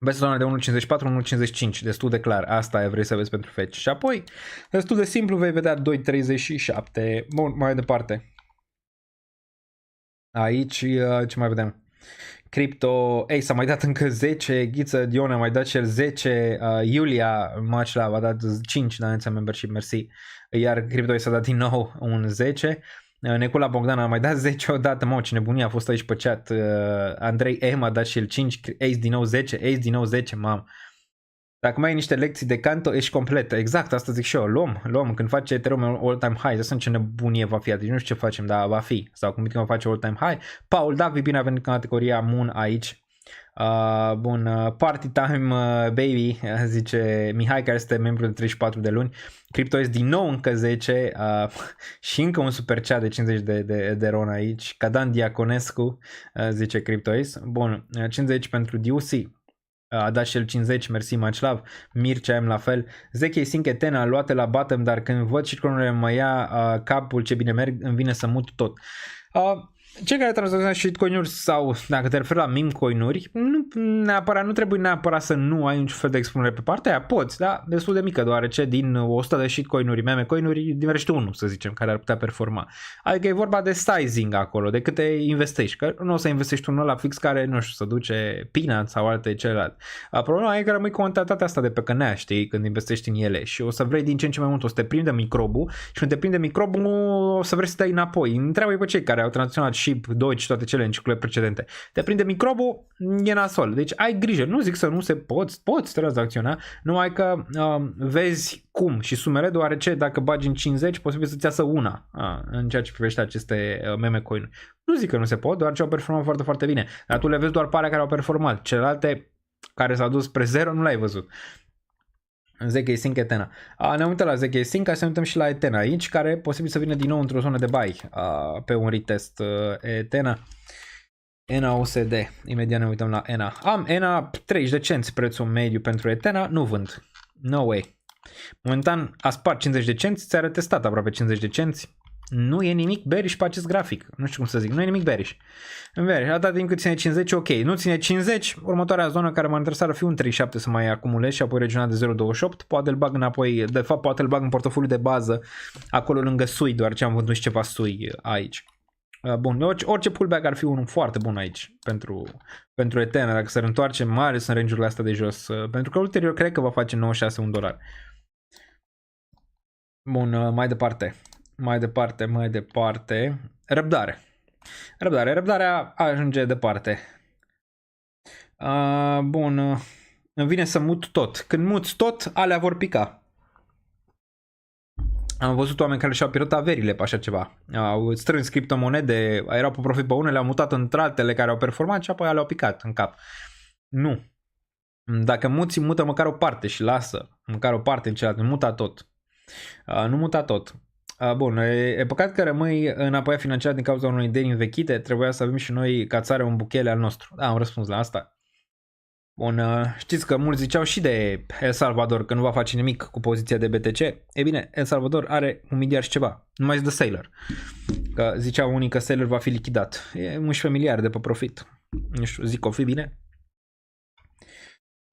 Peste zona de 1.54, 1.55. Destul de clar. Asta vrei să vezi pentru Fetch. Și apoi, destul de simplu, vei vedea 2.37. Bun, mai departe. Aici, ce mai vedem? Crypto, s-a mai dat încă 10, Ghiță Dion a mai dat cel 10, Iulia Maclav a dat 5 daneța membership, mersi, iar Crypto s-a dat din nou un 10, Necula Bogdan a mai dat 10 odată, mă, ce nebunie a fost aici pe chat, Andrei M a dat și el 5, Ace din nou 10, Ace din nou 10, mamă. Dacă mai ai niște lecții de canto, ești complet. Exact, asta zic și eu. Luăm. Când face Ethereum all-time high, asta ce nebunie va fi. Deci nu știu ce facem, dar va fi. Sau când va face all-time high. Paul Davi, bine a venit în categoria Moon aici. Bun, party time baby, zice Mihai, care este membru de 34 de luni. CryptoAce din nou încă 10 și încă un super chat de 50 de ron aici. Cadan Diaconescu, zice CryptoAce. Bun, 50 pentru DUC. A dat și el 50, mersi Maclav, Mircea M la fel, Zechei Sync Tena luate la bottom, dar când văd și cronurile mă ia capul ce bine merg, îmi vine să mut tot. Cei care tranzacționează shitcoin-uri sau dacă te referi la meme coin-uri, nu trebuie neapărat să nu ai niciun fel de expunere pe partea aia, poți, da? Destul de mică, deoarece din 100 de shitcoin-uri, meme coin-uri, diversește unul, să zicem, care ar putea performa. Adică e vorba de sizing acolo, de câte investești, că nu o să investești unul la fix care, nu știu, să duce peanut sau alte celelalte. Problema e că rămâi cu cantitatea asta de pe cănea, știi, când investești în ele și o să vrei din ce în ce mai mult, o să te prinde microbul și când te prinde microbul o să vrei să dai înapoi. Întreabă pe cei care au tranzacționat SHIB, Doge și toate cele în ciclurile precedente. Te prinde microbul, e nasol. Deci ai grijă. Nu zic să nu se poți tranzacționa, numai că vezi cum și sumere, deoarece dacă bagi în 50, posibil să-ți iasă una în ceea ce privește aceste meme coin. Nu zic că nu se pot, deoarece au performat foarte, foarte bine. Dar tu le vezi doar parea care au performat. Celelalte care s-au dus spre 0 nu le-ai văzut. ZK Sync Etena. Ne uităm la ZK Sync, ca să ne uităm și la Etena aici, care posibil să vină din nou într-o zonă de buy pe un retest. Etena. ENA USD. Imediat ne uităm la ENA. Am ENA 30 de cenți prețul mediu pentru Etena, nu vând. No way. Momentan a spart 50 de cenți, ți-a retestat aproape 50 de cenți. Nu e nimic bearish pe acest grafic. Nu știu cum să zic, nu e nimic bearish. Atâta timp cât ține 50, ok. Nu ține 50, următoarea zonă care m-a interesat ar fi un 37 să mai acumulez și apoi regiunea de 0,28. Poate îl bag înapoi, de fapt poate îl bag în portofoliu de bază acolo lângă SUI, doar ce am vândut și ceva SUI aici. Bun, orice pullback ar fi unul foarte bun aici pentru Etena, dacă s-ar întoarce mare în range-urile astea de jos, pentru că ulterior cred că va face 96 $1. Bun, mai departe. Răbdarea ajunge departe. Bun, îmi vine să mut tot. Când muți tot, alea vor pica. Am văzut oameni care și-au pierdut averile pe așa ceva. Au strâns criptomonede, erau pe profit pe unele, au mutat între altele care au performat și apoi le-au picat în cap. Nu. Dacă mută măcar o parte și lasă măcar o parte în celălalt, nu muta tot. Nu muta tot. Bun, e păcat că rămâi înapoi financiar din cauza unei idei învechite, trebuia să avem și noi ca țară un buchele al nostru. Da, am răspuns la asta. Bun, știți că mulți ziceau și de El Salvador că nu va face nimic cu poziția de BTC. E bine, El Salvador are 1 miliard și ceva, numai de Sailor. Că ziceau unii că Sailor va fi lichidat. E 11 miliarde pe profit. Nu știu, zic o fi bine.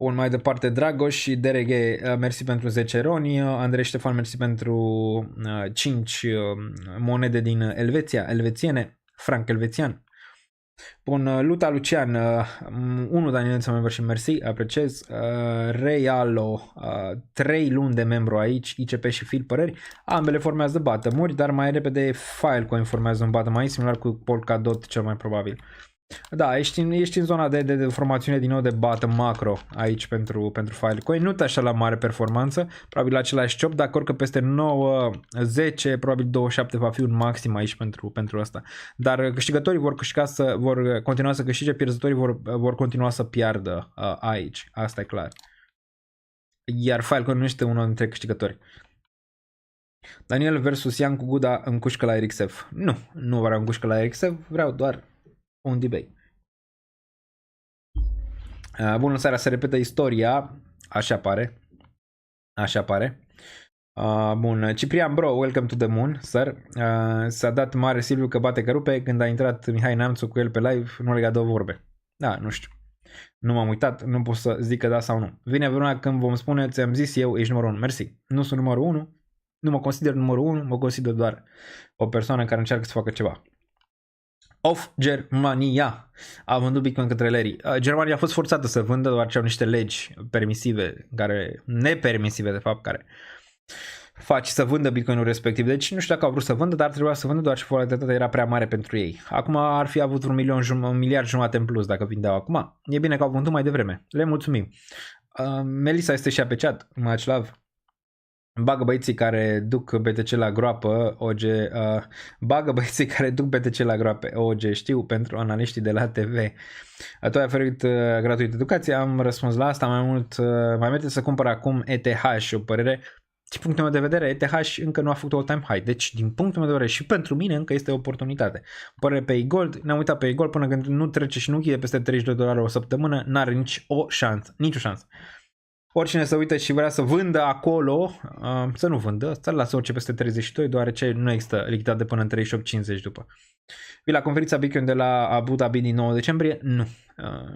Bun, mai departe Dragoș și DRG, mersi pentru 10 roni. Andrei Ștefan, mersi pentru 5 monede din Elveția, elvețiene, franc elvețian. Bun, Luta Lucian, 1 Daniel member și mersi, apreciez. Reialo, 3 luni de membru aici, ICP și Fil Păreri, ambele formează bottom-uri, dar mai repede Filecoin formează un bottom aici, similar cu Polkadot cel mai probabil. Da, ești în zona de formațiune din nou de bottom macro aici pentru Filecoin, nu așa la mare performanță, probabil același chop, dar că peste 9, 10, probabil 27 va fi un maxim aici pentru asta. Dar câștigătorii vor continua să câștige, pierzătorii vor continua să piardă aici, asta e clar. Iar Filecoin nu este unul dintre câștigători. Daniel versus Ian cu Guda încușcă la RXF. Nu vreau încușcă la RXF, vreau doar un debate. Bună seara, se repetă istoria. Așa pare. Bun, Ciprian bro, welcome to the moon, sir. S-a dat mare Silviu că bate că rupe. Când a intrat Mihai Neamțu cu el pe live, nu legat 2 vorbe. Da, nu știu. Nu m-am uitat, nu pot să zic că da sau nu. Vine vreuna când vom spune, ți-am zis eu, ești numărul 1. Mersi. Nu sunt numărul 1. Nu mă consider numărul 1, mă consider doar o persoană care încearcă să facă ceva. Of Germania a vândut Bitcoin către Larry. Germania a fost forțată să vândă, deoarece au niște legi permisive, nepermisive de fapt, care fac să vândă Bitcoinul respectiv. Deci nu știu dacă au vrut să vândă, dar trebuia să vândă, doar și volatilitatea era prea mare pentru ei. Acum ar fi avut 1 miliard jumate în plus dacă vindeau acum. E bine că au vândut mai devreme. Le mulțumim. Melissa este și pe chat. Much love. Bagă băieții care duc BTC la groapă, OG, bagă băieții care duc BTC la groapă, OG, știu, pentru analiștii de la TV. Tu ai oferit gratuit educație, am răspuns la asta, mai merge să cumpăr acum ETH, o părere. Din punctul meu de vedere, ETH încă nu a făcut all-time high, deci din punctul meu de vedere și pentru mine încă este o oportunitate. O părere pe e-gold, ne-am uitat pe e-gold până când nu trece și nu închide peste $30 o săptămână, n-are nici o șansă. Oricine se uită și vrea să vândă acolo, să nu vândă, să-l lasă orice peste 32, deoarece nu există lichiditate până în 38-50 după. Vii la conferința Bitcoin de la Abu Dhabi din 9 decembrie?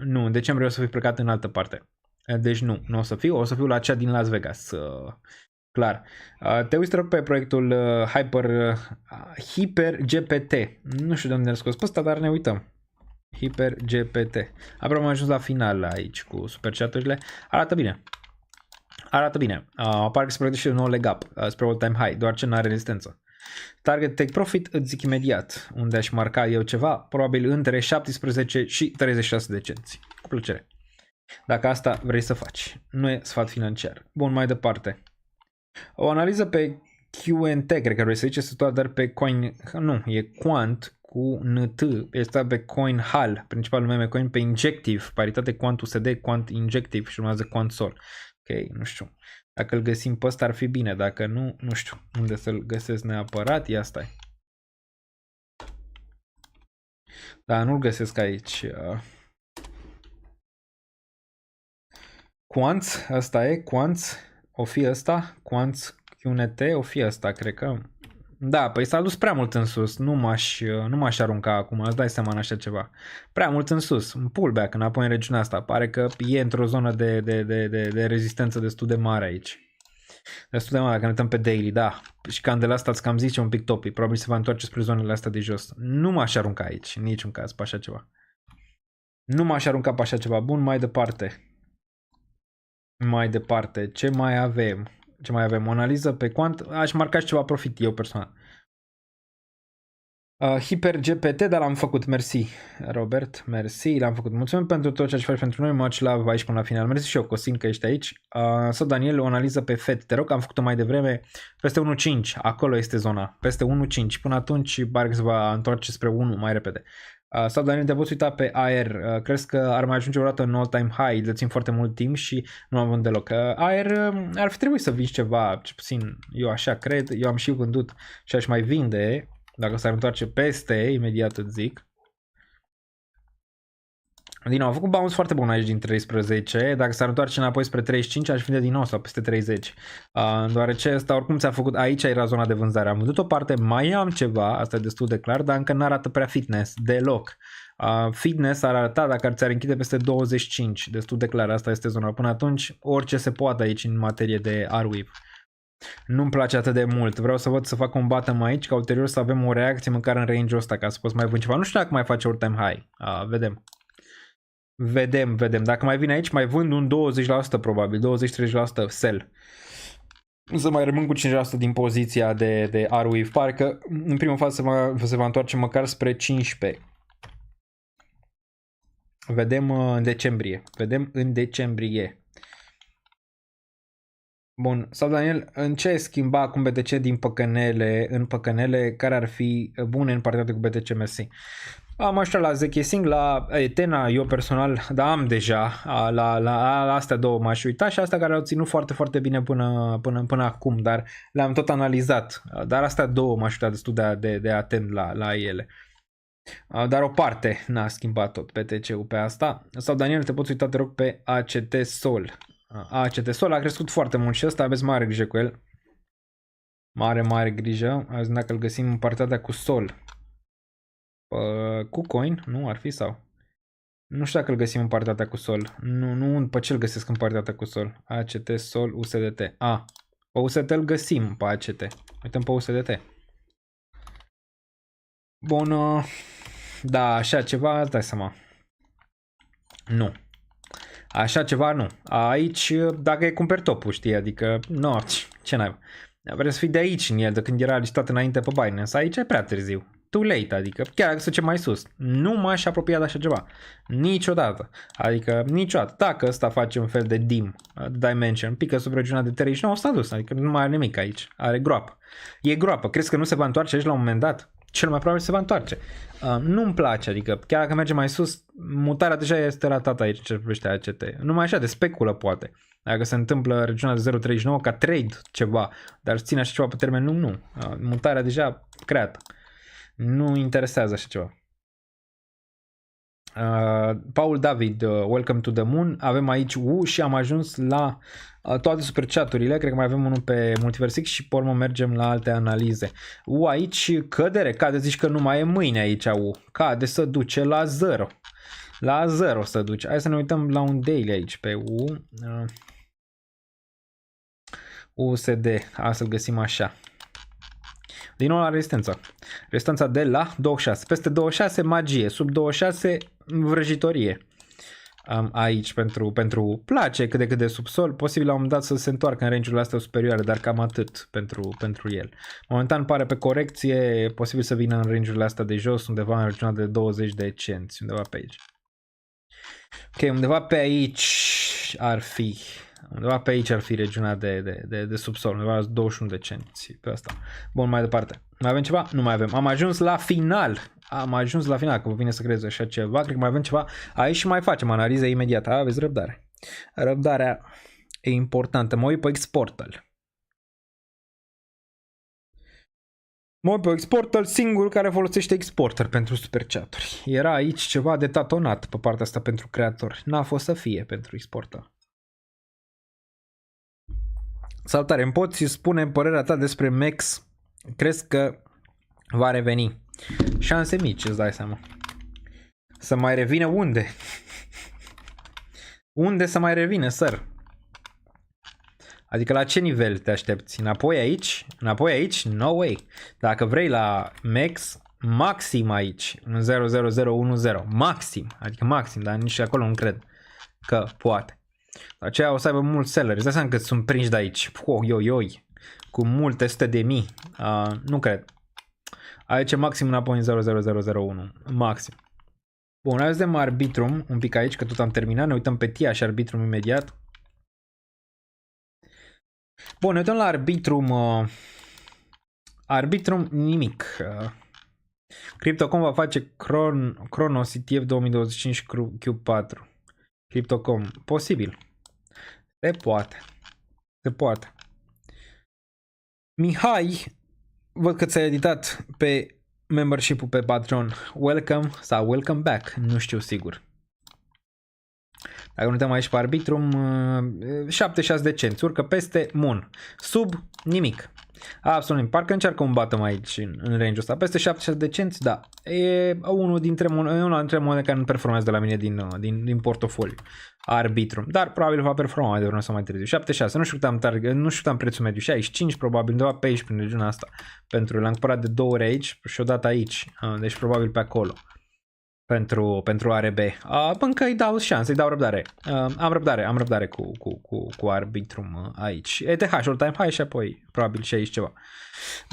Nu, în decembrie o să fiu plecat în altă parte. Deci nu o să fiu, o să fiu la cea din Las Vegas, clar. Te uiți rog pe proiectul HyperGPT, nu știu de unde l-a scos pe ăsta, dar ne uităm. HyperGPT. Aproape am ajuns la final aici cu super chat-urile. Arată bine. Parcă se pregătește un nou leg up spre all time high, doar ce n-are rezistență. Target take profit, îți zic imediat unde aș marca eu ceva, probabil între 17 și 36 de cenți. Cu plăcere. Dacă asta vrei să faci. Nu e sfat financiar. Bun, mai departe. O analiză pe QNT, cred că vrei să ziceți tot, dar pe coin, nu, e Quant cu NT, este pe CoinHall, principalul meme coin pe Injective, paritate Quant USD, Quant Injective și urmează Quant Sol. Ok, nu știu. Dacă îl găsim pe ăsta ar fi bine, dacă nu, nu știu unde să-l găsesc neapărat, ia stai. Da, nu-l găsesc aici. Quant, ăsta e, Quant, o fi ăsta, Quant QNT, o fi ăsta, cred că. Da, păi s-a dus prea mult în sus, nu m-aș arunca acum, îți dai seama în așa ceva. Prea mult în sus, un pullback înapoi în regiunea asta, pare că e într-o zonă de rezistență destul de mare aici. Destul de mare, dacă ne uităm pe daily, da. Și candela asta îți cam zice un pic topi, probabil se va întoarce spre zonele astea de jos. Nu m-aș arunca aici, în niciun caz, pe așa ceva. Nu m-aș arunca pe așa ceva. Bun, mai departe. Ce mai avem? O analiză pe Quant, aș marca și ceva profit eu personal. HyperGPT, dar l-am făcut, mersi Robert, mersi, l-am făcut. Mulțumim pentru tot ce faci pentru noi, much love aici până la final. Mersi și eu, Cosin, că ești aici. Sau Daniel, o analiză pe FED, te rog, am făcut-o mai devreme, peste 1.5, acolo este zona, peste 1.5, până atunci parcă se va întoarce spre 1 mai repede. Sau Daniel, te poți uita pe AR. Crezi că ar mai ajunge o dată în all-time high? Le țin foarte mult timp și nu am vândut deloc. AR ar fi trebuit să vinzi ceva, ce puțin, eu așa cred. Eu am și vândut și aș mai vinde. Dacă s-ar întoarce peste, imediat îți zic. Din nou, a făcut bounce foarte bun aici din 13. Dacă s-ar întoarce înapoi spre 35, aș vinde din nou sau peste 30. Deoarece asta oricum ți-a făcut, aici era zona de vânzare. Am vândut o parte, mai am ceva, asta e destul de clar, dar încă n-arată prea fitness, deloc. Fitness ar arăta dacă ți-ar închide peste 25, destul de clar, asta este zona. Până atunci, orice se poate aici în materie de Arweave. Nu-mi place atât de mult, vreau să văd să fac un bottom aici, ca ulterior să avem o reacție măcar în range-ul ăsta, ca să poți mai vând ceva. Nu știu dacă mai face all-time high, vedem. Vedem. Dacă mai vine aici, mai vând un 20% probabil, 20-30% sell. Să mai rămân cu 5% din poziția de Arweave. Pare că în primul fază se va întoarce măcar spre 15. Vedem în decembrie. Bun, sau Daniel, în ce schimba acum BTC din păcănele în păcănele care ar fi bune în partea cu BTC Messi? Am așa la Zekesing, la Etena, eu personal, dar am deja, la astea două m-aș uita și astea care au ținut foarte, foarte bine până acum, dar le-am tot analizat, dar astea două m-aș uita destul de atent la ele. Dar o parte n-a schimbat tot BTC-ul pe asta. Sau Daniel, te poți uita, te rog, pe ACT Sol. ACT Sol a crescut foarte mult și ăsta aveți mare grijă cu el. Mare grijă. Azi dacă îl găsim în partea de cu Sol. Cu coin? Nu ar fi sau? Nu știu dacă îl găsim în partea de cu Sol. Nu, pe ce îl găsesc în partea de cu Sol? ACT Sol USDT. Pe USDT îl găsim pe ACT. Uităm pe USDT. Bun. Da, așa ceva, dai seama. Nu. Așa ceva nu. Aici, dacă e cumperi topul, știi, adică, nu, ce n-ai. Vrei să fii de aici în el, de când era listat înainte pe Binance. Aici e prea târziu. Too late, adică, chiar dacă se duce mai sus. Nu m-aș apropia de așa ceva. Niciodată. Adică, niciodată. Dacă ăsta face un fel de dimension, pică sub regiunea de 39, s-a dus. Adică nu mai are nimic aici. Are groapă. E groapă. Crezi că nu se va întoarce aici la un moment dat? Cel mai probabil se va întoarce. Nu-mi place, adică chiar dacă merge mai sus, mutarea deja este ratată aici ce privește ACT. Numai așa, de speculă poate. Dacă se întâmplă regiunea de 0.39 ca trade ceva, dar ține așa ceva pe termen lung, nu. Mutarea deja creată. Nu interesează așa ceva. Paul David, welcome to the moon. Avem aici U și am ajuns la toate super chaturile. Cred că mai avem unul pe Multiversix și pe urmă mergem la alte analize. U aici cade, zici că nu mai e mâine aici U. Cade, să duce la 0. La 0 să duce. Hai să ne uităm la un daily aici pe U. USD. Hai să-l găsim așa. Din nou la rezistență. Rezistența de la 26. Peste 26 magie. Sub 26 vrăjitorie. Aici pentru place cât de cât de subsol. Posibil la un moment dat să se întoarcă în range-urile astea superioare, dar cam atât pentru el. Momentan pare pe corecție. E posibil să vină în range-urile astea de jos, undeva în regiunea de 20 de cenți. Undeva pe aici. Ok, undeva pe aici ar fi. Undeva pe aici ar fi regiunea de subsol, undeva la 21 de cenți pe asta. Bun, mai departe. Mai avem ceva? Nu mai avem. Am ajuns la final, că vă vine să crezi așa ceva. Cred că mai avem ceva aici și mai facem analiză imediată. Aveți răbdare. Răbdarea e importantă. Mă uit pe Exportal. Exportal singurul care folosește Exporter pentru super chaturi. Era aici ceva de tatonat pe partea asta pentru creatori. N-a fost să fie pentru Exportal. Salutare, îmi poți spune părerea ta despre Max? Crezi că va reveni? Șanse mici, îți dai seama. Să mai revină unde? Unde să mai revină, sir? Adică la ce nivel te aștepți? Înapoi aici? Înapoi aici? No way. Dacă vrei la Max, maxim aici. Un 00010. Maxim. Adică maxim, dar nici acolo nu cred că poate. Aceea o să aibă mulți selleri. Îți dai seama că sunt prinși de aici. Cu multe sute de mii. Nu cred. Aici maxim înapoi în 00001. Maxim. Bun, hai să vedem Arbitrum un pic aici, că tot am terminat. Ne uităm pe TIA și Arbitrum imediat. Bun, ne uităm la Arbitrum. Arbitrum nimic. Crypto.com va face Chronos ETF 2025 Q4. Crypto.com. Posibil. Se poate. Se poate. Mihai, văd că ți-ai editat pe membership-ul pe Patreon. Welcome sau welcome back. Nu știu sigur. Dacă nu uităm aici pe Arbitrum, 76 de cenți. Urcă peste Moon. Sub nimic. Absolut nimic. Parcă încearcă un bottom aici în range-ul ăsta. Peste 76 de cenți, da. E una dintre monede care nu performează de la mine din portofoliu. Arbitrum. Dar probabil va performa mai devreme sau mai târziu. 76. Nu știam prețul mediu. 65 probabil. Undeva pe aici prin regiunea asta. L-am cumpărat de 2 ori aici și odată aici. Deci probabil pe acolo. Pentru ARB. Încă îi dau șanse, îi dau răbdare. Am răbdare cu Arbitrum aici. ETH, all time high și apoi probabil și aici ceva.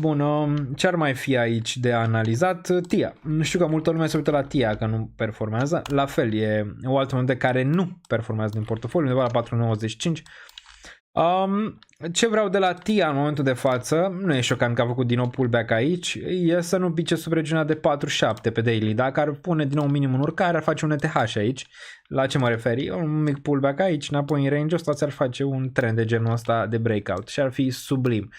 Bun, ce ar mai fi aici de analizat? TIA. Nu știu că multă lume se uită la TIA că nu performează. La fel, e o altă monedă care nu performează din portofoliu, undeva la 4,95. Ce vreau de la TIA în momentul de față, nu e șocant că a făcut din nou pullback aici, e să nu pice sub regiunea de 47 pe daily. Dacă ar pune din nou minim în urcare, ar face un ETH aici. La ce mă referi? Un mic pullback aici, înapoi în range-ul ăsta ți-ar face un trend de genul ăsta de breakout și ar fi sublim.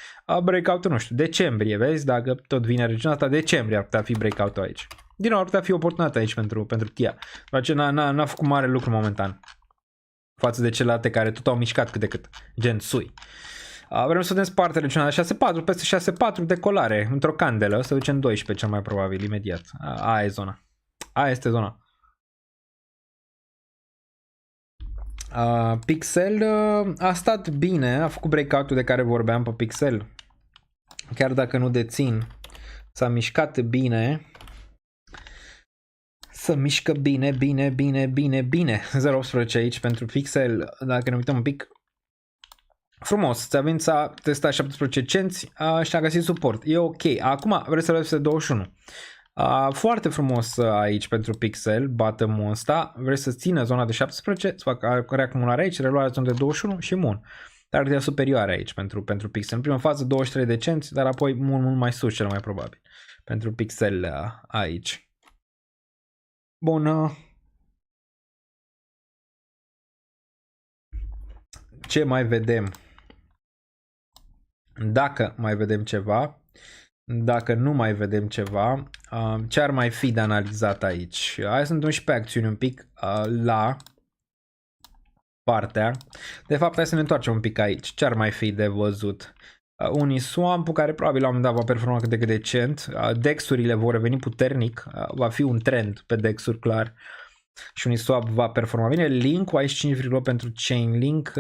Breakout-ul, nu știu, decembrie, vezi? Dacă tot vine regiunea asta, decembrie ar putea fi breakout-ul aici. Din nou ar putea fi oportunitate aici pentru TIA. Doar ce n-a făcut mare lucru momentan față de celelalte care tot au mișcat cât de cât, gen SUI. Vrem să vedem sparte regiunea de 6.4, peste 6.4 decolare, într-o candelă, se duce în 12 cel mai probabil, imediat. Aia e zona. Aia este zona. Pixel a stat bine, a făcut breakout-ul de care vorbeam pe Pixel. Chiar dacă nu dețin, s-a mișcat bine. Să mișcă bine. 0,18 aici pentru Pixel, dacă ne uităm un pic. Frumos, s-a testat 17 cenți și a găsit suport. E ok. Acum vreți să vedem 21. Foarte frumos aici pentru Pixel, bottom-ul ăsta. Vreți să țină zona de 17, să facă reacumulare aici, reluarea zona de 21 și Moon. Dar de superioară aici pentru Pixel. În prima fază 23 de cenți, dar apoi mult mai sus cel mai probabil pentru Pixel aici. Bun. Ce mai vedem? Dacă mai vedem ceva, dacă nu mai vedem ceva, ce ar mai fi de analizat aici? Hai să ne și pe acțiuni un pic la partea. De fapt, hai să ne întoarcem un pic aici. Ce ar mai fi de văzut? Uniswap-ul care probabil la un moment dat va performa cât de cât decent. DEX-urile vor reveni puternic. Va fi un trend pe DEX-uri clar. Și Uniswap va performa bine. Link-ul aici 5, pentru Chainlink.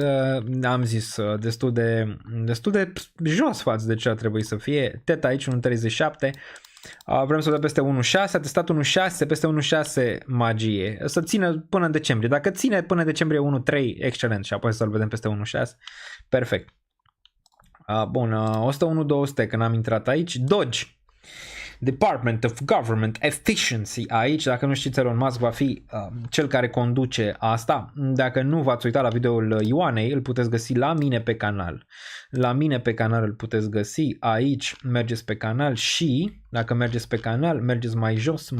Am zis destul de jos față de ce ar trebui să fie. Teta aici 1.37. Vrem să o dăm peste 1.6. A testat 1.6, peste 1.6 magie. Să țină până în decembrie. Dacă ține până în decembrie 1.3, excelent. Și apoi să-l vedem peste 1.6. Perfect. Bun, 101.200 când am intrat aici. Doge, Department of Government Efficiency. Aici, dacă nu știți, Elon Musk va fi cel care conduce asta. Dacă nu v-ați uitat la videoul Ioanei, îl puteți găsi la mine pe canal. La mine pe canal îl puteți găsi. Aici mergeți pe canal și dacă mergeți pe canal, mergeți mai jos.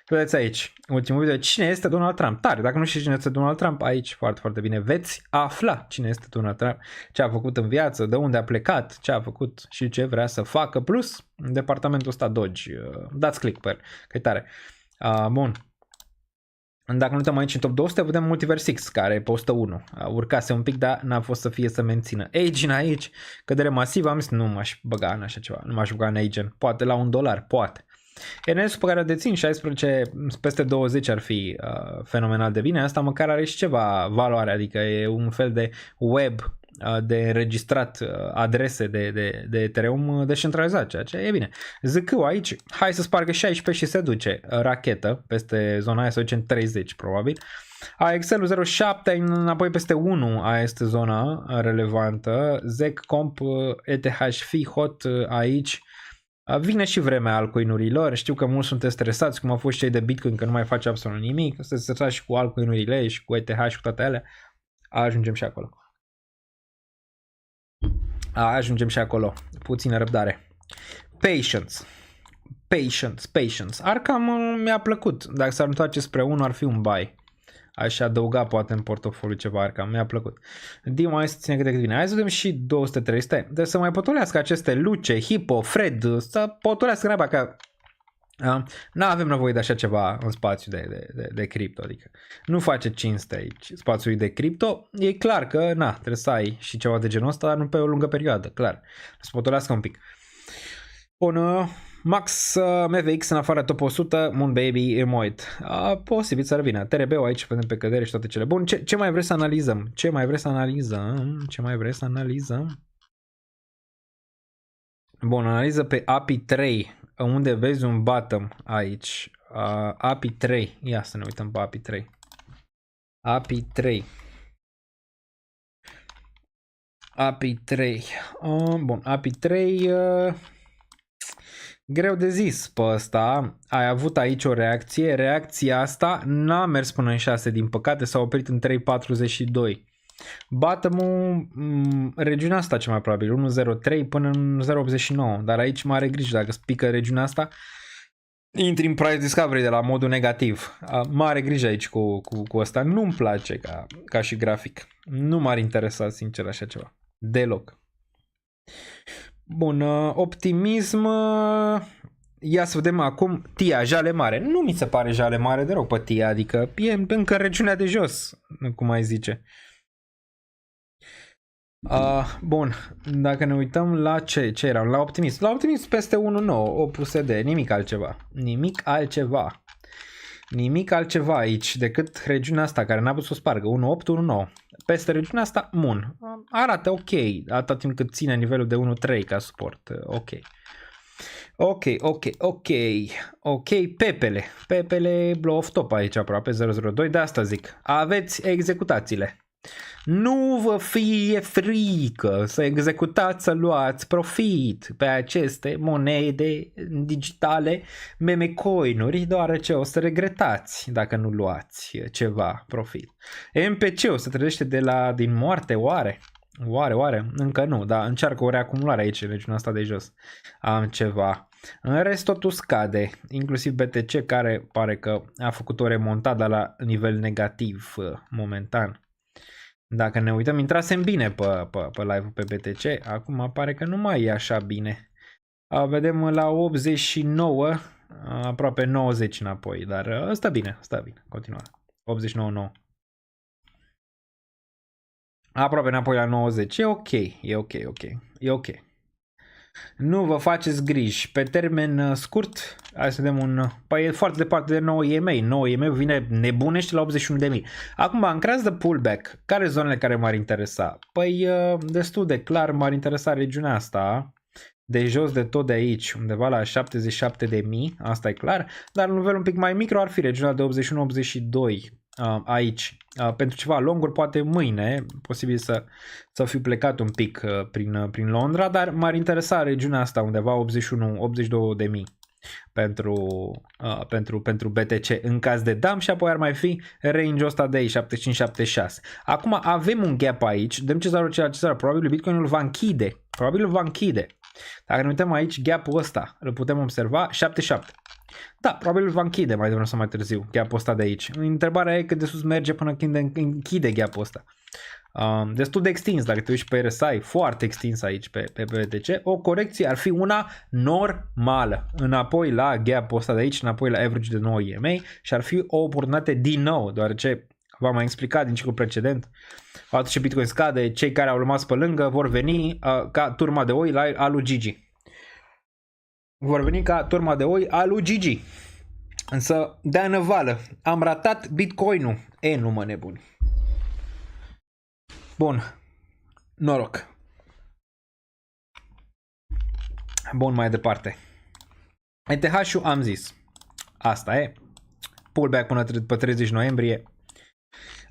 Vedeți aici, ultimul video, cine este Donald Trump. Tare, dacă nu știți cine este Donald Trump, aici foarte, foarte bine veți afla cine este Donald Trump, ce a făcut în viață, de unde a plecat, ce a făcut și ce vrea să facă, plus departamentul ăsta Doge. Dați click pe el, că e tare. Bun. Dacă nu uităm aici în top 200, vedem Multiverse X, care e pe 101. Urcase un pic, dar n-a fost să fie să mențină. Agen aici, cădere masivă, am zis, nu m-aș băga în așa ceva, nu m-aș băga în Agen. Poate la $1, poate. RNS-ul pe care o dețin, 16 peste 20 ar fi fenomenal de bine. Asta măcar are și ceva valoare, adică e un fel de web de înregistrat adrese de Ethereum descentralizat, ceea ce e bine. ZK-ul aici, hai să spargă 16 și se duce rachetă peste zona aia, se duce în 30 probabil. AXL-ul 0.7 înapoi peste 1, aia este zona relevantă. ZEC, Comp, ETH, FI, HOT aici. Vine și vremea altcoin-urilor, știu că mulți sunteți stresați, cum au fost cei de Bitcoin, că nu mai face absolut nimic, sunteți stresați și cu altcoin-urile și cu ETH și cu toate alea, ajungem și acolo. Ajungem și acolo, puțină răbdare. Patience. Patience. Arkham mi-a plăcut. Dacă s-ar întoarce spre 1 ar fi un buy. Aș adăuga poate în portofoliu ceva Arkham. Mi-a plăcut. Dima mai să ține câte vine. Hai să vedem și 200-300. Deci să mai potolească aceste Luce, Hippo, Fred. Să potolească naiba că nu avem nevoie de așa ceva în spațiu de cripto. Adică nu face cinste aici spațiului de cripto. E clar că trebuie să ai și ceva de genul ăsta, dar nu pe o lungă perioadă. Clar. Să potolească un pic. Bun, Max MVX în afară top 100, Moon Baby, Emoid. Posibil să revină. TRB-ul aici, vedem pe cădere și toate cele. Bun, ce mai vreți să analizăm? Ce mai vreți să analizăm? Bun, analiză pe API 3, unde vezi un bottom aici. API 3, ia să ne uităm pe API 3. API 3. API 3. Bun, API 3... greu de zis pe ăsta, ai avut aici o reacție, reacția asta n-a mers până în 6, din păcate s-a oprit în 3.42. Bottom-ul, regiunea asta ce mai probabil, 1.03 până în 0.89, dar aici mare grijă, dacă spică regiunea asta, intri în price discovery de la modul negativ. Mare grijă aici cu ăsta, nu-mi place ca și grafic, nu m-ar interesa sincer așa ceva, deloc. Bun, optimism, ia să vedem acum TIA, jale mare, nu mi se pare jale mare deloc pe TIA, adică e încă în regiunea de jos, cum mai zice. Bun, dacă ne uităm la ce eram, la optimism peste 1.9, OPUSD, nimic altceva aici decât regiunea asta care n-a putut să o spargă, 1.8, 1.9. Peste regiunea asta, Moon. Arată ok, atât timp cât ține nivelul de 1.3 ca suport. Ok, Pepele blow off top aici aproape, 002, de asta zic. Aveți executațiile. Nu vă fie frică să executați, să luați profit pe aceste monede digitale, meme coin-uri, deoarece o să regretați dacă nu luați ceva profit. MPC o să trezește din moarte, oare? Oare? Încă nu, dar încearcă o reacumulare aici, în regiunea asta de jos. Am ceva. În rest totul scade, inclusiv BTC care pare că a făcut o remontadă la nivel negativ momentan. Dacă ne uităm, intrasem bine pe live-ul pe BTC, acum pare că nu mai e așa bine. Vedem la 89, aproape 90 înapoi, dar stă bine, continuă. 89,9. Aproape înapoi la 90, e ok. Nu vă faceți griji. Pe termen scurt, hai să vedem păi e foarte departe de 9 EMA. 9 EMA vine nebunește la 81.000. Acum, în caz de pullback, care zonele care m-ar interesa? Păi, destul de clar m-ar interesa regiunea asta, de jos de tot de aici, undeva la 77.000, asta e clar, dar în nivel un pic mai micro ar fi regiunea de 81-82 aici. Pentru ceva longuri, poate mâine, posibil să fiu plecat un pic prin Londra, dar m-ar interesa regiunea asta undeva 81-82.000 pentru BTC în caz de dump și apoi ar mai fi range-ul ăsta de aici, 75-76. Acum avem un gap aici, dăm cezarul ceea cezarul, probabil Bitcoin-ul va închide. Dacă ne uităm aici, gap-ul ăsta îl putem observa, 77. Da, probabil va închide mai devreme sau mai târziu gap-ul ăsta de aici. Întrebarea e cât de sus merge până când închide gap-ul ăsta. Destul de extins, dacă te uiți pe RSI, foarte extins aici pe BTC. O corecție ar fi una normală. Înapoi la gap-ul ăsta de aici, înapoi la average de 9 EMA și ar fi o oportunitate din nou, deoarece v-am mai explicat din ciclul precedent, atunci ce Bitcoin scade, cei care au rămas pe lângă vor veni ca turma de oi la lui Gigi. Însă, de-a năvală, am ratat Bitcoin-ul. Nu mă nebuni. Bun. Noroc. Bun, mai departe. ETH-ul am zis. Asta e. Pullback până pe 30 noiembrie.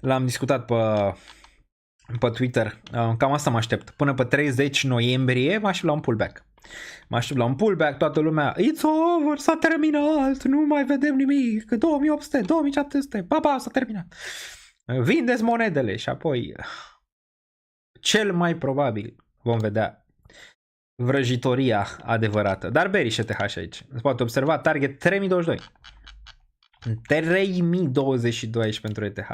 L-am discutat pe Twitter. Cam asta mă aștept. Până pe 30 noiembrie mă aștept la un pullback. Toată lumea, it's over, s-a terminat, nu mai vedem nimic, 2800, 2700, pa, s-a terminat. Vindeți monedele și apoi cel mai probabil vom vedea vrăjitoria adevărată. Dar bearish ETH aici. Se poate observa target 3022. 3022 aici pentru ETH.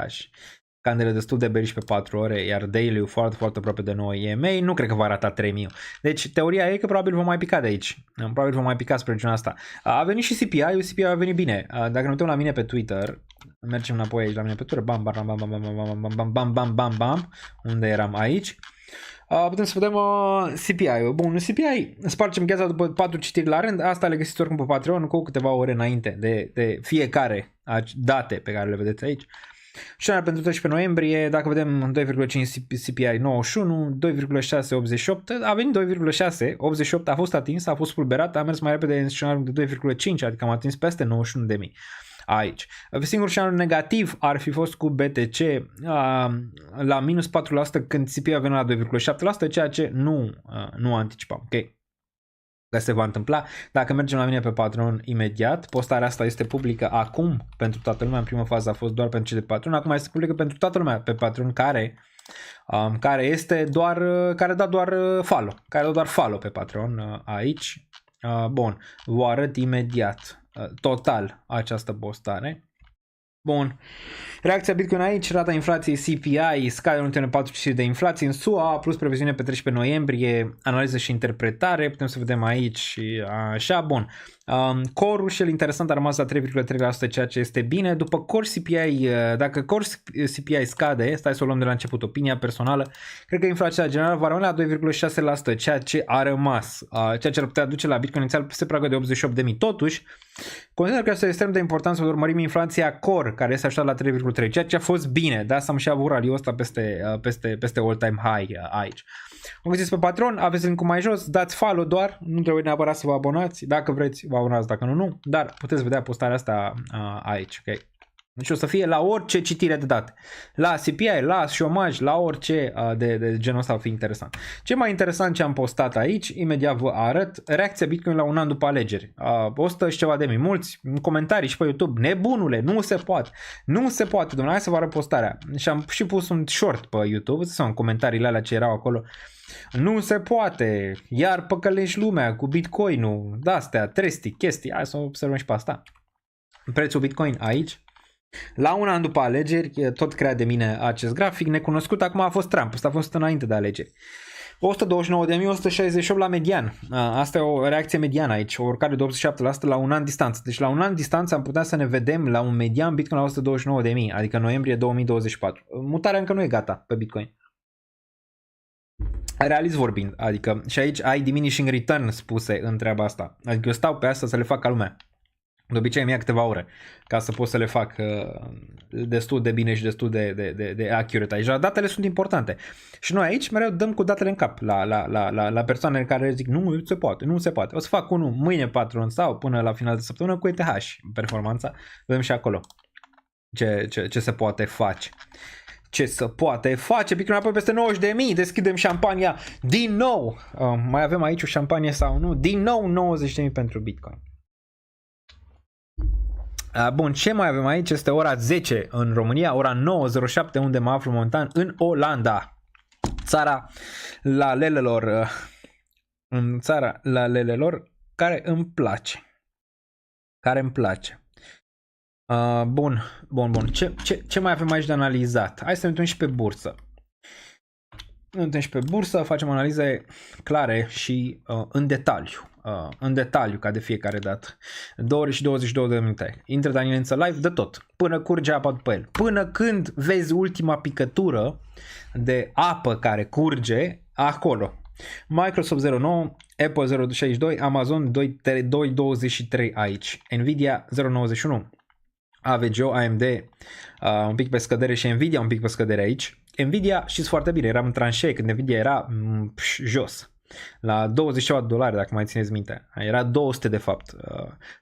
Candele destul de bearish pe 4 ore, iar daily-ul foarte, foarte aproape de 9 EMA. Nu cred că va arata 3000. Deci teoria e că probabil vom mai pica de aici. Probabil vom mai pica spre regiunea asta. A venit și CPI-ul, CPI-ul a venit bine. Dacă ne uităm la mine pe Twitter, mergem înapoi aici la mine pe Twitter, bam, bam, bam, bam, bam, bam, bam, bam, bam, bam, bam, unde eram aici. Putem să vedem CPI-ul. Bun, CPI spargem gheața după 4 citiri la rând. Asta le găsiți oricum pe Patreon cu câteva ore înainte de fiecare date pe care le vedeți aici. Scenario pentru 13 noiembrie, dacă vedem 2,5 CPI 91, 2,6 88, a venit 2,6, 88 a fost atins, a fost pulberat, a mers mai repede în scenariul de 2,5, adică am atins peste 91.000 aici. Singurul scenariu negativ ar fi fost cu BTC la minus 4% când CPI a venit la 2,7%, ceea ce nu anticipam. Ok. Că se va întâmpla. Dacă mergem la mine pe Patreon imediat, postarea asta este publică acum pentru toată lumea. În prima fază a fost doar pentru cei de Patreon, acum este publică pentru toată lumea pe Patreon care este doar care da doar follow pe Patreon aici. Bun, vă arăt imediat total această postare. Bun. Reacția Bitcoin aici, rata inflației CPI scade în 1,45 de inflație în SUA, plus previziune pe 13 noiembrie, analiză și interpretare, putem să vedem aici și așa, bun. Core-ul și el interesant a rămas la 3,3%, ceea ce este bine. După Core CPI, dacă Core CPI scade, stai să o luăm de la început, opinia personală, cred că inflația generală va rămâne la 2,6%, ceea ce a rămas, ceea ce ar putea duce la Bitcoin inițial peste pragul de 88.000. Totuși, consider că este extrem de important să urmărim inflația Core, care este așteptat la 3,3, ceea ce a fost bine, de asta am și avut raliul ăsta peste all-time high aici. O găsiți pe Patreon, aveți link-ul mai jos, dați follow doar, nu trebuie neapărat să vă abonați, dacă vreți vă abonați, dacă nu, dar puteți vedea postarea asta aici, ok? Deci o să fie la orice citire de date, la CPI, la șomaj, la orice de genul ăsta va fi interesant. Ce mai interesant ce am postat aici, imediat vă arăt, reacția Bitcoin la un an după alegeri. 100 și ceva de mii, mulți în comentarii și pe YouTube, nebunule, nu se poate, domnule, hai să vă arăt postarea. Și am și pus un short pe YouTube, sau în comentariile alea ce erau acolo. Nu se poate, iar păcălești lumea cu Bitcoin-ul, de-astea, chestii, hai să observăm și pe asta. Prețul Bitcoin aici. La un an după alegeri, tot crea de mine acest grafic, necunoscut, acum a fost Trump, asta a fost înainte de alegeri. 129.168 la median, asta e o reacție mediană aici, o urcare de 87% la un an distanță. Deci la un an distanță am putea să ne vedem la un median Bitcoin la 129.000, adică noiembrie 2024. Mutarea încă nu e gata pe Bitcoin. Realist vorbind, adică și aici ai diminishing return spuse în treaba asta, adică eu stau pe asta să le fac ca lumea. De obicei îmi ia câteva ore ca să pot să le fac destul de bine și destul de accurate. Aici datele sunt importante. Și noi aici mereu dăm cu datele în cap la persoanele care zic nu se poate. O să fac unul mâine Patreon sau până la final de săptămână cu ETH performanța. Vedem și acolo ce se poate face. Ce se poate face? Bitcoin apoi peste 90.000, deschidem șampania din nou. Mai avem aici o șampanie sau nu? Din nou 90.000 pentru Bitcoin. Bun, ce mai avem aici? Este ora 10 în România, ora 9.07 unde mă aflu momentan în Olanda. Țara lalelelor, în țara lalelelor care îmi place. Bun. Ce mai avem aici de analizat? Hai să ne uităm și pe bursă. Facem analize clare și în detaliu ca de fiecare dată. 2 ore și 22 de minute. Intră Daniel în live de tot. Până curge apa după el. Până când vezi ultima picătură de apă care curge acolo. Microsoft 0,9, Apple 0,62, Amazon 2,23 aici. Nvidia 0,91. AVGO, AMD un pic pe scădere și Nvidia un pic pe scădere aici. Nvidia știți foarte bine, eram în tranșee când Nvidia era jos. La $20 dacă mai țineți minte. Era 200 de fapt.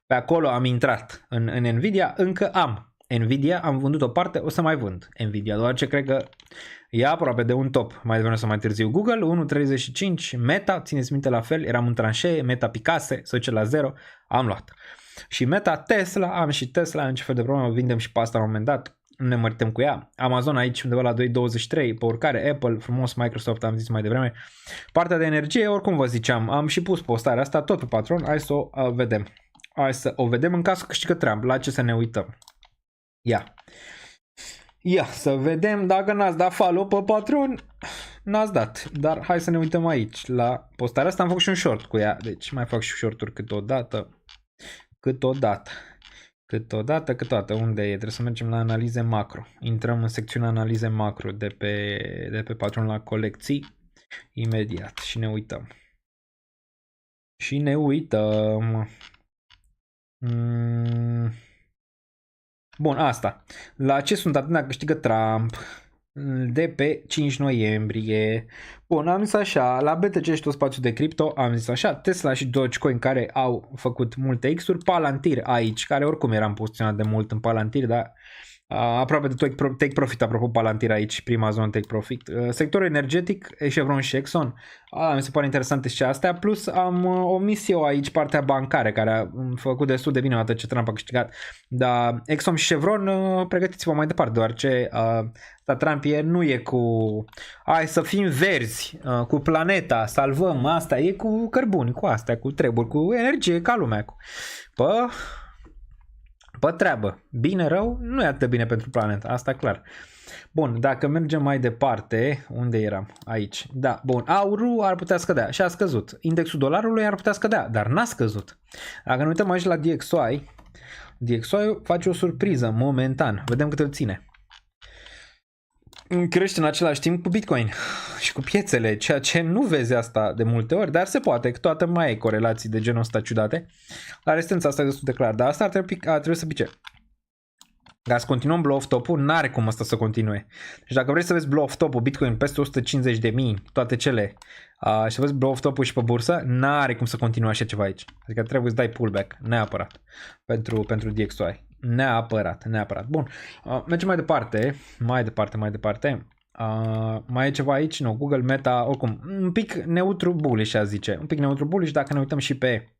Pe acolo am intrat în Nvidia, încă am. Nvidia, am vândut o parte, o să mai vând Nvidia, doar ce cred că e aproape de un top, mai devreme sau mai târziu. Google 1,35, Meta, țineți minte la fel, eram în tranșee, Meta picase, să duce la 0, am luat. Și Meta, Tesla, am și Tesla, în ce fel de problemă, vindem și pe asta la un moment dat. ne mărităm cu ea. Amazon aici undeva la 2,23, pe urcare Apple, frumos Microsoft, am zis mai devreme. Partea de energie, oricum vă ziceam, am și pus postarea asta tot pe Patreon, hai să o vedem. Hai să o vedem în caz că câștigă Trump, la ce să ne uităm. Ia, să vedem, dacă n-ați dat follow pe Patreon, n-ați dat, dar hai să ne uităm aici la postarea asta, am făcut și un short cu ea, deci mai fac și short-uri câteodată, unde e? Trebuie să mergem la analize macro, intrăm în secțiunea analize macro de pe Patreon la colecții, imediat și ne uităm. Bun, asta. La ce sunt atent dacă câștigă Trump? De pe 5 noiembrie. Bun, am zis așa, la BTC și tot spațiul de cripto, am zis așa, Tesla și Dogecoin care au făcut multe X-uri, Palantir aici, care oricum eram poziționat de mult în Palantir, dar aproape de take profit, apropo Palantir aici, prima zonă take profit. Sectorul energetic, Chevron și Exxon, mi se pare interesante și astea, plus am omis eu aici partea bancară, care a făcut destul de bine odată ce Trump a câștigat, dar Exxon și Chevron, pregătiți-vă mai departe, deoarece Trump nu e cu hai să fim verzi, cu planeta, salvăm, asta e cu cărbuni, cu astea, cu treburi, cu energie ca lumea. Pe treabă. Bine, rău, nu e atât de bine pentru planetă, asta e clar. Bun, dacă mergem mai departe, unde eram? Aici. Da, bun, aurul ar putea scădea și a scăzut. Indexul dolarului ar putea scădea, dar n-a scăzut. Dacă ne uităm aici la DXY, DXY face o surpriză momentan. Vedem cât îl ține. Crește în același timp cu Bitcoin și cu piețele, ceea ce nu vezi asta de multe ori, dar se poate, că toată mai e corelații de genul ăsta ciudate. La rezistența asta e destul de clar, dar asta ar trebui să pice. Dacă să continuăm blow-off top-ul, n-are cum asta să continue. Deci dacă vrei să vezi blow-off top-ul Bitcoin peste 150.000, toate cele, și să vezi blow-off top-ul și pe bursă, n-are cum să continue așa ceva aici. Adică trebuie să dai pullback, neapărat, pentru DXY. Neapărat. Bun, mergem mai departe. Mai e ceva aici? Nu, Google, Meta, oricum, un pic neutru bullish, a zice. Un pic neutru bullish dacă ne uităm și pe...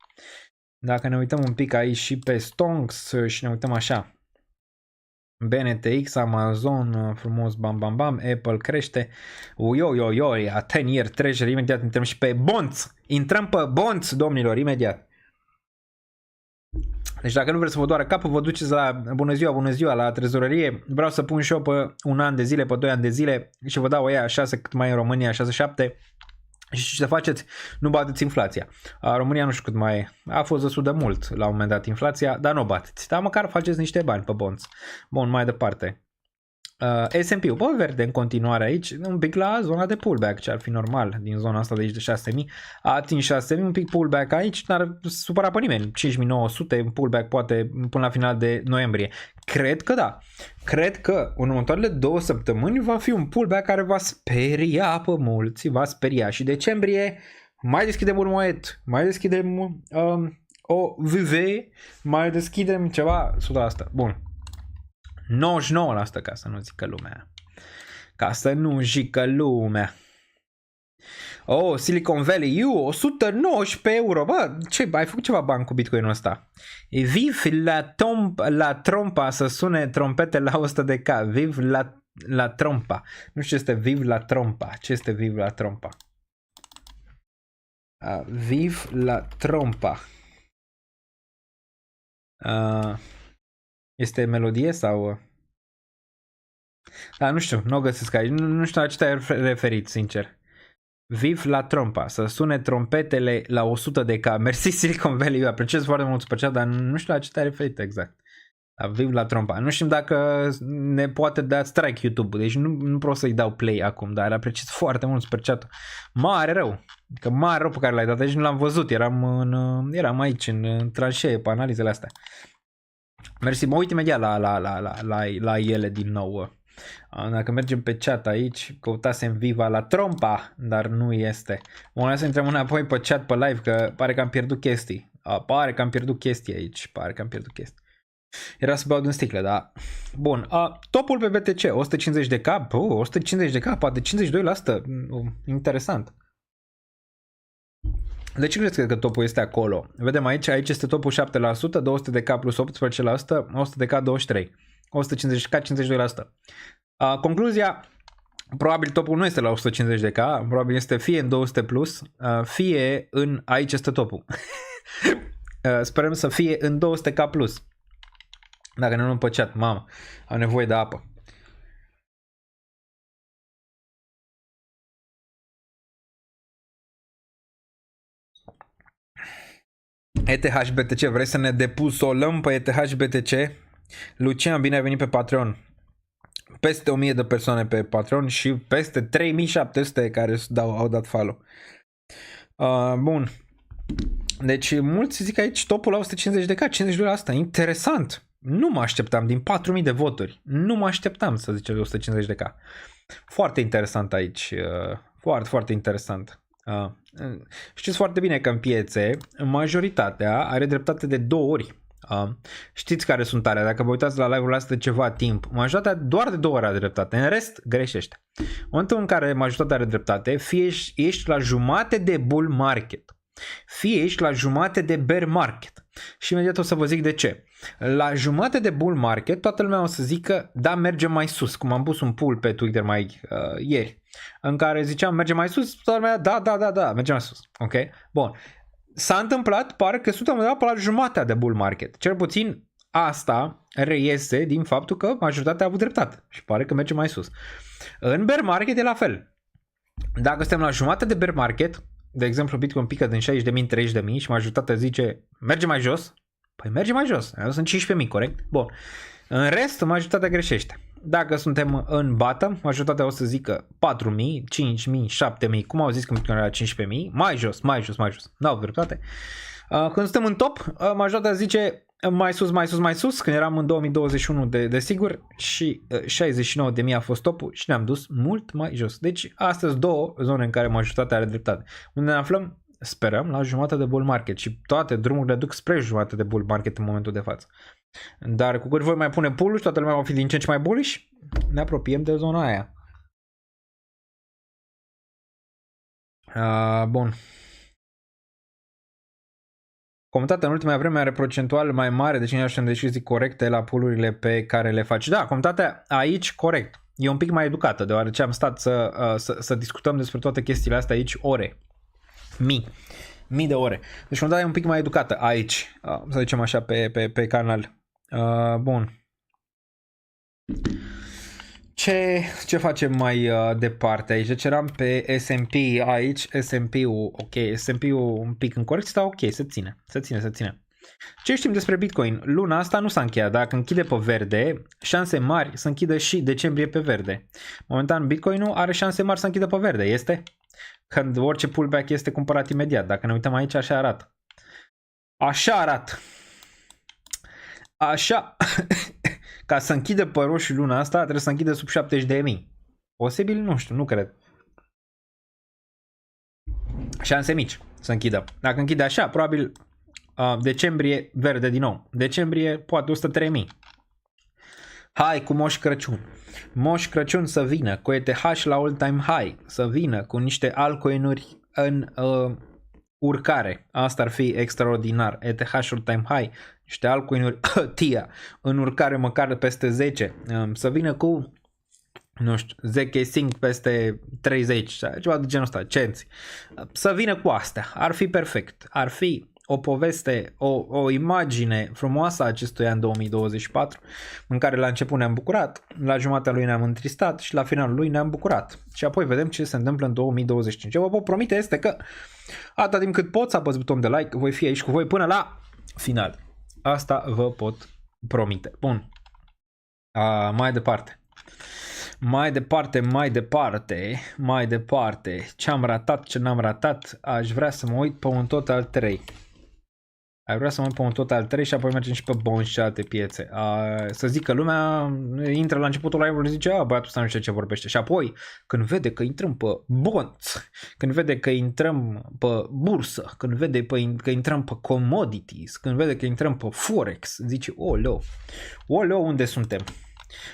Dacă ne uităm un pic aici și pe Stonks și ne uităm așa. BNTX, Amazon, frumos, bam, bam, bam, Apple crește. Uioi, a 10-year treasury, imediat intrăm și pe bonds. Intrăm pe bonds, domnilor, imediat. Deci dacă nu vreți să vă doară capul, vă duceți la bună ziua, la trezorerie. Vreau să pun și eu pe 1 an de zile, pe 2 ani de zile și vă dau aia 6 cât mai e în România, 6-7. Și ce să faceți? Nu bateți inflația. România nu știu cât mai e. A fost destul de mult la un moment dat inflația, dar nu o bateți. Dar măcar faceți niște bani pe bonds. Bun, mai departe. S&P-ul, bă, verde în continuare aici, un pic la zona de pullback, ce ar fi normal din zona asta de aici de 6.000, a atins 6.000, un pic pullback aici, n-ar supăra pe nimeni, 5.900, un pullback poate până la final de noiembrie. Cred că da, cred că în următoarele 2 săptămâni va fi un pullback care va speria pe mulți, va speria și decembrie mai deschidem un moet, mai deschidem o VV, mai deschidem ceva, 100%, bun. 99% ca să nu zică lumea. Ca să nu zică lumea. Oh, Silicon Valley, 119 euro. Bă, ce, ai făcut ceva bani cu Bitcoin-ul ăsta. Viv la trompa, să sune trompete la 100k. Viv la trompa. Nu știu ce este viv la trompa. Ce este viv la trompa? Viv la trompa. Este melodie sau... nu știu, nu o găsesc aici. Nu știu la ce te-ai referit, sincer. Viv la trompa, să sune trompetele la 100k. Mersi Silicon Valley, eu apreciez foarte mult super chat, dar nu știu la ce te-ai referit exact. Viv la trompa. Nu știm dacă ne poate da strike YouTube, deci nu pot să-i dau play acum, dar apreciez foarte mult super chat-ul. Mare rău, că mare rău pe care l-ai dat, deci nu l-am văzut, eram aici în tranșee pe analizele astea. Mersi, mă uit imediat la ele din nou. Dacă mergem pe chat aici, căutasem Viva la trompa, dar nu este. Bun, să intrăm înapoi pe chat, pe live, că pare că am pierdut chestii. Pare că am pierdut chestii aici, Era să beau din sticlă, da. Bun, topul pe BTC, 150k, 150k, poate 52%, interesant. De ce crezi că topul este acolo? Vedem aici este topul 7%, 200k plus 18%, 100k 23%. 150k, 52%. Concluzia, probabil topul nu este la 150k, probabil este fie în 200 plus, fie în, aici este topul. Sperăm să fie în 200k plus. Dacă nu pe chat, mamă, am nevoie de apă. ETH BTC, vrei să ne depusolăm pe ETH BTC? Lucian, bine ai venit pe Patreon. Peste 1000 de persoane pe Patreon și peste 3700 care au dat follow. Bun. Deci mulți zic aici topul la 150k, 52%. Interesant. Nu mă așteptam din 4000 de voturi. Nu mă așteptam să ziceți 150k. Foarte interesant aici. Foarte, foarte interesant. Știți foarte bine că în piețe majoritatea are dreptate de 2 ori. Știți care sunt alea? Dacă vă uitați la live-ul ăsta de ceva timp, majoritatea doar de 2 ori are dreptate. În rest, greșește. În momentul în care majoritatea are dreptate, fie ești la jumate de bull market, fie ești la jumate de bear market. Și imediat o să vă zic de ce. La jumate de bull market, toată lumea o să zică, da, merge mai sus. Cum am pus un poll pe Twitter mai ieri, în care ziceam, merge mai sus, toată lumea, da, merge mai sus. Ok? Bun. S-a întâmplat, pare că suntem undeva pe la jumatea de bull market. Cel puțin asta reiese din faptul că majoritatea a avut dreptate și pare că merge mai sus. În bear market e la fel. Dacă suntem la jumate de bear market, de exemplu Bitcoin pică din 60.000 în 30.000 și majoritatea zice merge mai jos, păi merge mai jos, sunt 15.000, corect? Bun. În rest, majoritatea greșește. Dacă suntem în bottom, majoritatea o să zică 4.000, 5.000, 7.000, cum au zis că Bitcoin era 15.000, mai jos. N-au dreptate. Când suntem în top, majoritatea zice mai sus, când eram în 2021 de sigur și 69.000 a fost topul și ne-am dus mult mai jos. Deci astăzi două zone în care majoritatea are dreptate. Unde ne aflăm? Sperăm la jumătate de bull market și toate drumurile duc spre jumătate de bull market în momentul de față. Dar cu cât voi mai pune pull-uri, toată lumea va fi din ce în ce mai bullish, ne apropiem de zona aia. Bun. Comunitatea în ultima vreme are procentual mai mare de 50% de decizii corecte la pull-urile pe care le faci. Da, comunitatea aici corect. E un pic mai educată, deoarece am stat să discutăm despre toate chestiile astea aici ore. Mii de ore. Deci comunitatea e un pic mai educată aici, să zicem așa, pe canal. Bun. Ce facem mai departe aici? Deci eram pe S&P aici, S&P-ul, ok, S&P-ul un pic în corecție, dar ok, se ține. Ce știm despre Bitcoin? Luna asta nu s-a încheiat, dacă închide pe verde, șanse mari să închidă și decembrie pe verde. Momentan Bitcoin-ul are șanse mari să închidă pe verde, este? Când orice pullback este cumpărat imediat. Dacă ne uităm aici, așa arată. Așa. Ca să închidă pe roșu luna asta, trebuie să închidă sub 70.000. Posibil? Nu știu, nu cred. Șanse mici să închidă. Dacă închide așa, probabil decembrie verde din nou. Decembrie poate 103.000. Hai cu Moș Crăciun. Moș Crăciun să vină cu ETH la all-time high. Să vină cu niște altcoin-uri în urcare. Asta ar fi extraordinar. ETH all-time high. Niște altcoin-uri TIA în urcare măcar peste 10. Să vină cu, nu știu, ZK Sync peste 30. Ceva de genul ăsta. Cenți. Să vină cu astea. Ar fi perfect. Ar fi o poveste, o imagine frumoasă a acestui an 2024, în care la început ne-am bucurat, la jumatea lui ne-am întristat și la finalul lui ne-am bucurat. Și apoi vedem ce se întâmplă în 2025. Ce vă pot promite este că atâta timp cât pot să apăs butonul de like, voi fi aici cu voi până la final. Asta vă pot promite. Bun. Mai departe. Ce am ratat, ce n-am ratat, aș vrea să mă uit pe un total 3. Și apoi mergem și pe bonds și alte piețe. Să zic că lumea intră la începutul live-ului și zice, băiatul ăsta nu știu ce vorbește. Și apoi, când vede că intrăm pe bonds, când vede că intrăm pe bursă, când vede că intrăm pe commodities, când vede că intrăm pe forex, zice, oleo, unde suntem?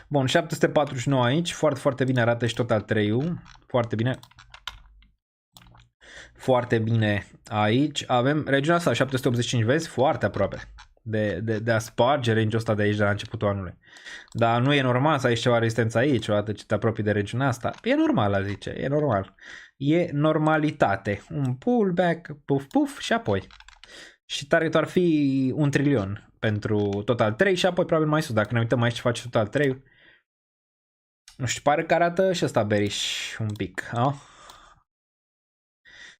Bun, 749 aici, foarte, foarte bine arată și total 3-ul, foarte bine. Foarte bine aici. Avem regiunea asta, 785, vezi? Foarte aproape. de a sparge range-ul ăsta de aici de la începutul anului. Dar nu e normal să ai ceva rezistență aici, odată ce te apropii de regiunea asta. E normal, a zice, e normal. E normalitate. Un pullback, puf, puf și apoi. Și targetul ar fi 1 trilion pentru total 3 și apoi probabil mai sus. Dacă ne uităm aici ce face total 3, nu știu, pare că arată și ăsta bearish un pic. A?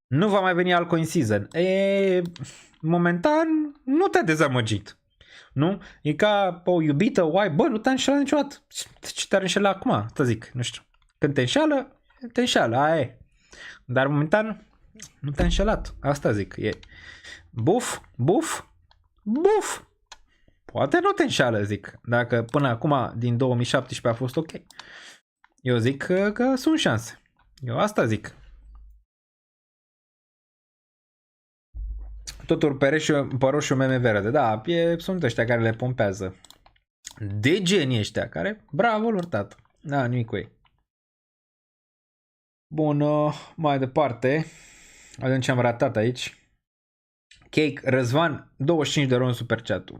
Nu va mai veni altcoin season. Momentan nu te-a dezamăgit. Nu? E ca o iubită, uai, bă, nu te-a înșelat niciodată. Ce te-ar înșela acum? Să zic, nu știu. Când te înșeală, aia e. Dar momentan nu te-a înșelat. Asta zic. E buf, buf, buf. Poate nu te înșeală, zic. Dacă până acum, din 2017, a fost ok. Eu zic că sunt șanse. Eu asta zic. Totul pe roșu meme verde. Da, sunt ăștia care le pompează. De genii ăștia care, bravo lor, tată. Da, nimic cu ei. Bun, mai departe. Vedem ce am ratat aici. Cake, Răzvan, 25 de ron super chat-ul.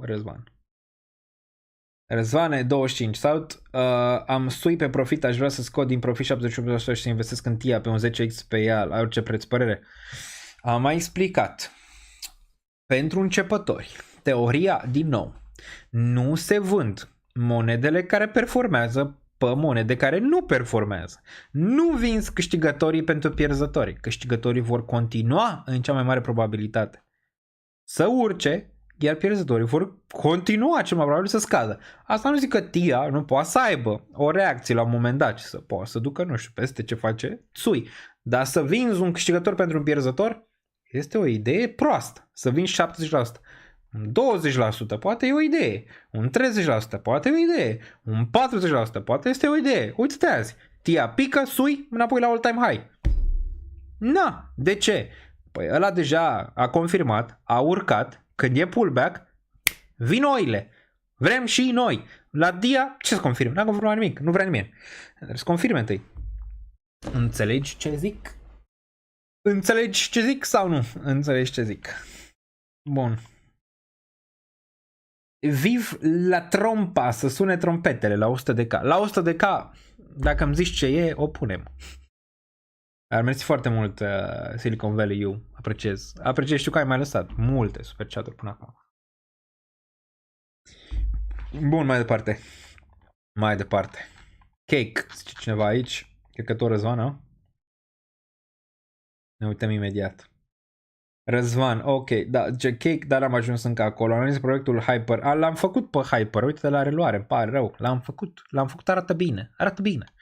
Răzvane, 25. Salut, am sui pe profit, aș vrea să scot din profit 78% și să investesc în TIA pe un 10x pe ea, la orice preț, părere. Am mai explicat. Pentru începători, teoria, din nou, nu se vând monedele care performează pe monede care nu performează. Nu vinzi câștigătorii pentru pierzători. Câștigătorii vor continua în cea mai mare probabilitate să urce, iar pierzătorii vor continua cel mai probabil să scadă. Asta nu zic că TIA nu poate să aibă o reacție la un moment dat și să poată să ducă, nu știu, peste ce face Tsui. Dar să vinzi un câștigător pentru un pierzător este o idee proastă. Să vinzi 70%. Un 20% poate e o idee. Un 30% poate e o idee. Un 40% poate este o idee. Uite-te azi. TIA pică, sui, înapoi la all-time high. Na, de ce? Păi ăla deja a confirmat, a urcat, când e pullback, vin oile. Vrem și noi. La DIA, ce să confirm? N-a confirmat nimic, nu vrea nimeni. Trebuie să confirme întâi. Înțelegi ce zic? Înțelegi ce zic sau nu? Înțelegi ce zic. Bun. Viv la trompa, să sune trompetele la 100 de K. La 100 de K, dacă îmi zici ce e, o punem. Dar mersi foarte mult, Silicon Valley, eu apreciez. Apreciez, știu că ai mai lăsat multe super chat-uri până acum. Bun, mai departe. Mai departe. Cake, zice cineva aici. Cred că tot Răzvan, ne uităm imediat. Răzvan, ok, da, Cake, dar am ajuns încă acolo. Am analizat proiectul Hyper. L-am făcut pe Hyper, uite la reluare, îmi pare rău. L-am făcut, arată bine, arată bine.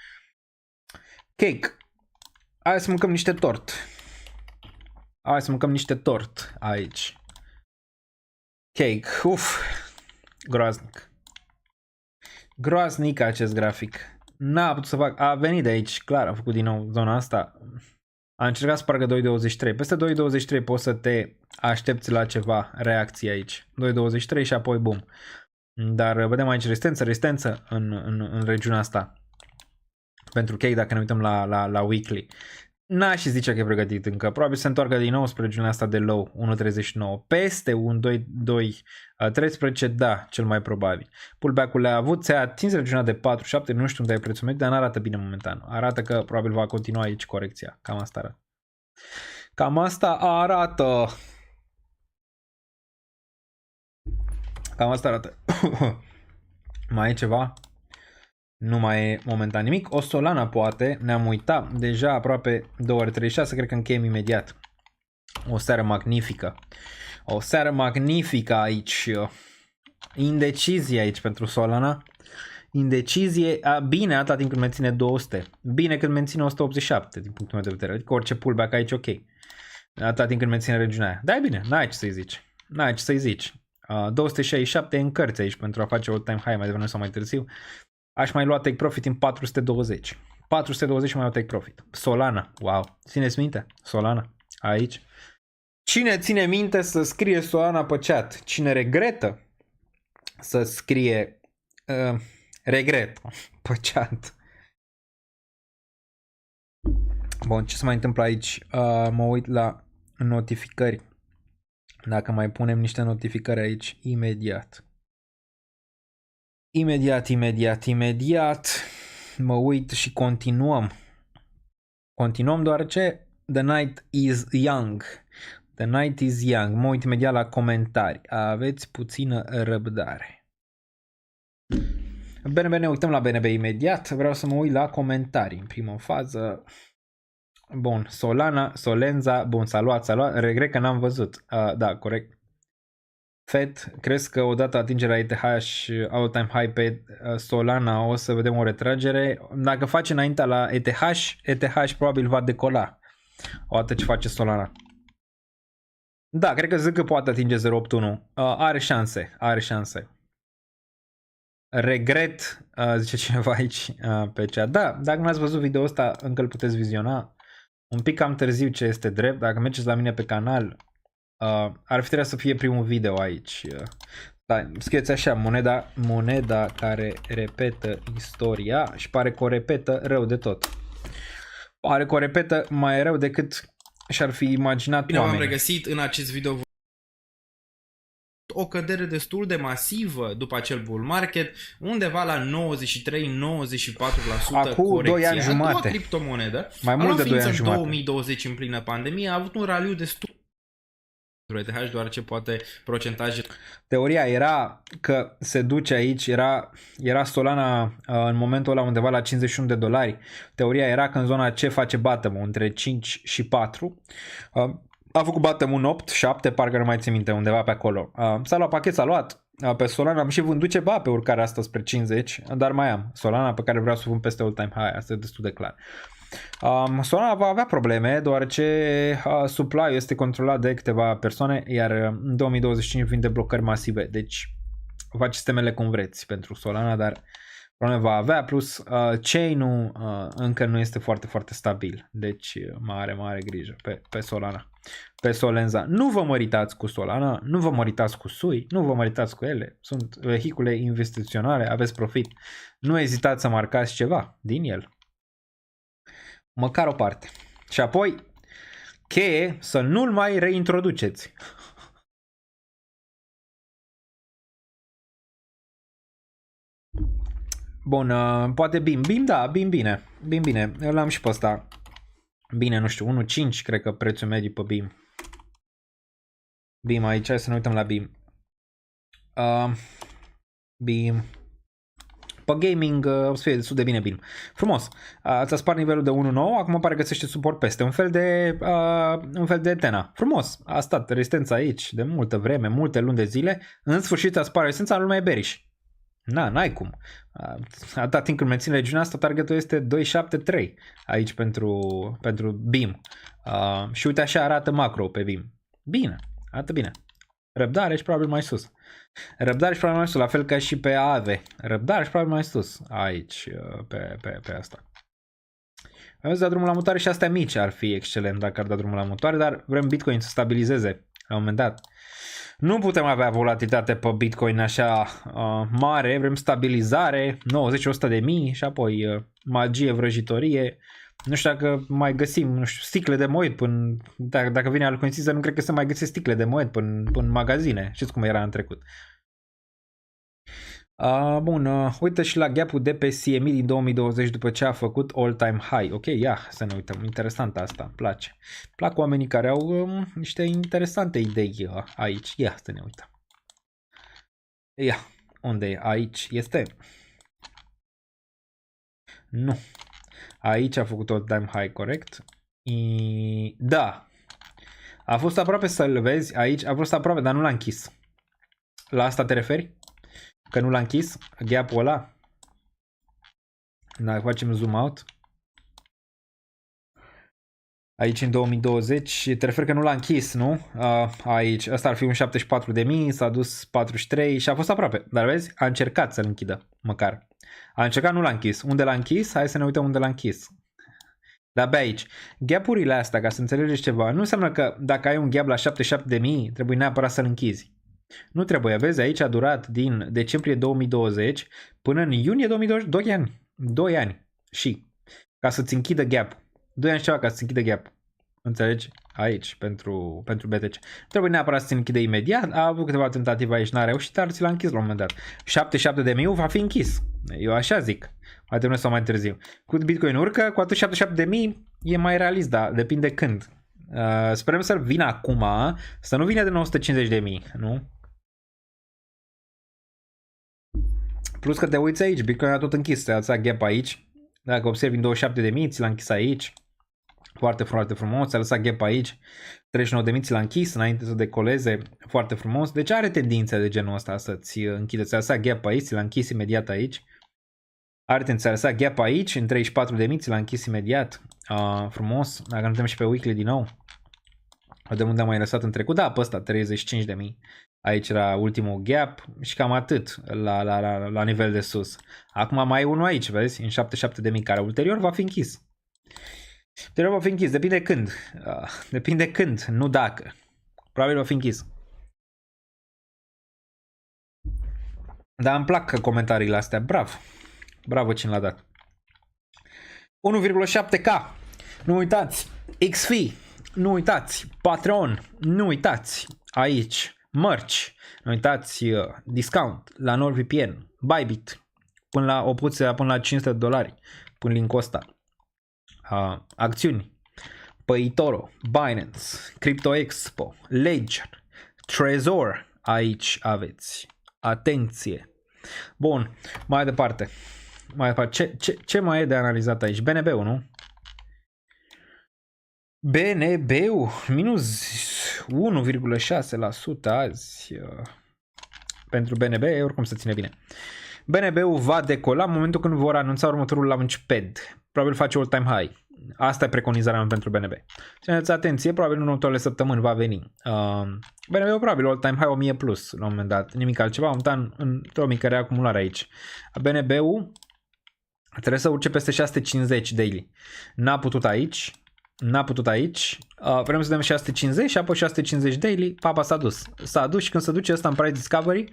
Cake, hai să mâncăm niște tort. Hai să mâncăm niște tort aici. Cake, uf, groaznic. Groaznic acest grafic. N-a putut să fac, a venit de aici, clar, a făcut din nou zona asta. A încercat să spargă 2.23. Peste 2.23 poți să te aștepți la ceva reacție aici. 2.23 și apoi bum. Dar vedem aici rezistență în regiunea asta. Pentru Cake, dacă ne uităm la weekly. N-aș zice că e pregătit încă. Probabil se întoarcă din nou spre regiunea asta de low, 1.39. Peste un 2.13, da, cel mai probabil. Pullback-ul le-a avut, se-a atins regiunea de 4.7, nu știu unde e prețul mediu, dar n-arată bine momentan. Arată că probabil va continua aici corecția. Cam asta arată. Cam asta arată. Cam asta arată. Mai e ceva? Nu mai e momentan nimic. O Solana poate, ne-am uitat deja aproape 2.36, cred că încheiem imediat. O seară magnifică. O seară magnifică aici. Indecizie aici pentru Solana. Indecizie, bine atâta timp când menține 200. Bine când menține 187 din punctul meu de vedere. Adică orice pullback aici ok. Atâta timp când menține regiunea aia. Dar e bine, n-ai ce să-i zici. N-ai ce să-i zici. 267 în cărți aici pentru a face all-time high mai devreme sau mai târziu. Aș mai lua take profit în 420. 420 și mai iau take profit. Solana, wow. Țineți minte? Solana, aici. Cine ține minte să scrie Solana pe chat? Cine regretă să scrie regret pe chat. Bun, ce se mai întâmplă aici? Mă uit la notificări. Dacă mai punem niște notificări aici, imediat. Imediat. Mă uit și continuăm. Continuăm deoarece The night is young. The night is young. Mă uit imediat la comentarii. Aveți puțină răbdare. BNB, ne uităm la BNB imediat. Vreau să mă uit la comentarii în prima fază. Bun, Solana, Solenza, bun, s-a luat, regret că n-am văzut. Da, corect. FED, crezi că odată atingerea ETH all-time high pe Solana o să vedem o retragere? Dacă face înaintea la ETH probabil va decola odată ce face Solana. Da, cred că zic că poate atinge 0.81. Are șanse. Regret, zice cineva aici pe chat. Da, dacă nu ați văzut video ăsta, încă îl puteți viziona. Un pic cam târziu, ce este drept. Dacă mergeți la mine pe canal, ar fi trebuit să fie primul video aici. Da, scrieți așa, moneda care repetă istoria și pare că o repetă rău de tot. Pare că o repetă mai rău decât și-ar fi imaginat Bine, oamenii. am regăsit în acest video o cădere destul de masivă după acel bull market, undeva la 93-94% Acum 2 ani jumate. A doua criptomonedă, Mai mult de 2 ani jumate. în 2020 în plină pandemie, a avut un raliu destul pentru ETH, deoarece poate procentaje. Teoria era că se duce aici, era Solana în momentul ăla undeva la $51. Teoria era că în zona C face bottom între 5 și 4. A făcut bottom un 8, 7, parcă nu mai țin minte, undeva pe acolo. S-a luat pachet, s-a luat. Pe Solana am și vândut ceva pe urcarea asta spre 50, dar mai am Solana pe care vreau să o vând peste all-time high, asta e destul de clar. Solana va avea probleme deoarece supply-ul este controlat de câteva persoane, iar în 2025 vin deblocări masive, deci faceți temele cum vreți pentru Solana, dar probleme va avea, plus chain-ul încă nu este foarte, foarte stabil, deci mare grijă pe Solana. Pe Solenza. Nu vă măritați cu Solana, nu vă măritați cu SUI, nu vă măritați cu ele, sunt vehicule investiționale, aveți profit, nu ezitați să marcați ceva din el. Măcar o parte. Și apoi, cheie să nu-l mai reintroduceți. Bun, poate BIM, da, BIM bine, eu l-am și pe ăsta. Bine, nu știu, 1.5 cred că prețul mediu pe BIM. BIM aici, hai să ne uităm la BIM. BIM. Pe gaming o să fie destul de bine BIM. Frumos. Ați spart nivelul de 1.9, acum pare că găsește suport peste. Un fel de Tena. Frumos. A stat rezistența aici de multă vreme, multe luni de zile. În sfârșit a spart rezistența, lumea e bearish. N-ai cum. Atâta timp când menține regiunea asta, targetul este 2.73 aici pentru BIM. Și uite așa arată macro pe BIM. Bine, arată bine. Răbdare și probabil mai sus. La fel ca și pe AAVE. Răbdare și probabil mai sus. Aici, pe asta. Aveți dat drumul la mutare și astea mici ar fi excelent dacă ar da drumul la mutare, dar vrem Bitcoin să stabilizeze la un moment dat. Nu putem avea volatilitate pe Bitcoin așa mare, vrem stabilizare, 90-100 de mii și apoi magie, vrăjitorie. Nu știu dacă mai găsim, nu știu, sticle de moet până, dacă vine altcoin season, nu cred că se mai găsesc sticle de moet până în magazine. Știți cum era în trecut. Bun, uite și la gap-ul de pe CME din 2020 după ce a făcut all-time high. Ok, ia să ne uităm. Interesant asta, îmi place. Plac oamenii care au niște interesante idei aici. Ia să ne uităm. Ia, unde e? Aici este? Nu. Aici a făcut all-time high, corect? Da. A fost aproape să-l vezi aici, a fost aproape, dar nu l-a închis. La asta te referi? Că nu l-a închis? Gap-ul ăla? Dacă facem zoom out. Aici în 2020, te referi că nu l-a închis, nu? Aici, ăsta ar fi un 74.000, s-a dus 43 și a fost aproape. Dar vezi, a încercat să-l închidă, măcar. A încercat, nu l-a închis. Unde l-a închis? Hai să ne uităm unde l-a închis. Dar pe aici, gap-urile astea, ca să înțelegeți ceva, nu înseamnă că dacă ai un gap la 77.000, trebuie neapărat să-l închizi. Nu trebuie, vezi, aici a durat din decembrie 2020 până în iunie 2020, 2 ani. 2 ani și ca să-ți închidă gap. 2 ani și ceva ca să-ți închidă gap. Înțelegi? aici pentru BTC. Trebuie neapărat să se închide imediat. A avut câteva tentative aici, n-a reușit, dar ți l-a închis la un moment dat. 77.000 va fi închis. Eu așa zic. Mai târziu sau mai târziu. Cu Bitcoin urcă, cu atât 77.000 e mai realist, dar depinde când. Sperăm să vină acum, să nu vină de 950.000, nu? Plus că te uiți aici, Bitcoin a tot închis, ți-a lăsat gap aici. Dacă observi în 27.000, ți l-a închis aici. Foarte, foarte frumos, ți-a lăsat gap aici. 39.000 ți l-a închis înainte să decoleze. Foarte frumos. Deci are tendințe de genul ăsta să-ți închide. Ți-a lăsat gap aici, ți l-a închis imediat aici. Are tendințe, ți-a lăsat gap aici, în 34.000 ți l-a închis imediat. Frumos. Dacă ne uităm și pe weekly din nou. Vedem unde am mai lăsat în trecut. Da, pe ăsta, 35.000. Aici era ultimul gap și cam atât la nivel de sus. Acum mai e unul aici, vezi? În 77.000, care ulterior va fi închis. Ulterior va fi închis, depinde când. Depinde când, nu dacă. Probabil va fi închis. Dar îmi plac comentariile astea, bravo. Bravo cine l-a dat. 1,7K. Nu uitați, XFi. Nu uitați, Patreon. Nu uitați, aici. Merch, nu uitați, discount la NordVPN, Bybit, până la o puță până la $500, până link-ul ăsta. Acțiuni, Păitoro, Binance, Crypto Expo, Ledger, Trezor, aici aveți. Atenție. Bun, mai departe. Ce mai e de analizat aici? BNB-ul, nu? BNB-ul minus 1,6% azi. Pentru BNB oricum se ține bine. BNB-ul va decola în momentul când vor anunța următorul launchpad. Probabil face all-time high. Asta e preconizarea mea pentru BNB. Țineți atenție, probabil în următoarele săptămâni va veni. BNB-ul probabil all-time high 1000 plus la un moment dat. Nimic altceva, într-o mică reacumulare aici. BNB-ul trebuie să urce peste 650 daily. N-a putut aici. Vrem să dăm 650 și apoi 650 daily. Papa s-a dus. S-a dus și când se duce ăsta în price discovery,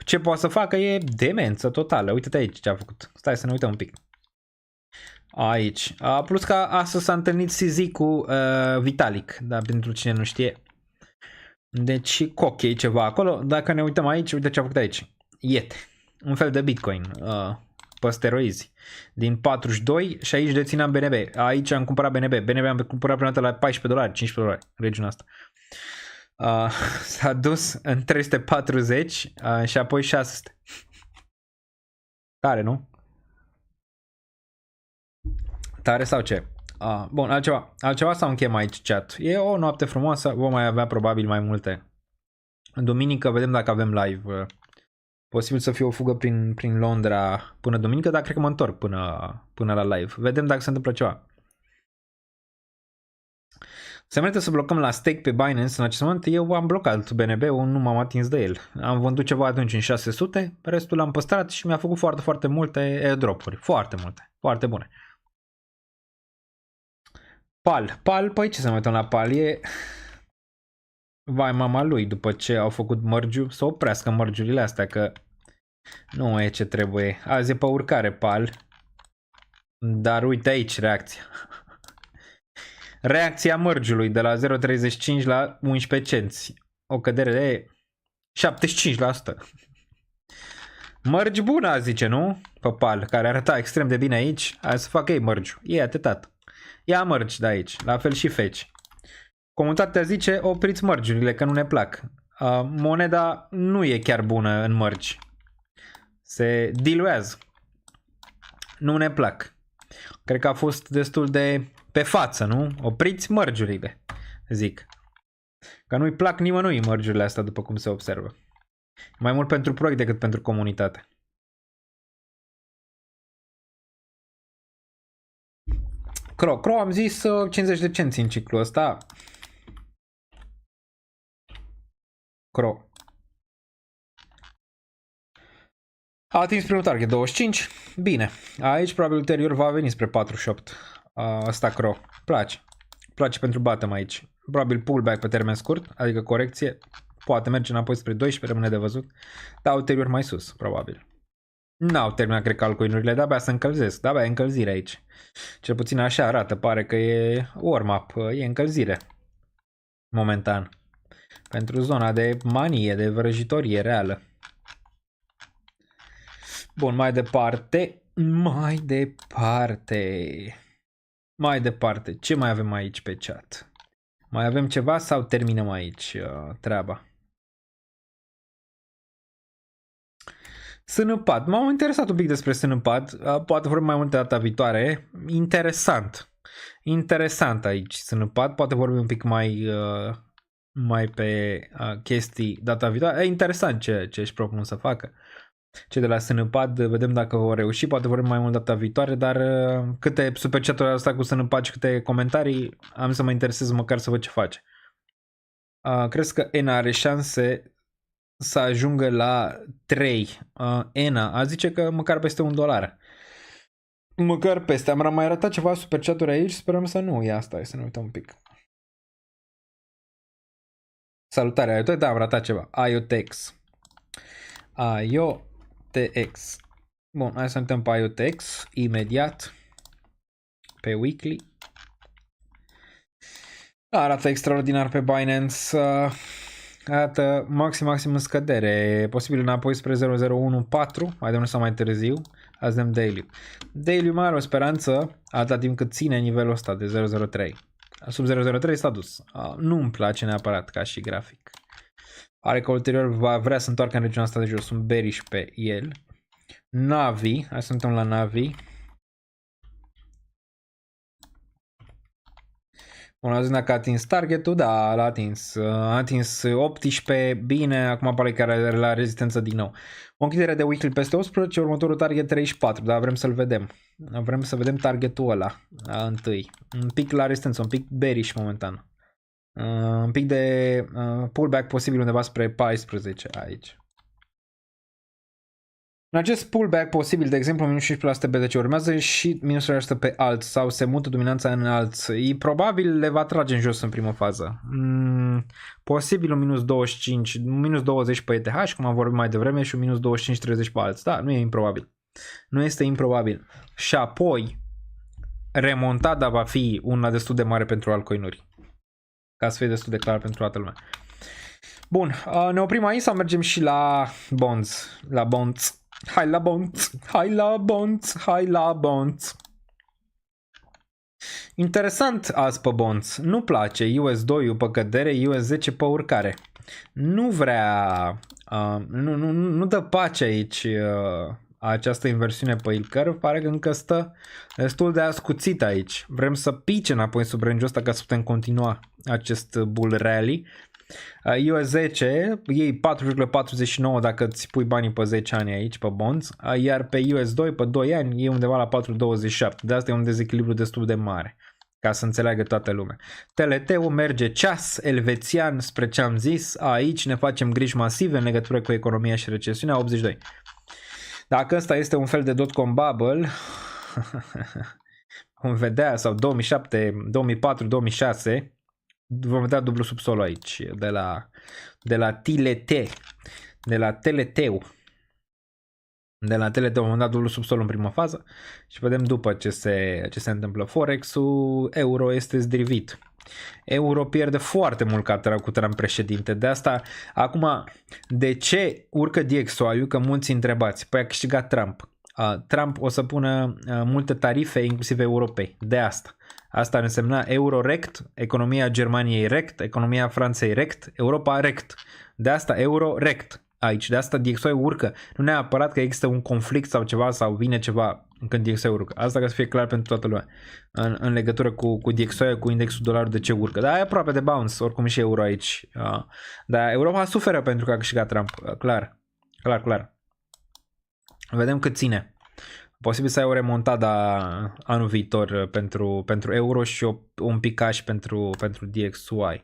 ce poate să facă e demență totală. Uite-te aici ce a făcut. Stai să ne uităm un pic. Aici. Plus că astăzi s-a întâlnit CZ cu Vitalik, dar pentru cine nu știe. Deci coche ceva acolo. Dacă ne uităm aici, uite ce a făcut aici. Iete. Un fel de Bitcoin. Pe steroizi. Din 42 și aici dețineam BNB. Aici am cumpărat BNB. BNB am cumpărat prima dată la $14, $15, regiunea asta. S-a dus în 340 și apoi 600. Tare, nu? Tare sau ce? Bun, altceva sau închem aici chat? E o noapte frumoasă, vom mai avea probabil mai multe. În duminică vedem dacă avem live. Posibil să fie o fugă prin Londra până duminică, dar cred că mă întorc până la live. Vedem dacă se întâmplă ceva. Se merită să blocăm la stake pe Binance în acest moment. Eu am blocat BNB-ul, nu m-am atins de el. Am vândut ceva atunci în 600, restul l-am păstrat și mi-a făcut foarte, foarte multe airdrop-uri. Foarte multe, foarte bune. PAL, păi ce să mai uităm la PAL? E... Vai mama lui, după ce au făcut merge-ul, să oprească merge-urile astea, că nu e ce trebuie. Azi e pe urcare PAL. Dar uite aici reacția. Reacția merge-ului de la 0,35 la 11 cenți. O cădere de 75%. Merge bună, zice, nu? Pe PAL, care arăta extrem de bine aici. Hai să facă ei merge-ul. E atâtat. Ia merge de aici. La fel și feci. Comunitatea zice, opriți mărgiurile că nu ne plac. Moneda nu e chiar bună în mărgi. Se diluează. Nu ne plac. Cred că a fost destul de pe față, nu? Opriți mărgiurile, zic. Că nu-i plac nimănui mărgiurile astea, după cum se observă. Mai mult pentru proiect decât pentru comunitate. Cro am zis 50 de cenți în ciclul ăsta. Cro. A atins primul target 25. Bine. Aici probabil ulterior va veni spre 48. Asta Cro. Place pentru bottom aici. Probabil pullback pe termen scurt, adică corecție. Poate merge înapoi spre 12, rămâne de văzut. Dar ulterior mai sus, probabil. N-au terminat, cred, calculinurile, de-abia se încălzesc. De-abia e încălzire aici. Cel puțin așa arată, pare că e warm-up, e încălzire. momentan. Pentru zona de manie, de vrăjitorie reală. Bun, mai departe. Mai departe. Ce mai avem aici pe chat? Mai avem ceva sau terminăm aici treaba? Sânăpad. M-am interesat un pic despre sânăpad. Poate vorbim mai multe data viitoare. Interesant aici sânăpad. Poate vorbim un pic mai pe chestii data viitoare. E interesant ce își propun să facă. Cei de la Sânăpad, vedem dacă vor reuși, poate vorbim mai mult data viitoare, dar câte super chat-uri asta cu Sânăpad și câte comentarii, am să mă interesez măcar să văd ce face. Crezi că ENA are șanse să ajungă la 3? ENA a zice că măcar peste $1. Măcar peste. Am mai arătat ceva super chat-uri aici, sperăm să nu. Ia asta, să ne uităm un pic. Salutare, IoTex, da, am ratat ceva. IoTex. IoTex. Bun, hai să uităm pe IoTex imediat. Pe weekly. Arată extraordinar pe Binance. Arată maxim în scădere. Posibil înapoi spre 0.014. Mai dăm sau mai târziu. Azi dăm daily. Daily mai are o speranță atâta timp cât ține nivelul ăsta de 0.03. Sub 0.03 s-a dus. Nu îmi place neapărat ca și grafic. Are că ulterior va vrea să întoarcă în regiunea asta de jos. Sunt bearish pe el. Navi. Hai să uităm la Navi. Bun, azi dacă a atins targetul, da, l-a atins. A atins 18, bine, acum pare că are la rezistență din nou. O închidere de weekly peste 18, următorul target 34, dar vrem să-l vedem. Vrem să vedem targetul ăla întâi. Un pic la rezistență, un pic bearish momentan. Un pic de pullback posibil undeva spre 14 aici. În acest pullback posibil, de exemplu, minus 15% BTC urmează și minus 100% pe alt sau se mută dominanța în alți. Probabil le va trage în jos în primă fază. Posibil un minus 25, minus 20 pe ETH, cum am vorbit mai devreme, și un minus 25-30 pe alți. Da, nu e improbabil. Nu este improbabil. Și apoi, remontada va fi una destul de mare pentru altcoinuri. Ca să fie destul de clar pentru toată lumea. Bun, ne oprim aici sau mergem și la bonds? La bonds. Hai la bonds, hai la bonds, hai la bonds. Interesant azi pe bonds. Nu place US2-ul pe cădere, US10 pe urcare. Nu vrea, nu dă pace aici această inversiune pe yield curve. Pare că încă stă destul de ascuțit aici. Vrem să pice înapoi sub range-ul ăsta ca să putem continua acest bull rally. US10 iei 4,49 dacă îți pui banii pe 10 ani aici pe bonds, iar pe US2 pe 2 ani e undeva la 4,27. De asta e un dezechilibru destul de mare, ca să înțeleagă toată lumea. TLT-ul merge ceas elvețian spre ce am zis. Aici ne facem griji masive în legătură cu economia și recesiunea. 82. Dacă ăsta este un fel de dot-com bubble, vom vedea, sau 2007, 2004, 2006, vom vedea dublu subsol aici, de la TLT, de la TLT-ul. De la TLT vom da dublu subsol în prima fază și vedem după ce se întâmplă. Forex-ul, euro este zdrivit. Euro pierde foarte mult ca cu Trump președinte. De asta, acum, de ce urcă DXY-ul? Că mulți întrebați. Păi a câștigat Trump. Trump o să pună multe tarife, inclusiv europei. De asta. Asta ar însemna euro rect, economia Germaniei rect, economia Franței rect, Europa rect. De asta euro rect aici. De asta DXY urcă. Nu neapărat că există un conflict sau ceva sau vine ceva când DXY urcă. Asta ca să fie clar pentru toată lumea. În legătură cu DXY, cu indexul dolarului, de ce urcă. Dar e aproape de bounce, oricum și euro aici. Dar Europa suferă pentru că a câștigat Trump. Clar. Vedem cât ține. Posibil să ai o remontadă anul viitor pentru euro și un picaj pentru DXY.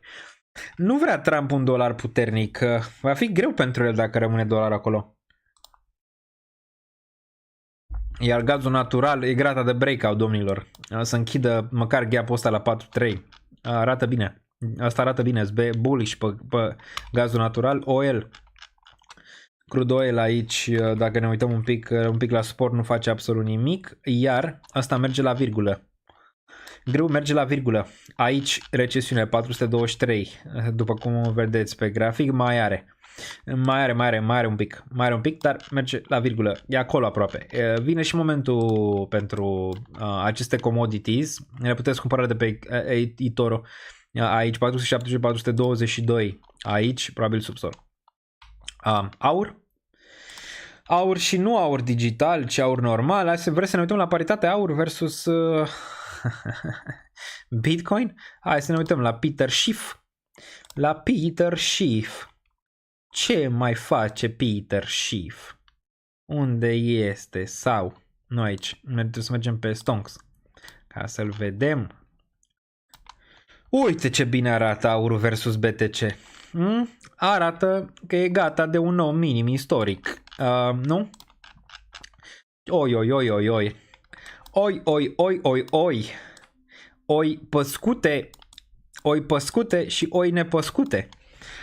Nu vrea Trump un dolar puternic. Va fi greu pentru el dacă rămâne dolar acolo. Iar gazul natural e grata de breakout, domnilor. Să închidă măcar gap-ul ăsta la 4.3. Arată bine. Asta arată bine. Bullish pe gazul natural. Oil. Crude oil aici, dacă ne uităm un pic la sport, nu face absolut nimic, iar asta merge la virgulă. Greu merge la virgulă. Aici recesiune 423, după cum vedeți pe grafic, mai are un pic, dar merge la virgulă. E acolo aproape. Vine și momentul pentru aceste commodities. Le puteți cumpăra de pe eToro. Aici 470, 422. Aici probabil subsol. Aur și nu aur digital, ci aur normal. Hai să vrem să ne uităm la paritatea aur versus Bitcoin. Hai să ne uităm la Peter Schiff. Ce mai face Peter Schiff? Unde este? Sau nu aici. Trebuie să mergem pe Stonks ca să-l vedem. Uite ce bine arată aurul versus BTC. Arată că e gata de un nou minim istoric. Nu? Oi păscute și oi nepăscute.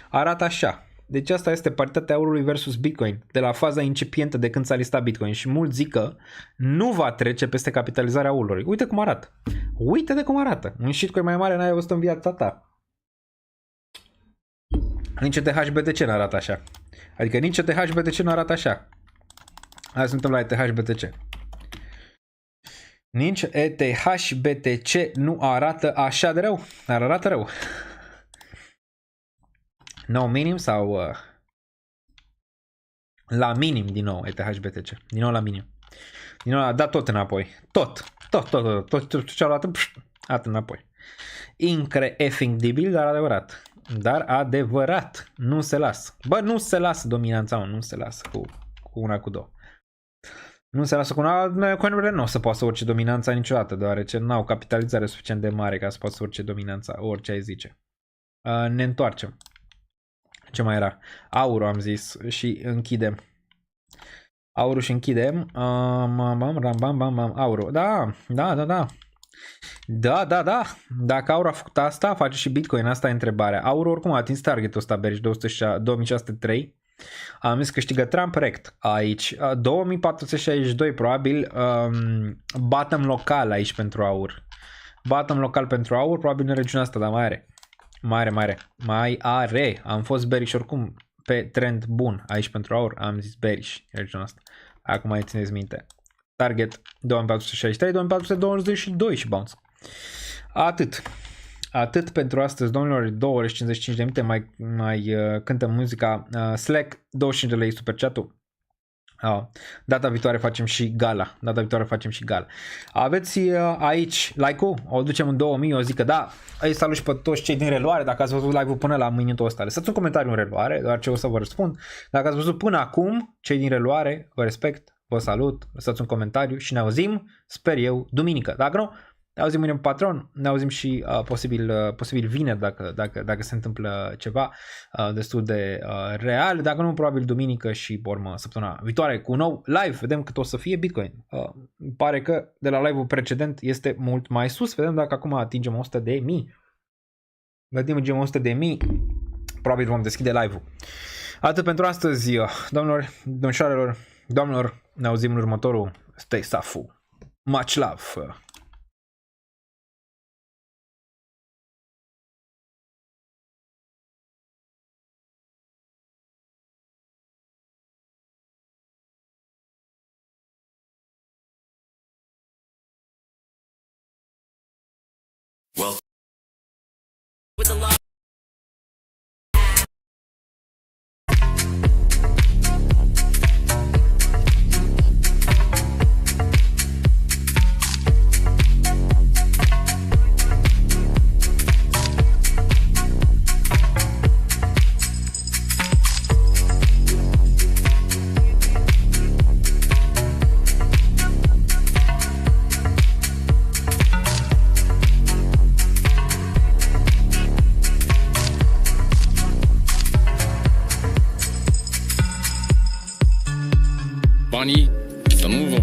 Arată așa. Deci asta este paritatea aurului versus Bitcoin de la faza incipientă de când s-a listat Bitcoin și mulți zic că nu va trece peste capitalizarea aurului. Uite cum arată. Uite de cum arată. Un shitcoin mai mare n-ai văzut în viața ta. Nici ETH BTC nu arată așa. Adică nici ETH BTC nu arată așa. Hai să uităm la ETH BTC. Nici ETH BTC nu arată așa de rău. Dar arată rău. Nou minim sau la minim din nou ETH BTC. Din nou la minim. Din nou a dat tot înapoi. Tot ce-a luat atât înapoi. Incredibil, dar adevărat. Nu se lasă. Bă, nu se lasă dominanța, nu se lasă cu una, cu două. Nu se lasă cu una, coinurile nu o să poată să urce dominanța niciodată, deoarece n-au capitalizare suficient de mare ca să poată să urce dominanța, orice ai zice. Ne întoarcem. Ce mai era? Aurul am zis și închidem. Aurul și închidem. Aurul. Da. Dacă aurul a făcut asta, face și Bitcoin. Asta e întrebarea. Aurul oricum a atins targetul ăsta, Berici, 2603. Am zis că câștigă Trump rect aici. 2462 probabil bottom local aici pentru aur. Bottom local pentru aur, probabil în regiunea asta, dar mai are. Am fost bearish oricum pe trend bun aici pentru aur. Am zis bearish în regiunea asta. Acum mai țineți minte. Target 2463, 2422 și bounce. Atât pentru astăzi, domnilor. 2 ore și 55 de minute. Mai cântăm muzica. Slack, 25 de lei super chat-ul. Data viitoare facem și gala. Aveți aici like-ul? O ducem în 2000. O zic că da. Îi salut și pe toți cei din reluare. Dacă ați văzut live-ul până la minutul ăsta, lăsați un comentariu în reluare, doar ce o să vă răspund. Dacă ați văzut până acum, cei din reluare, vă respect, vă salut, lăsați un comentariu și ne auzim, sper eu, duminică. Dacă nu, ne auzim mâine pe Patreon, ne auzim și posibil vineri dacă se întâmplă ceva destul de real, dacă nu, probabil duminică și pe urmă săptămâna viitoare cu un nou live. Vedem cât o să fie Bitcoin. Pare că de la live-ul precedent este mult mai sus. Vedem dacă acum atingem 100.000. Atingem 100.000. Probabil vom deschide live-ul. Atât pentru astăzi, domnilor, domnișoarelor, domnilor, ne auzim în următorul. Stay safe. Much love. Well, with a lot. Banii, să nu vă...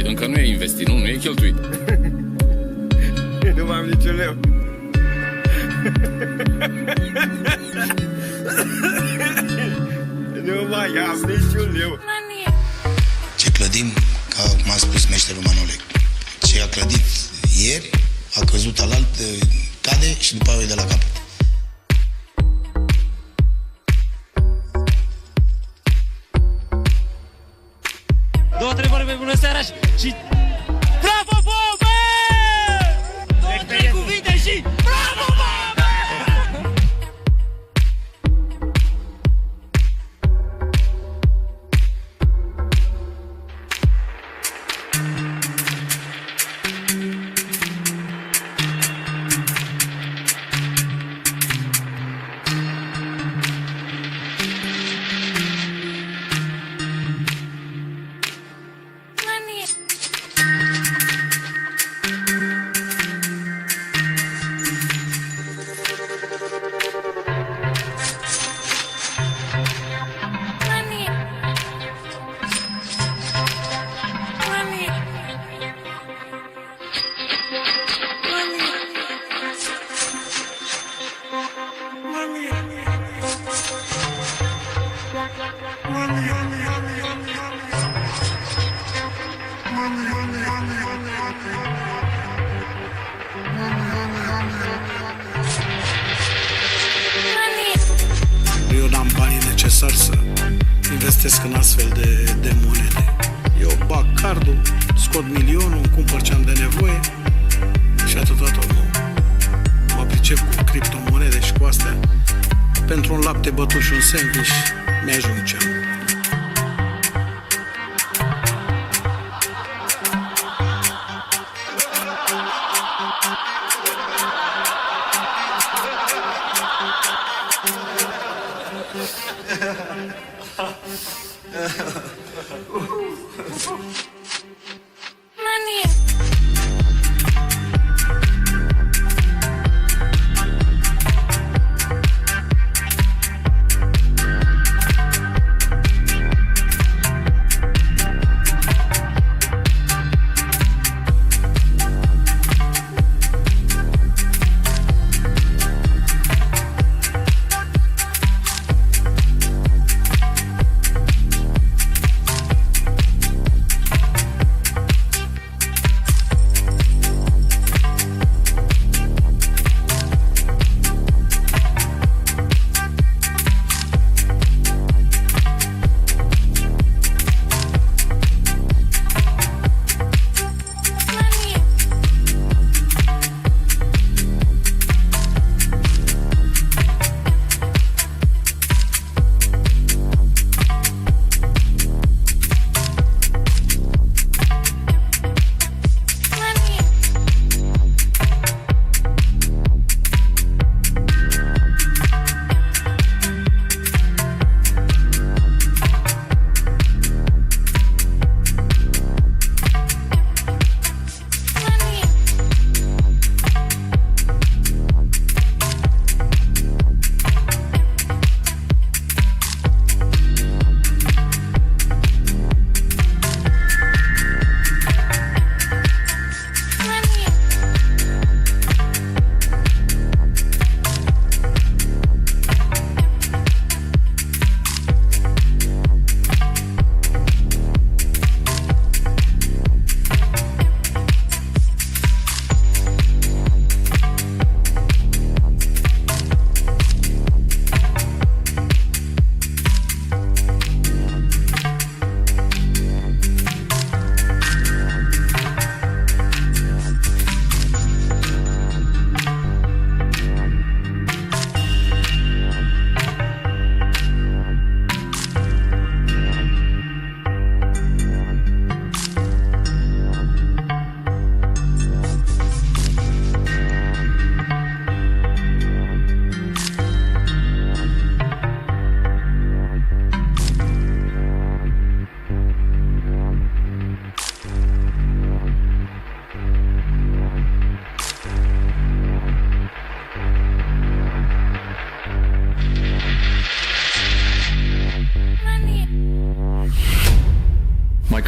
Încă nu e investit, nu e cheltuit. Nu mai am niciun leu. Nu mai am niciun leu. Ce clădim, ca m-a spus meșterul Manole, ce a clădit ieri, a căzut alalt, cade și după aia e de la capăt. Două, trei vorbe, bună seara și... Bravo, Bobe! Două, trei cuvinte și... Bravo, Bobe! Eu n-am banii necesari să investesc în astfel de monede. Eu bag cardul, scot milionul, îmi cumpăr ce am de nevoie și atât tot. Nu. Mă pricep cu criptomonede și cu astea. Pentru un lapte bătut și un sandwich mi-ajung ce am. Ha ha ha.